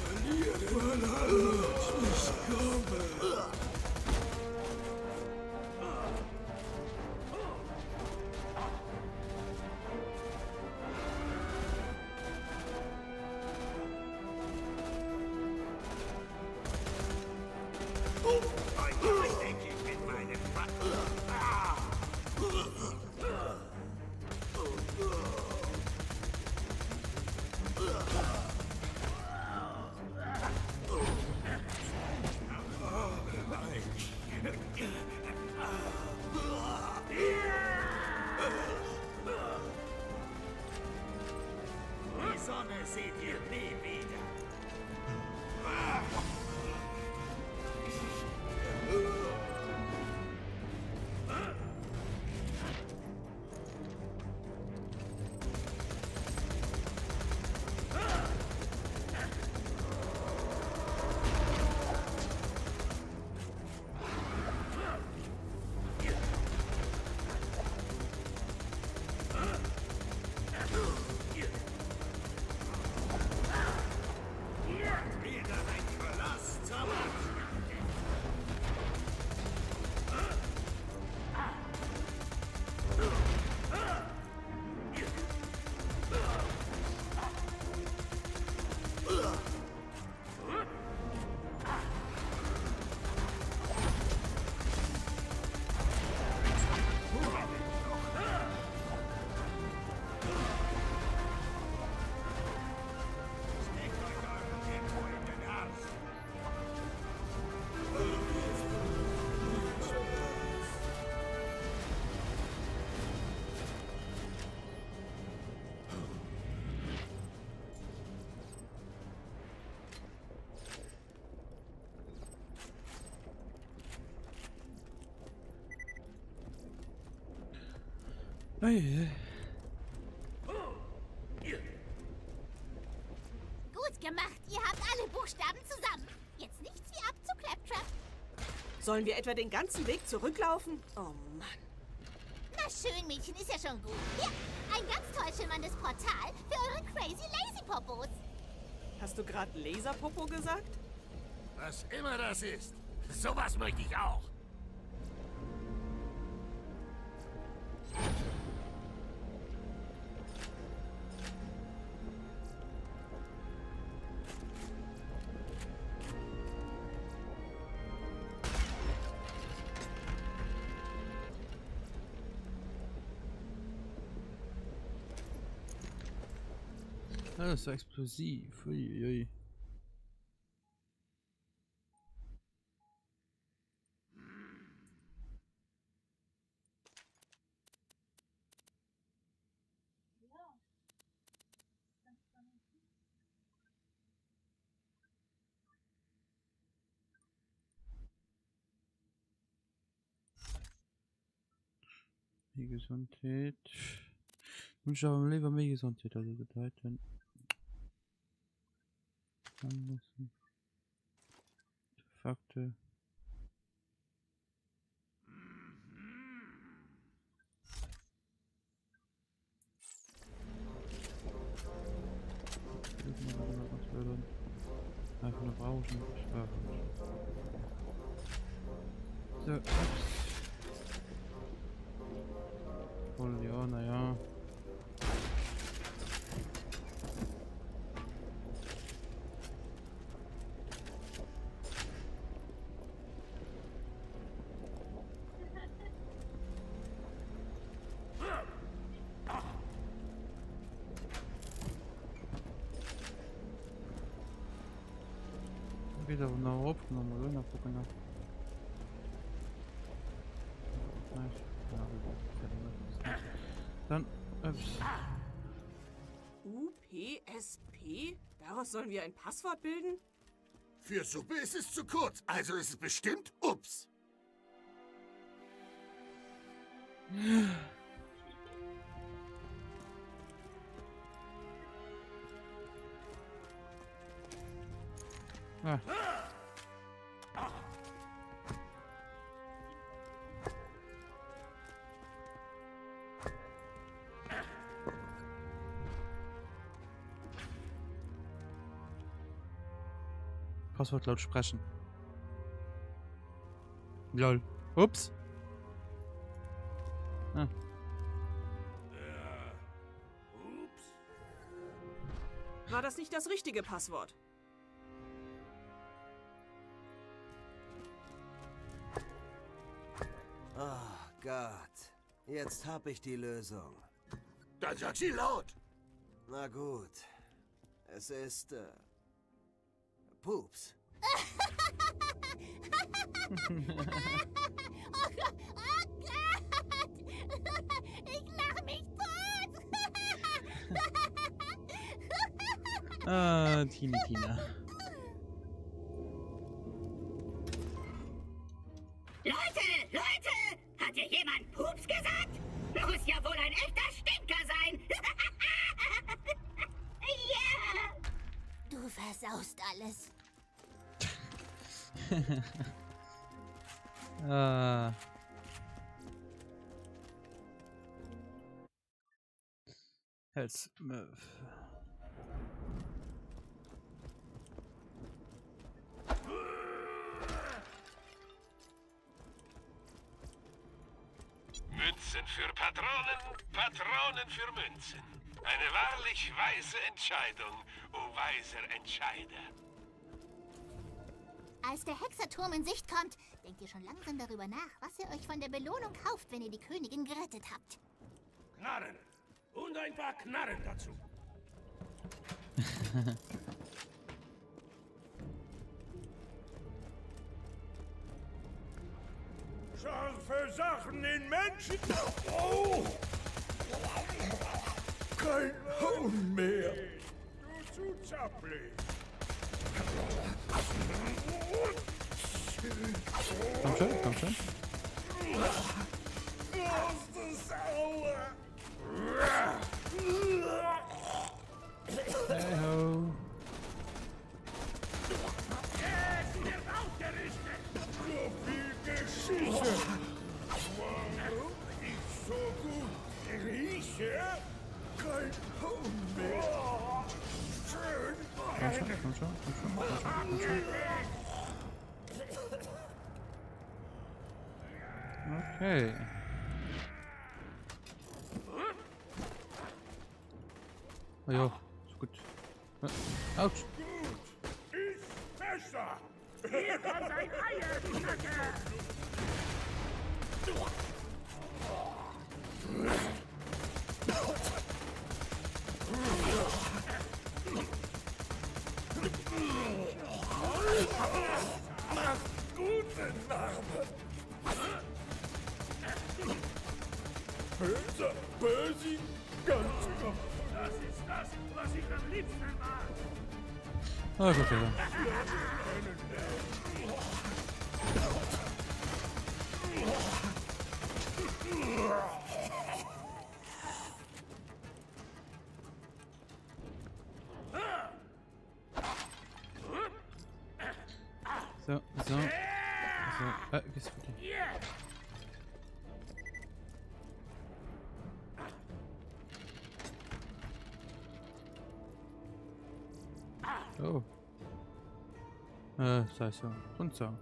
Verliere Valhalla, ich komme. Die Sonne seht ihr nie wieder. Hey. Gut gemacht, ihr habt alle Buchstaben zusammen. Jetzt nichts wie ab zu Claptrap. Sollen wir etwa den ganzen Weg zurücklaufen? Oh Mann. Na schön, Mädchen, ist ja schon gut. Hier, ein ganz toll schimmerndes Portal für eure crazy lazy Popos. Hast du gerade Laserpopo gesagt? Was immer das ist. Sowas möchte ich auch. Das ist so explosiv. Uiuiui. Die Gesundheit. Ich wünsche aber lieber mehr Gesundheit, also das halt dann. Fakte. Einfach nur brauchen. So, ups. Voll, ja, naja. Wieder nach aufgenommen, oder? Nach gucken nach. Dann, UPSP? Daraus sollen wir ein Passwort bilden? Für Suppe ist es zu kurz, also ist es bestimmt Ups. Ah. Passwort laut sprechen. Lol. Ups. Ah. Ups. War das nicht das richtige Passwort? Oh Gott. Jetzt hab ich die Lösung. Dann sag sie laut. Na gut. Es ist, Pups. Oh Gott! Ich lache mich tot! Ah, Tina. Leute! Hat hier jemand Pups gesagt? Muss ja wohl ein echter Stinker sein! Ja! Du versaust alles. Ah. Let's move. Münzen für Patronen, Patronen für Münzen. Eine wahrlich weise Entscheidung, o weiser Entscheider. Als der Hexerturm in Sicht kommt, denkt ihr schon langsam darüber nach, was ihr euch von der Belohnung kauft, wenn ihr die Königin gerettet habt. Knarren. Und ein paar Knarren dazu. Scharfe Sachen in Menschen. Oh! Kein Hohn mehr. Du zu zappelig. Komm schon. Hey ho. Es wird ausgerichtet. So viel Geschichte. Warum ich so gut rieche? Kein Hohn mehr. Schön. Komm schon. Okay. Oh ja, ist gut. Autsch. Ist besser. Hier kommt ein Eierknacker. dieser bösen Ganzkopf. Das ist das, was ich am liebsten mag. Ah, gut, ja. So. Gehst du dir? Oh. Das heißt so. Und so.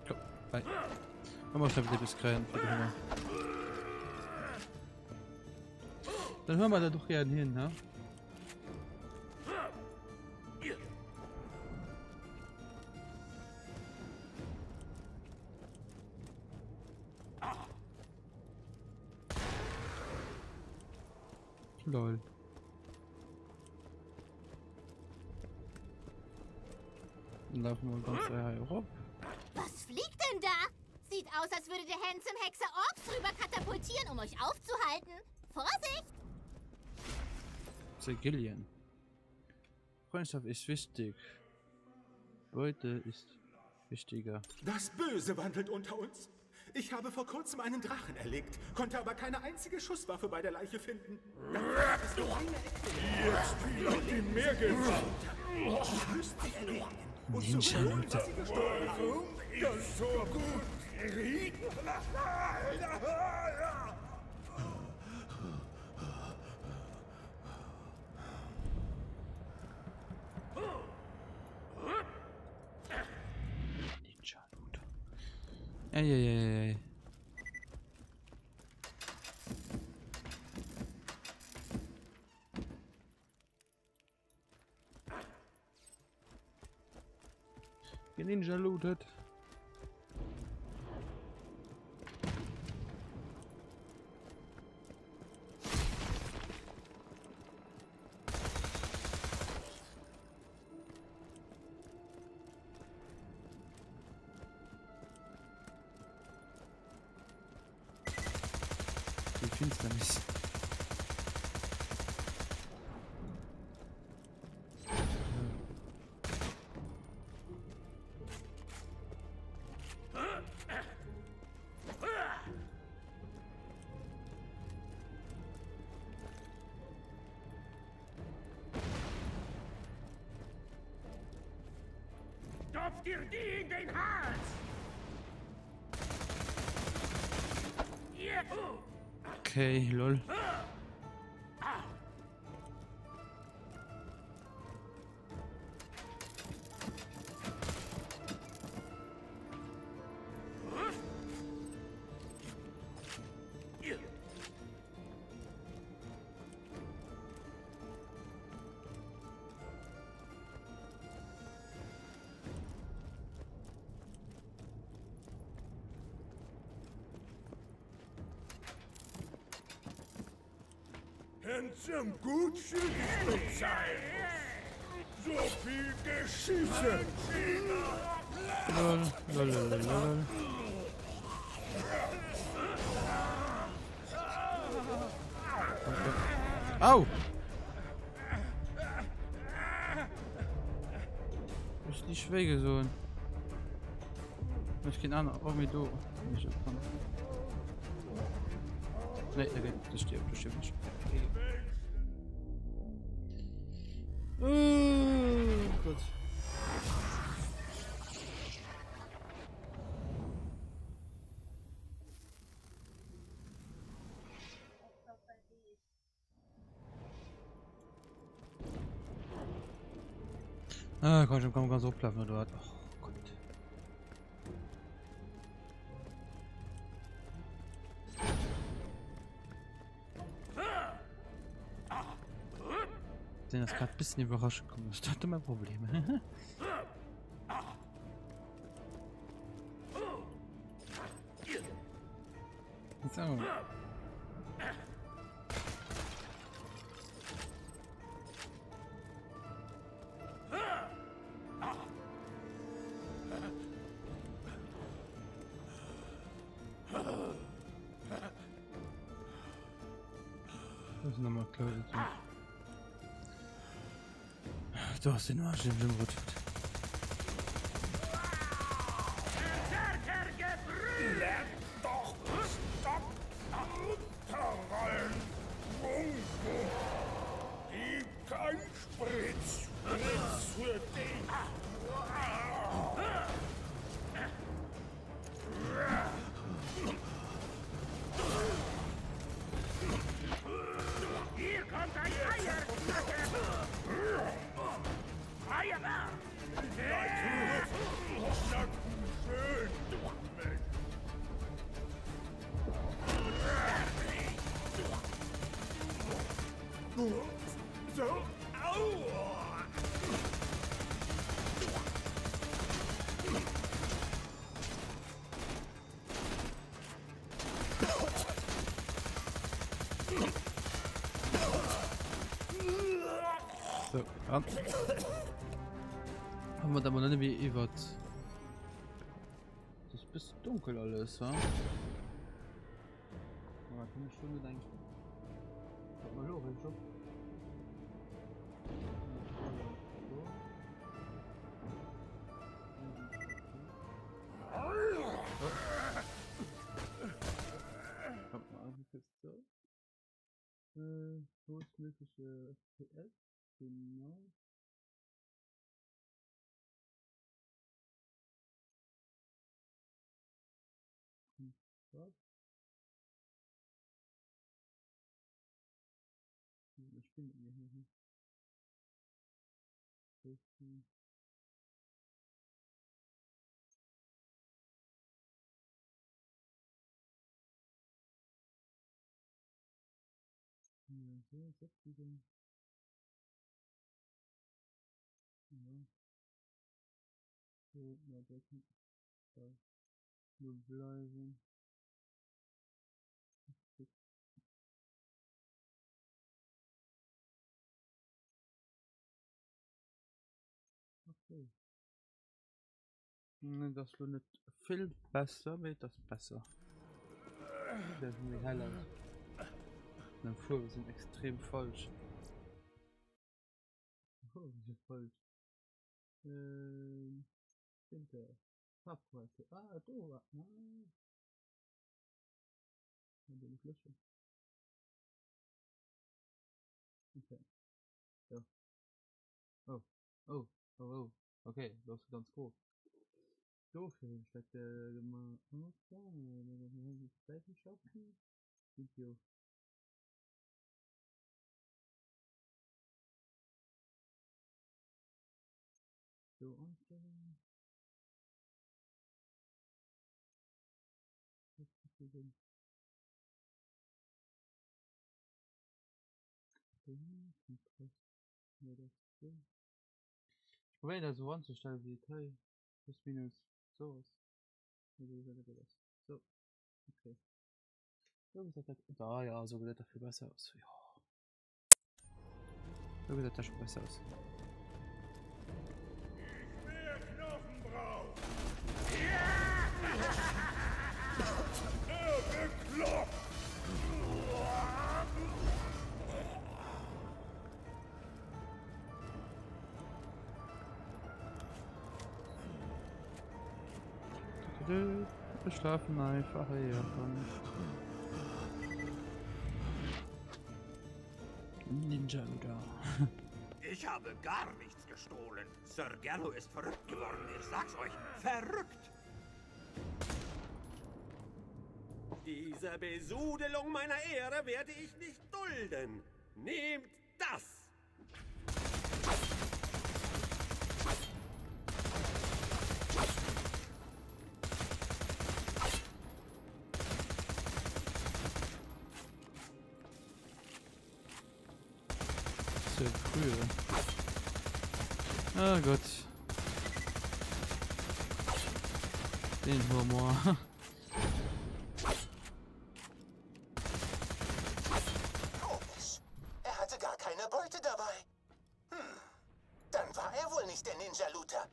Komm, bei. Komm mal schnell bitte bis Krähen. Dann hören wir da doch gerne hin, ne? Lol. Dann laufen wir ganz herum. Was fliegt denn da? Sieht aus, als würde der Handsome Hexer Orbs rüber katapultieren, um euch aufzuhalten. Vorsicht! Sir Gillian. Freundschaft ist wichtig. Beute ist wichtiger. Das Böse wandelt unter uns. Ich habe vor kurzem einen Drachen erlegt, konnte aber keine einzige Schusswaffe bei der Leiche finden. Jetzt hat die mehr gemacht. Ninja-Luther. Das ist so gut. Ninja-Luther. Ey. Ninja lootet. Die Finsternis. Stopft dir die in den Hals! Okay, lol. Handsome gut schützt sein. So viel Geschichte. Lol. Au! Ist die Schwiegersohn. Ich kann auch mit du. Nee, das stimmt nicht. Gut. Ah, komm, kann man so plaffen dort. Oh Gott. Ich bin das gerade ein bisschen überrascht gekommen. Das hatte mein Problem. So. Das ist nochmal klar. Du hast den Arsch im Rot. Doch, stopp! Runterrollen! Gib kein Spritz! Spritz für dich! Hier kommt ein Eier! Eiermann! Schön! So, au! So, an. Haben wir da mal nicht wie Ewart. Das ist ein bisschen dunkel alles, wa? Aber kann ich schon nicht eigentlich. Warte mal los, ich schon. Kommt mal an, jetzt so. Höchstmögliche FPS. Genau. Was? Ich spiele mit mir hier. Ja, so, Sättigung. Ja. So, na, der kann da nur bleiben. Okay. Ne, das wird nicht viel besser, wird das besser. Das ist nicht heller. Dann fuhr, wir sind extrem falsch. Oh, wir sind falsch. Hinter. Farbweite. Ah, du. Ah. Dann bin ich löschen. Okay. Ja. Oh. Oh. Oh, oh. Okay, los ganz gut. So viel steckt der gemacht. Okay, Zeichenschaften. Video. So Einstellungen. Ich probiere das so anzustellen wie Teil. Plus minus sowas. So. Okay. So sieht das. Da ja, so sieht das viel besser aus. Ja. So sieht das schon besser aus. Mehr Knochenbrauch! Bekloppt! Wir schlafen einfach hier. Ninja wieder. Ich habe gar nichts gestohlen. Sir Gerlo ist verrückt geworden. Ich sag's euch. Verrückt! Diese Besudelung meiner Ehre werde ich nicht dulden. Nehmt das! Ah Gott. Den Humor. Komisch. Er hatte gar keine Beute dabei. Dann war er wohl nicht der Ninja Looter.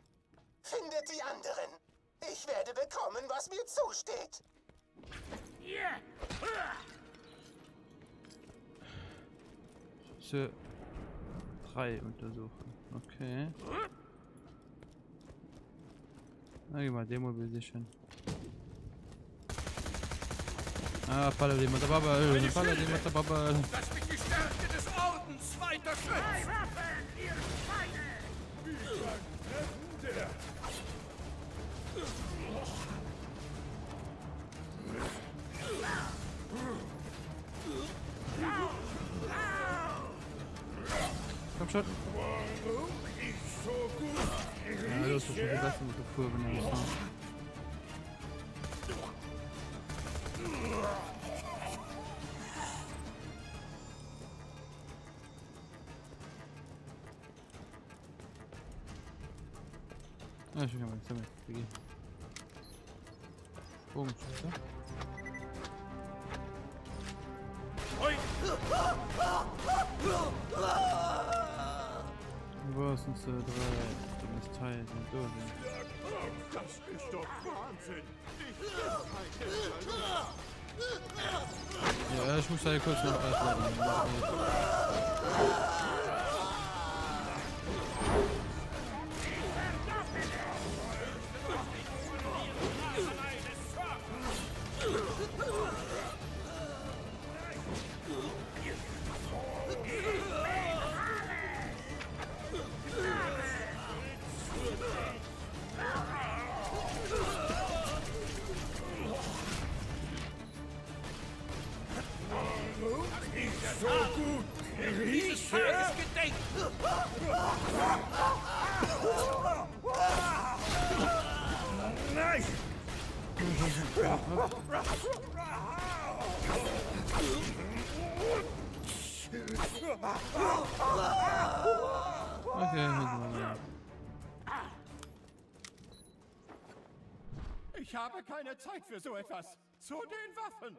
Findet die anderen. Ich werde bekommen, was mir zusteht. So. 3 untersuchen. Okay. Na, geh mal Demobilisieren. Ah, Paladin mit der Bubble. Paladin mit der Bubble. Lass mich die Stärke des Ordens weiter schützen! 3 Waffen, ihr Schweine! Komm schon. Warum ich so gut Ja, los, was wir vergessen mit der Fuhr, wenn er was Ah, ich kann mal jetzt damit begehen. Bogenschütze. Wo ist uns 3 dummes Teil sind durch? Das ist doch Wahnsinn! Ich bin Ja, ich muss halt kurz noch ausladen. so gut rieche. Nein! Okay, ich habe keine Zeit für so etwas. Zu den Waffen!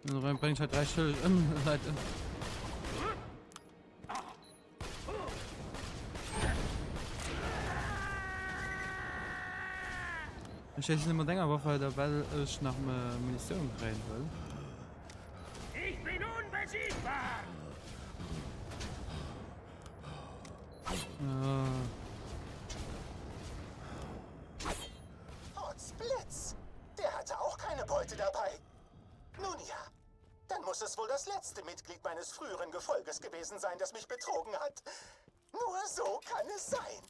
Also bringt halt 3 Schilde Seite. Ich hätte nicht mehr länger Waffe, weil ich nach Munition rein will. Ich bin unbesiegbar! Potzblitz! Der hatte auch keine Beute dabei. Nun ja, dann muss es wohl das letzte Mitglied meines früheren Gefolges gewesen sein, das mich betrogen hat. Nur so kann es sein.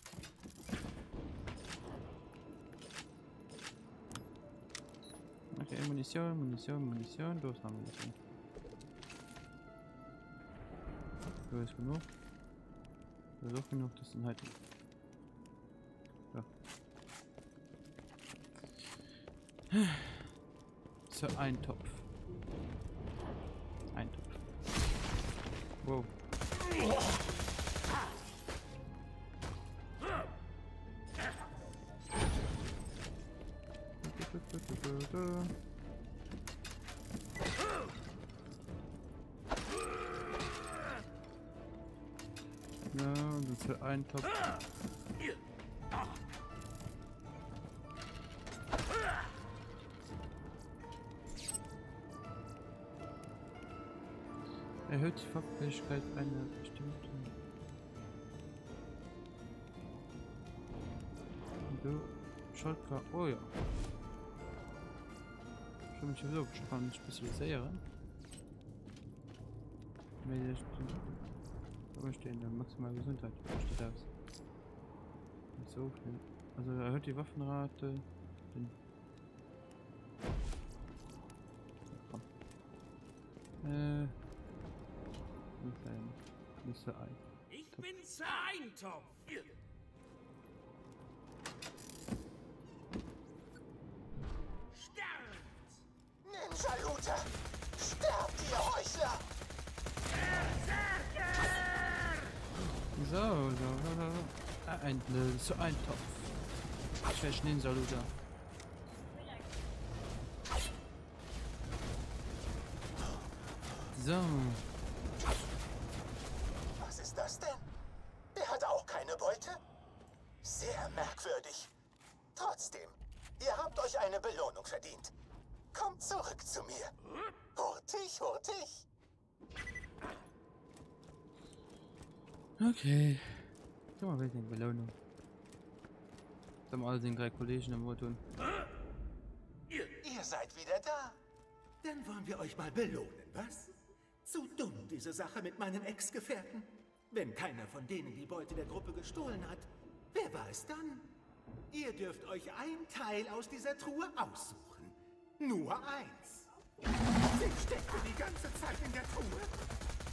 Okay, Munition, du hast noch Munition. Du ist genug. Du ist auch genug, das sind halt. Ja. So, ein Topf. Ein Topf. Wow. Ja, und das für ein Topf. Erhöht die Fachfähigkeit einer bestimmten. Du Schaltgrad. Oh ja. Ich bin mich sowieso gespannt, spezialisieren. Da stehen dann maximal Gesundheit. Steht das. Nicht so viel. Also erhöht die Waffenrate. Komm. Nicht so ein. Ich bin Eintopf. Sterbt! Ninja Looter! Sterbt, ihr Heuchler! So. So ein Topf. Schlecht Ninja Looter. So. Was ist das denn? Der hat auch keine Beute? Sehr merkwürdig. Trotzdem, eine Belohnung verdient. Kommt zurück zu mir. Hurtig, hurtig. Okay. Guck mal, welche Belohnung. Jetzt haben alle den 3 Kollegen im Motor. Ihr seid wieder da. Dann wollen wir euch mal belohnen, was? Zu dumm, diese Sache mit meinem Ex-Gefährten. Wenn keiner von denen die Beute der Gruppe gestohlen hat, wer war es dann? Ihr dürft euch ein Teil aus dieser Truhe aussuchen. Nur eins. Sie steckte die ganze Zeit in der Truhe.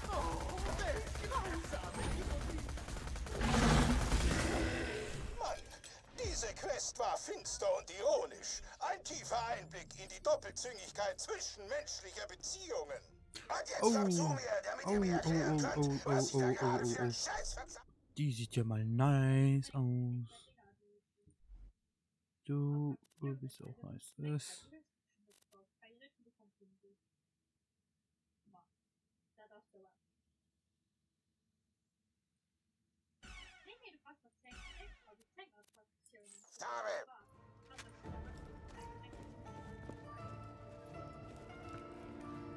Oh, welch grausame Ironie. Mann, diese Quest war finster und ironisch. Ein tiefer Einblick in die Doppelzüngigkeit zwischenmenschlicher Beziehungen. Und jetzt kommt zu mir, damit ihr mir erklären könnt, was ich da gerade für einen Scheiß verzapft. Die sieht ja mal nice aus. Du bist auch nice. Das.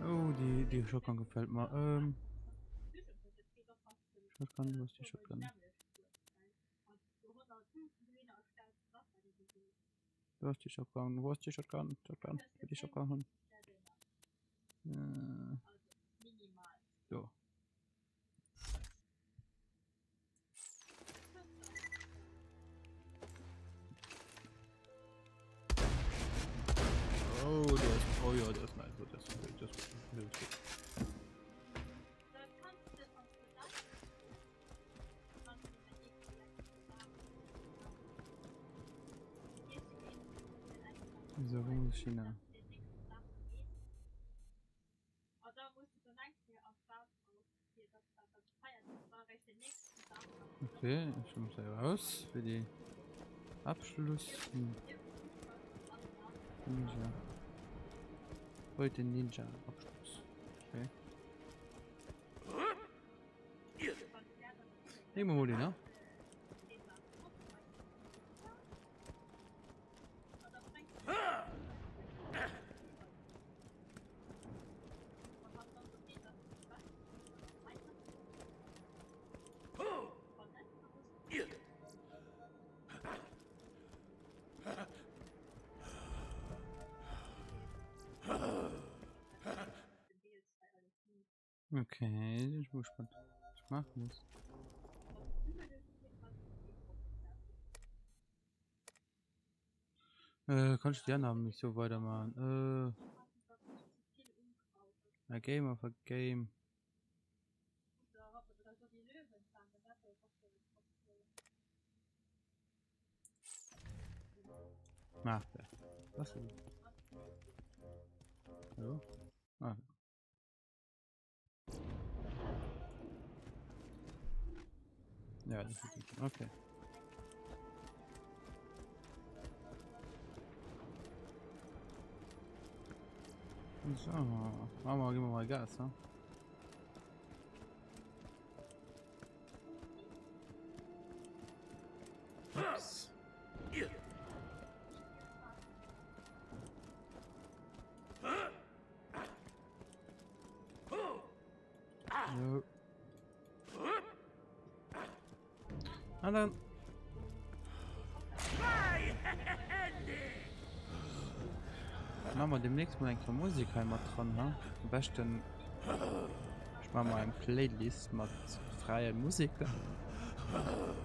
Oh, die Shotgun gefällt mir. Shotgun, wo ist die Shotgun? Wo ist die Shotgun? Wo ist die Shotgun? Shotgun? Wo ist die Shotgun? So. Oh, der ist. Oh ja, der ist nice. Das ist gut. Das ist gut. So, wo ist China? Okay, ich muss ja raus für die Abschluss. Ninja. Heute Ninja Abschluss. Okay. Nehmen wir mal den, ne? Okay, ich muss gespannt, was ich machen muss. Kann ich die Annahmen nicht so weitermachen? A Game of a Game. Ah, was denn? Hallo? Ah. Ja, das ist gut. Okay. So, geben wir mal Gas, ne? Ups. So. Und dann. Machen wir demnächst mal eine Musik einmal dran, ne? Am besten. Ich mache mal eine Playlist mit freier Musik.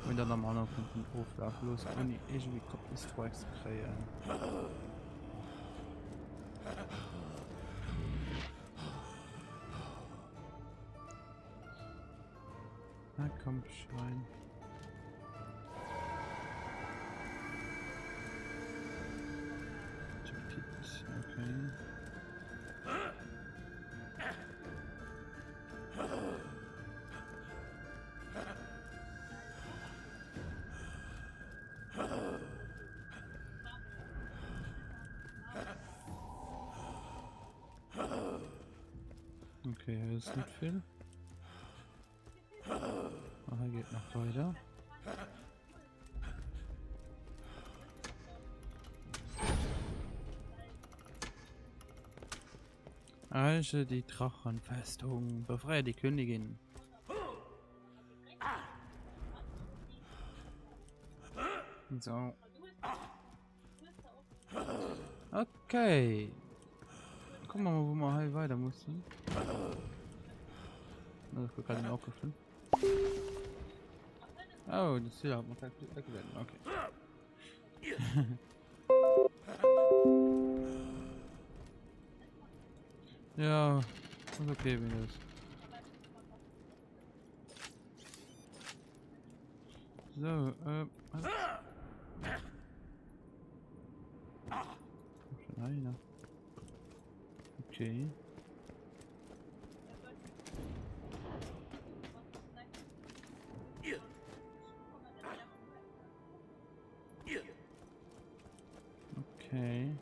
Und dann am anderen kommt ein Auflauf los, ohne irgendwie Copy-Strikes zu kreieren. Na komm, Schwein. Okay. Okay, hier ist nicht viel. Aber geht noch weiter. Erreiche die Drachenfestung. Befreie die Königin. So. Okay. Gucken wir mal, wo wir halt weiter mussten. Das wird gerade aufgefallen. Oh, das Ziel hat man gleich weggewertet. Okay. Ja, ist okay, wie das. So, schon einer. Okay. Okay.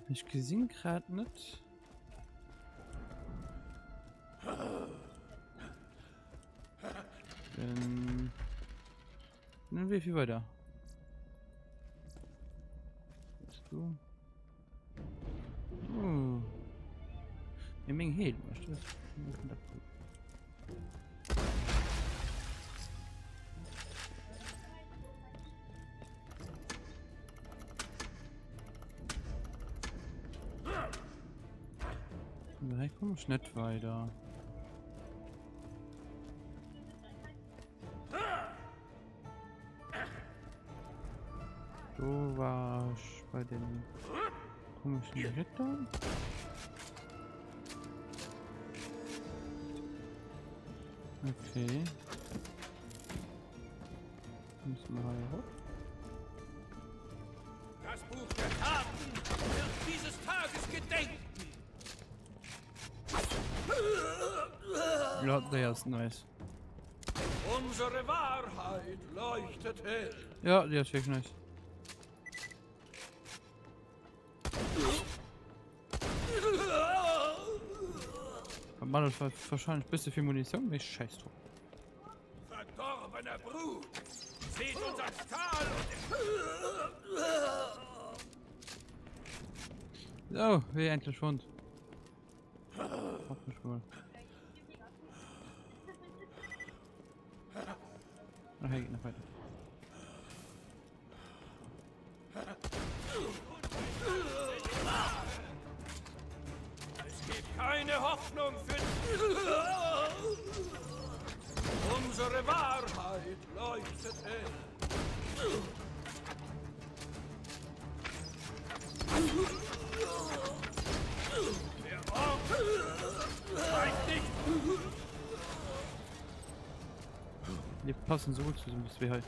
Ich gesehen gerade nicht. Dann wie viel weiter? Bist du? Menge Held, was ist das? Da komme ich nicht weiter. Du warst bei den komischen Rittern. Okay. Müssen wir hier hoch. Das Buch der Taten wird dieses Tages gedenken. Ja, der ist nice. Unsere Wahrheit leuchtet hell. Ja, der ist wirklich nice. Mann, das war wahrscheinlich ein bisschen viel Munition, mich scheiß drauf. Verdorbener Brut! Seht uns ans Tal und... So, wir endlich Hund. Hoffentlich wohl. Ach, hier geht noch weiter. Es gibt keine Hoffnung für... Unsere Wahrheit leuchtet hell. Der Ort reicht nicht. Die passen so gut zusammen, bis wir halt.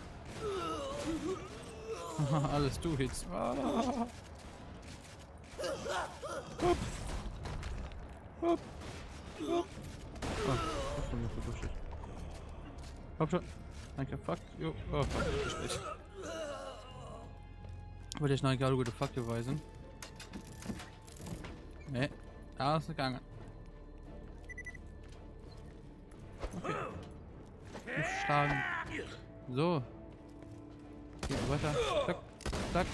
Alles du Hits. Ah. Hopp. Hopp. Hopp. Hopp schon. Danke, fuck. Jo. Oh, fuck. Schlecht. Wollte ich noch egal gute Fuck beweisen. Ne. Da ist gegangen. Okay. Schlagen. So. Geht weiter. Zack. Zack.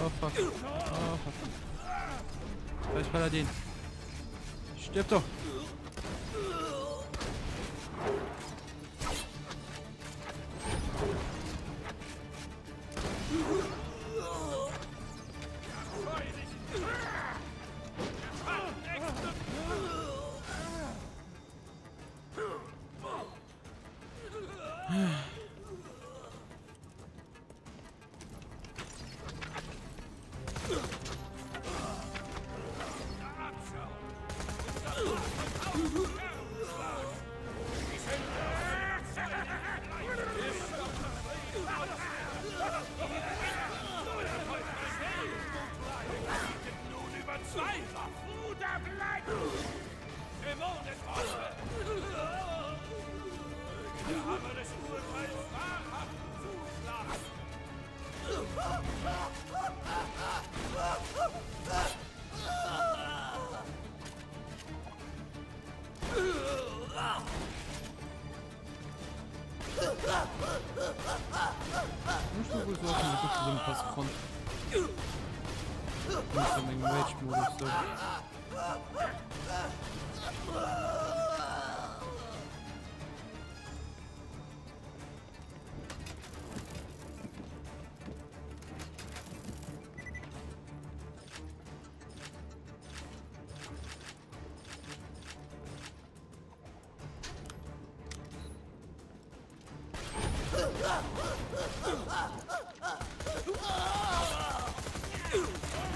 Oh fuck. Oh fuck. Gleich Paladin. Stirb doch. Der Hammer des Urteils Musst du wohl sorgen, du bist so ein Passfront. Du musst in den Rage-Modus so.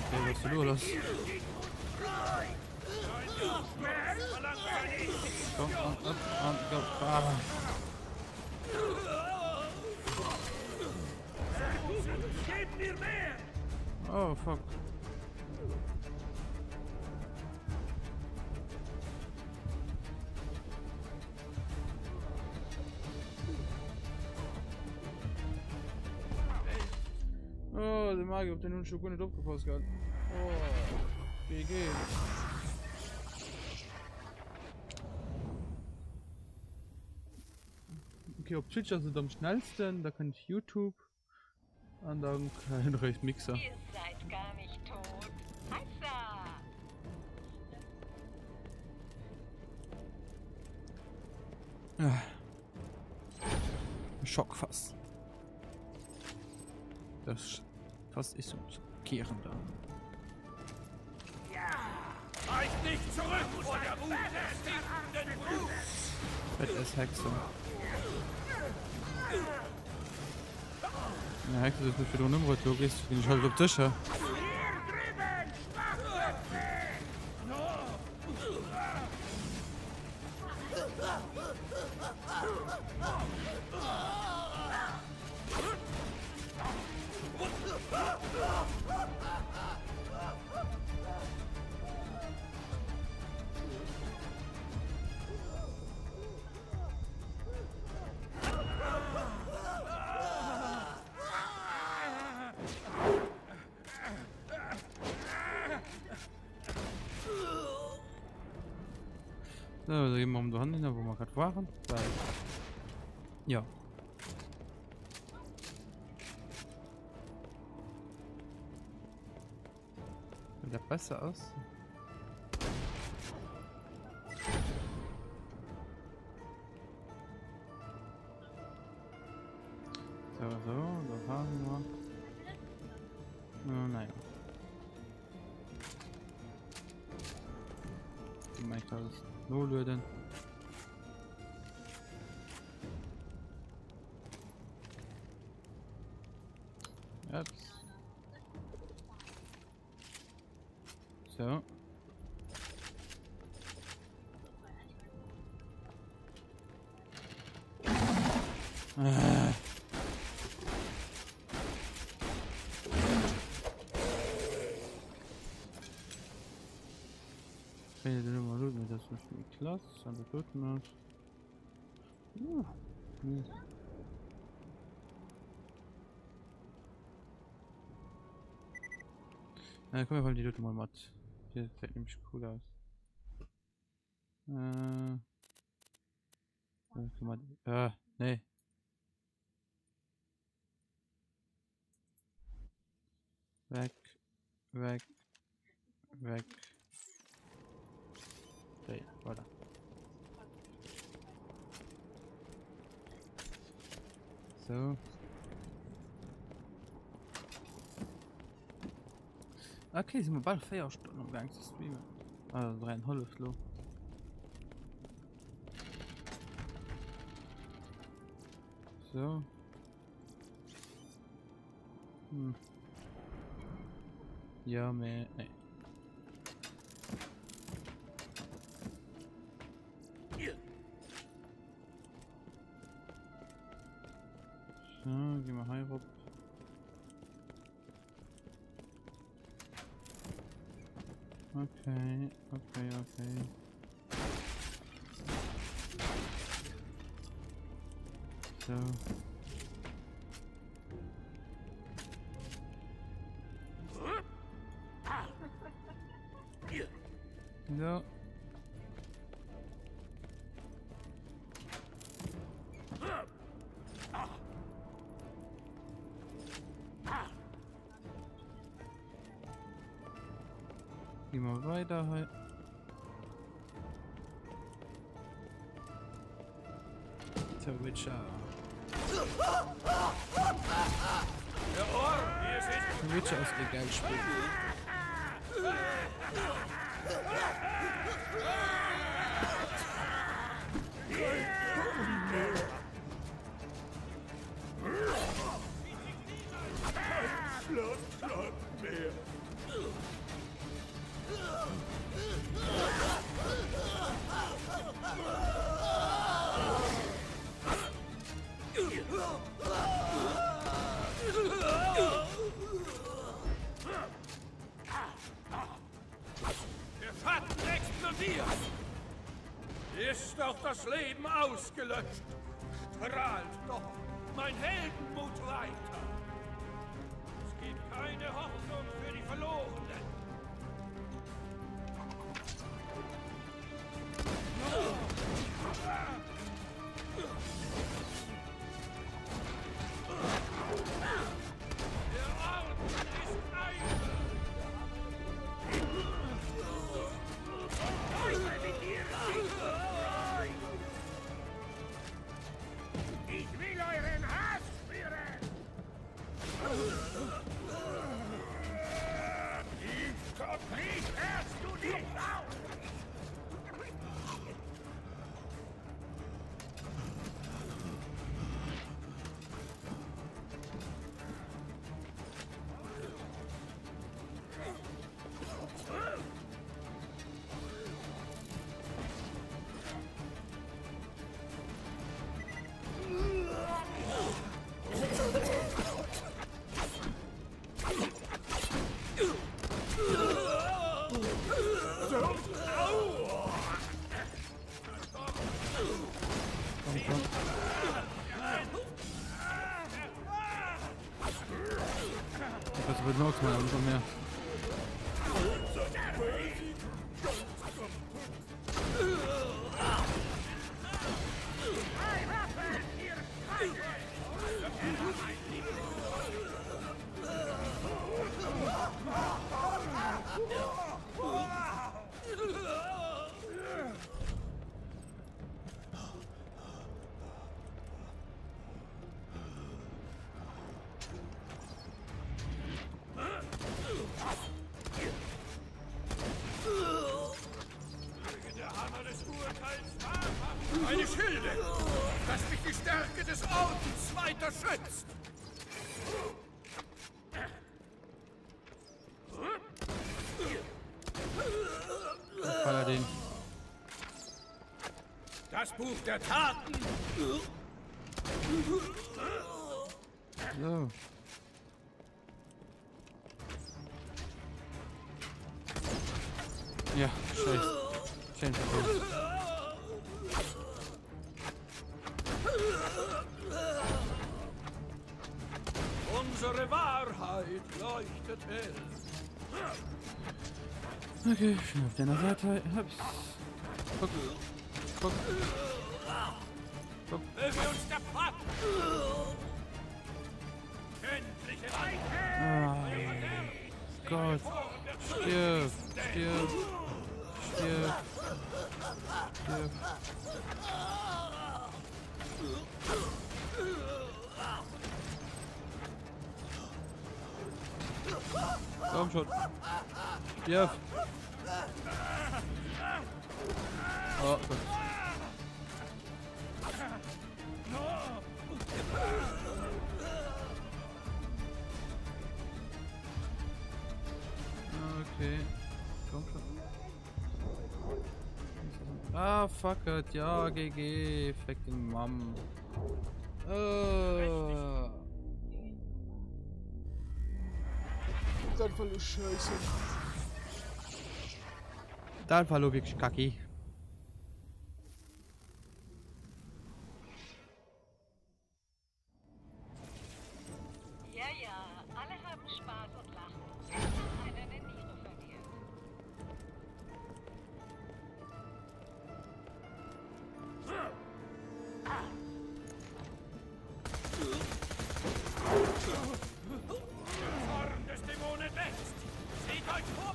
Okay, was ist los? Komm, und go. Ah. Oh, fuck. Oh, der Magier, ob der nun schon gut nicht aufgepasst hat. Oh, GG. Okay, auf Twitch also am schnellsten, da kann ich YouTube und dann kein recht Mixer. Ihr seid gar nicht tot. Heißer! Ah. Schockfass. Das Fass ist so kehren da. Weicht nicht zurück vor der Wut des stinkenden Bruts! Fett-Ess-Hexe. Ja, Hexe ist nicht für den Nummer logisch, bin ich halt auf Tische. So, da gehen wir um die Hand hin, wo wir gerade waren. Weil, ja. Sieht ja besser aus. So, da haben wir. Oh, naja. Wie mache ich das? Null würden. Ups. So. Das ist nicht klasse, aber tut man. Na, komm, wir wollen die Leute mal matt. Hier sieht nämlich cool aus. Nee. Weg. Okay, voilà. So. Okay, sind wir bald 4 Stunden am Gang zu streamen. Also 3,5 Kilo. So. Ja, nee. So, gehen wir hier rup. Okay. So. So. Gehen wir weiter halt. Der Witcher. Der Witcher ist egal spielen. Der Schatten explodiert! Ist doch das Leben ausgelöscht? Strahlt doch mein Heldenmut weiter! Es gibt keine Hoffnung für die Verlorenen! Ich will euren Hass spüren! Konkret hörst du nicht auf! Das wird noch mal umso mehr. Meine Schilde, dass mich die Stärke des Ordens weiter schützt. Paladin. Das Buch der Taten. So. Ja, scheiße. Schön verkehrt. Unsere Wahrheit leuchtet hell. Okay, ich bin auf deiner Seite. Hab's. Guck. Guck. Guck. Möge uns der Pfad. Endliche Weite. Oh Gott. Stirb. Stirb. Stirb. Stirb. Komm schon. Ja. Oh Gott. Okay. Komm schon. Ah, fuck it. Ja, GG. Fucking Mom. Das war nur scheiße. Das war wirklich kacke. Ja, ja, alle haben Spaß und lachen. Es hat einer eine Niere verdient. Der Zorn des Dämonen wächst. Seht euch vor!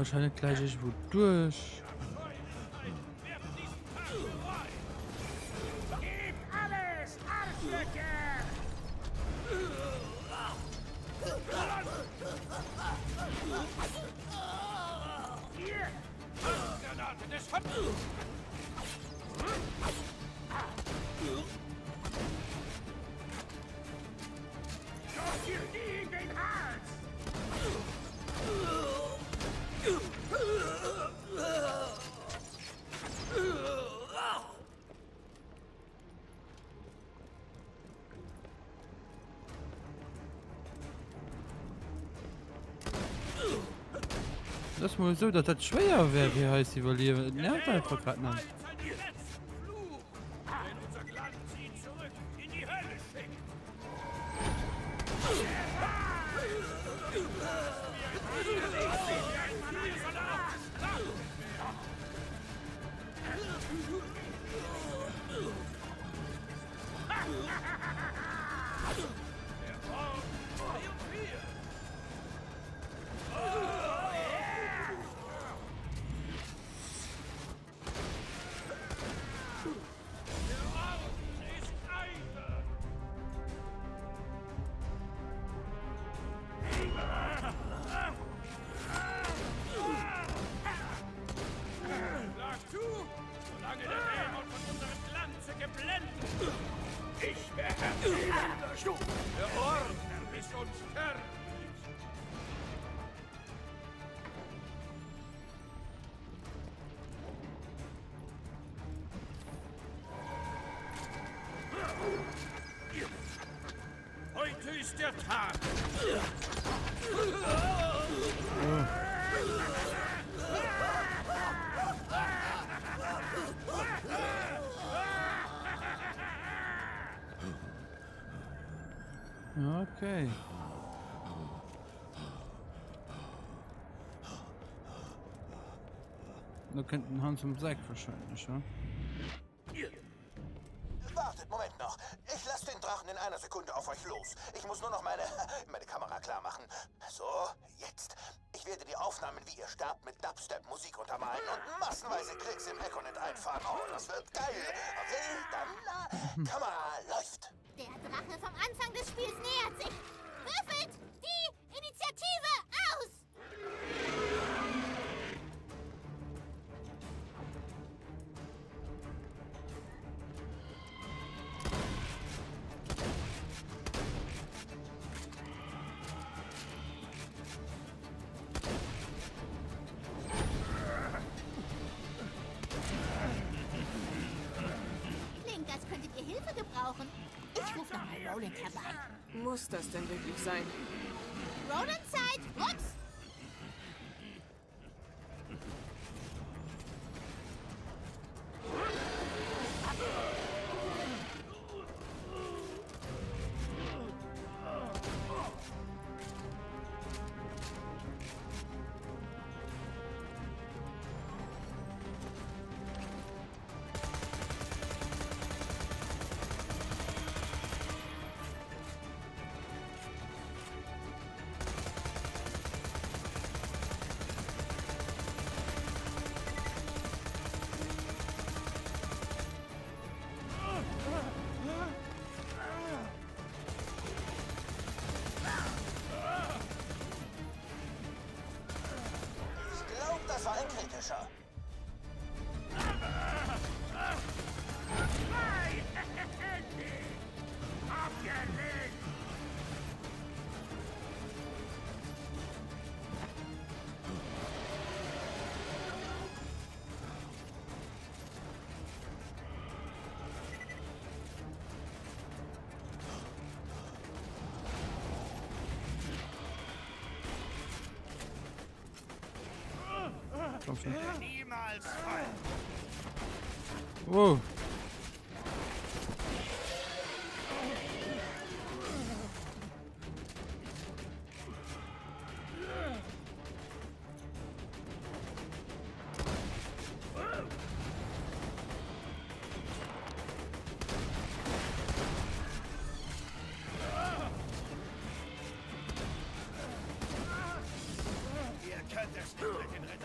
Wahrscheinlich gleich ich wo durch. Gebt alles, Arschlöcher! Hier! Granate des Hundes! Doch ihr nie in den Hals! Das muss so, dass das schwer wäre, wie heißt die Überleben. Nervt einfach gerade noch. Wenn unser Glanz ihn zurück in die Hölle schickt. Ich beherrsche der Ordner ist unsterblich. Heute ist der Tag. Okay. Da könnten Hans im Sack wahrscheinlich, ja? Wartet, Moment noch. Ich lasse den Drachen in einer Sekunde auf euch los. Ich muss nur noch meine Kamera klar machen. So, jetzt. Ich werde die Aufnahmen, wie ihr sterbt, mit Dubstep-Musik untermalen und massenweise Klicks im Econet einfahren. Oh, das wird geil. Okay, dann Kamera läuft. Der Drache vom Anfang des Spiels nähert sich. Würfelt die Initiative aus! Klingt, als könntet ihr Hilfe gebrauchen. Ich rufe noch mal Roland herbei. Muss das denn wirklich sein? Roland Zeit! Ups! Das war ein kritischer. Niemals fallen. Wow. Ihr könnt es nicht mit den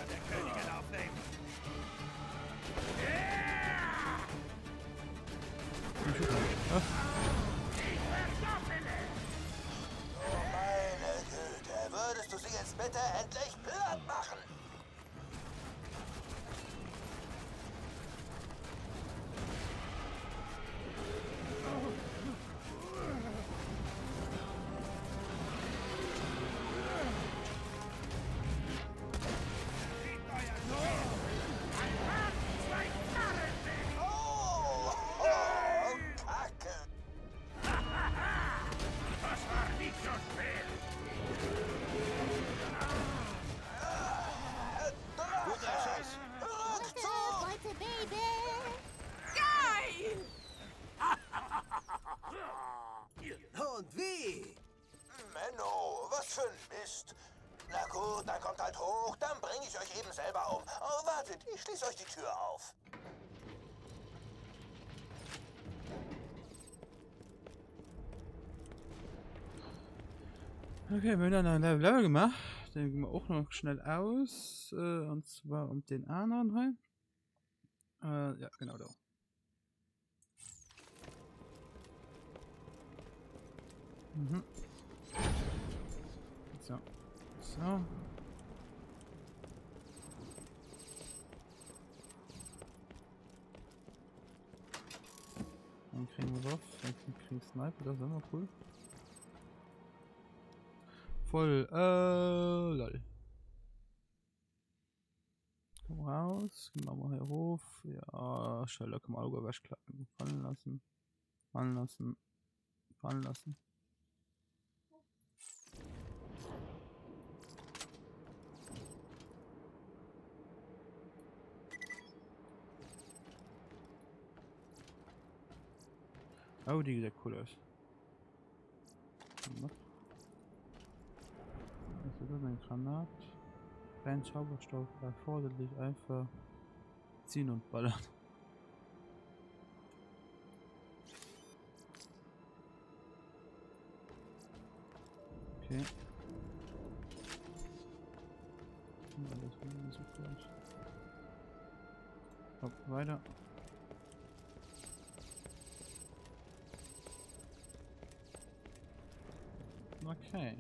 los! Beute, Baby! Geil! Und wie? Menno, was für ein Mist. Na gut, dann kommt halt hoch, dann bringe ich euch eben selber um. Oh, wartet, ich schließe euch die Tür auf. Okay, wir haben dann ein Level gemacht. Den gehen wir auch noch schnell aus. Und zwar um den anderen halt. Ja, genau da. Mhm. So. So. Dann kriegen wir Waffen, dann kriegen wir Sniper, das ist immer cool. Voll, lol. Komm raus, gehen wir mal hier hoch. Ja, Schöller kann man auch Wäschklappen fallen lassen. Fallen lassen. Fallen lassen. Oh, die sieht cool aus. Was ist das? Ein Granat. Kein Zauberstoff, erforderlich einfach ziehen und ballern. Okay. Alles so gut. Hopp, weiter. Okay.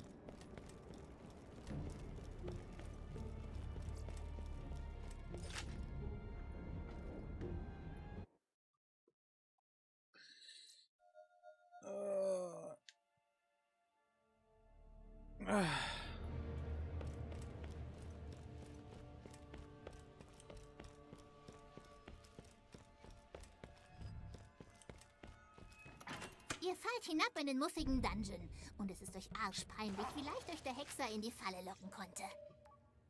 Ihr fallt hinab in den muffigen Dungeon. Und es ist euch arschpeinlich, wie leicht euch der Hexer in die Falle locken konnte.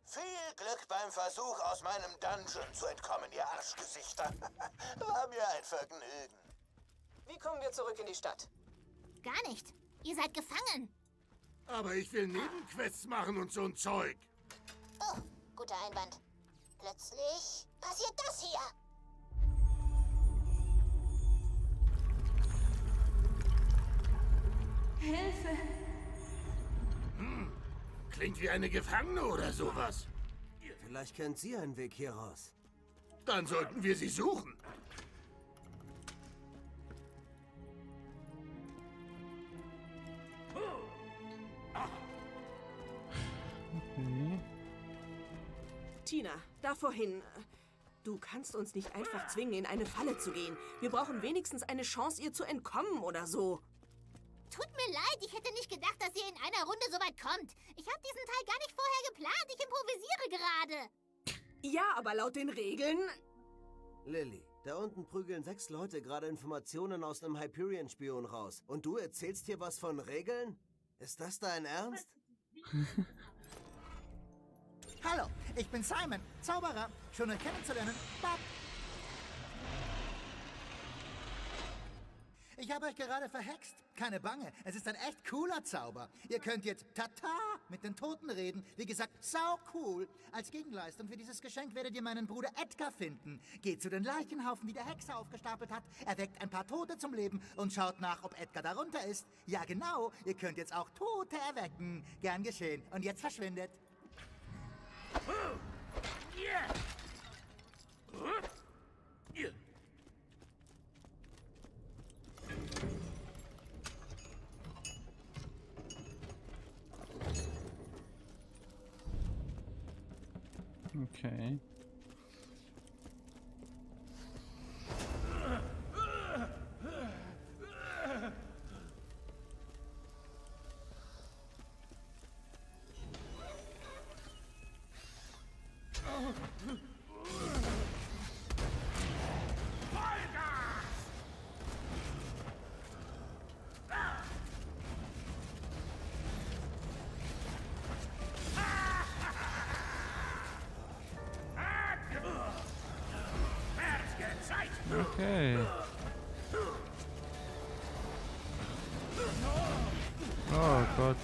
Viel Glück beim Versuch, aus meinem Dungeon zu entkommen, ihr Arschgesichter. War mir ein Vergnügen. Wie kommen wir zurück in die Stadt? Gar nicht. Ihr seid gefangen. Aber ich will Nebenquests machen und so ein Zeug. Oh, guter Einwand. Plötzlich passiert das hier. Hilfe! Klingt wie eine Gefangene oder sowas. Vielleicht kennt sie einen Weg hier raus. Dann sollten wir sie suchen. Okay. Tina, da vorhin. Du kannst uns nicht einfach zwingen, in eine Falle zu gehen. Wir brauchen wenigstens eine Chance, ihr zu entkommen oder so. Tut mir leid, ich hätte nicht gedacht, dass ihr in einer Runde so weit kommt. Ich habe diesen Teil gar nicht vorher geplant. Ich improvisiere gerade. Ja, aber laut den Regeln... Lilly, da unten prügeln 6 Leute gerade Informationen aus einem Hyperion-Spion raus. Und du erzählst hier was von Regeln? Ist das dein Ernst? Hallo, ich bin Simon, Zauberer. Schön euch kennenzulernen. Bob. Ich habe euch gerade verhext. Keine Bange, es ist ein echt cooler Zauber. Ihr könnt jetzt Tata mit den Toten reden. Wie gesagt, sau cool. Als Gegenleistung für dieses Geschenk werdet ihr meinen Bruder Edgar finden. Geht zu den Leichenhaufen, die der Hexer aufgestapelt hat, erweckt ein paar Tote zum Leben und schaut nach, ob Edgar darunter ist. Ja genau, ihr könnt jetzt auch Tote erwecken. Gern geschehen. Und jetzt verschwindet. Okay. Okay. Oh Gott.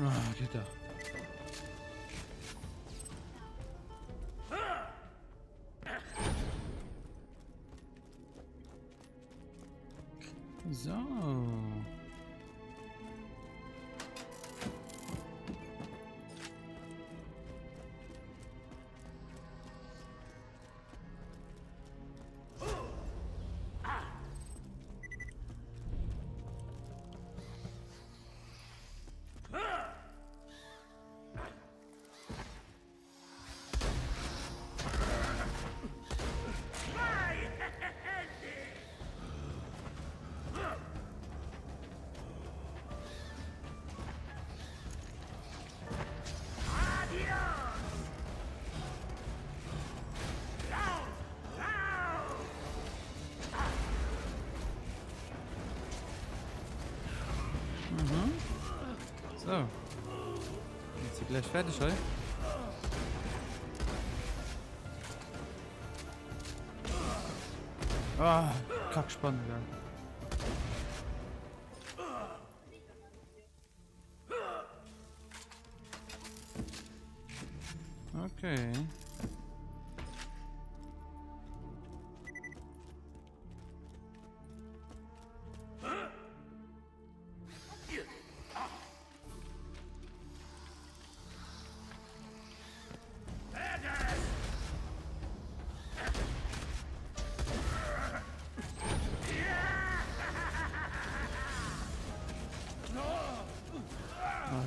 Ah, geht da. So. So. Jetzt ist sie gleich fertig, oder? Ah, kackspannend, ja. Okay.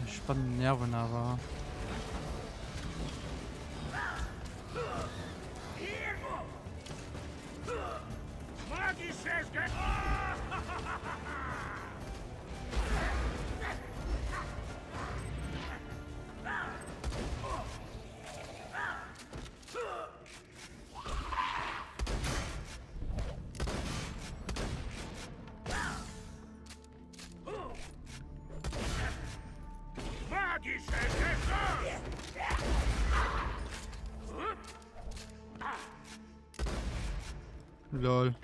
Spannende Nerven, aber... Lol.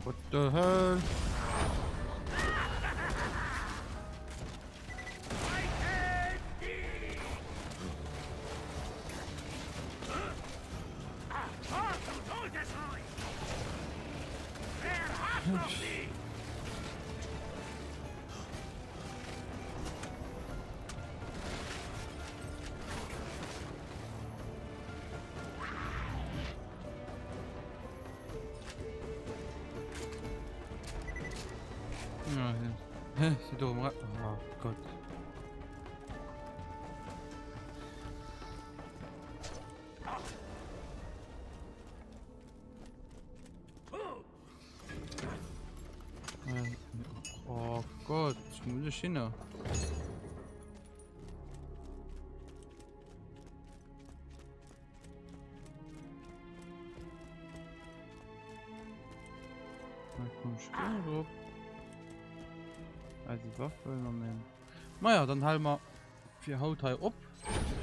What the hell? C'est dommage. Oh Gott. Oh Gott, ich muss hin. Mal komm schön drauf. Also die Waffe nehmen. Naja, dann halten wir für Haut ab.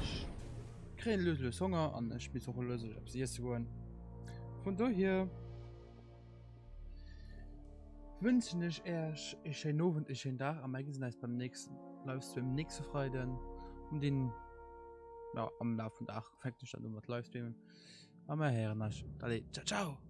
Ich kriege löslos Hunger an ich bin auch löslich, ob sie jetzt wollen. Von daher wünsche ich erst ich schönen Abend, ich schönen Tag. Am meisten ist beim nächsten Livestream nächste Freitag den ja, am Laufe von Tag fängt ich dann was Livestreamen. Aber Herren, ciao ciao.